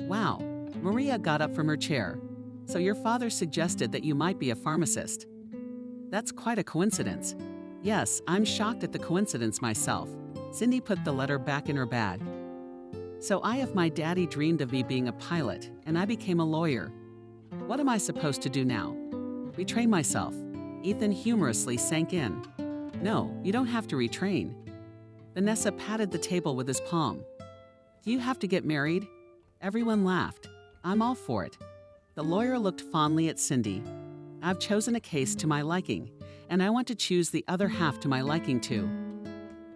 [SPEAKER 2] "Wow." Maria got up from her chair. "So your father suggested that you might be a pharmacist. That's quite a coincidence." "Yes, I'm shocked at the coincidence myself." Cindy put the letter back in her bag. "So my daddy dreamed of me being a pilot, and I became a lawyer. What am I supposed to do now? Retrain myself?" Ethan humorously sank in. "No, you don't have to retrain." Vanessa patted the table with his palm. "Do you have to get married?" Everyone laughed. "I'm all for it." The lawyer looked fondly at Cindy. "I've chosen a case to my liking, and I want to choose the other half to my liking too."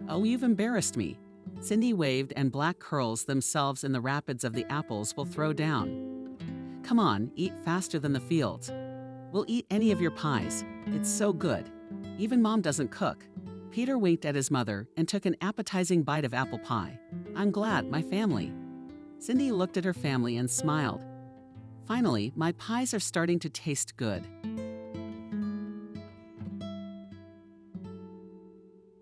[SPEAKER 2] "Oh, you've embarrassed me." Cindy waved, and black curls themselves in the rapids of the apples will throw down. "Come on, eat faster than the fields. We'll eat any of your pies. It's so good. Even Mom doesn't cook." Peter winked at his mother and took an appetizing bite of apple pie. "I'm glad, my family." Cindy looked at her family and smiled. "Finally, my pies are starting to taste good."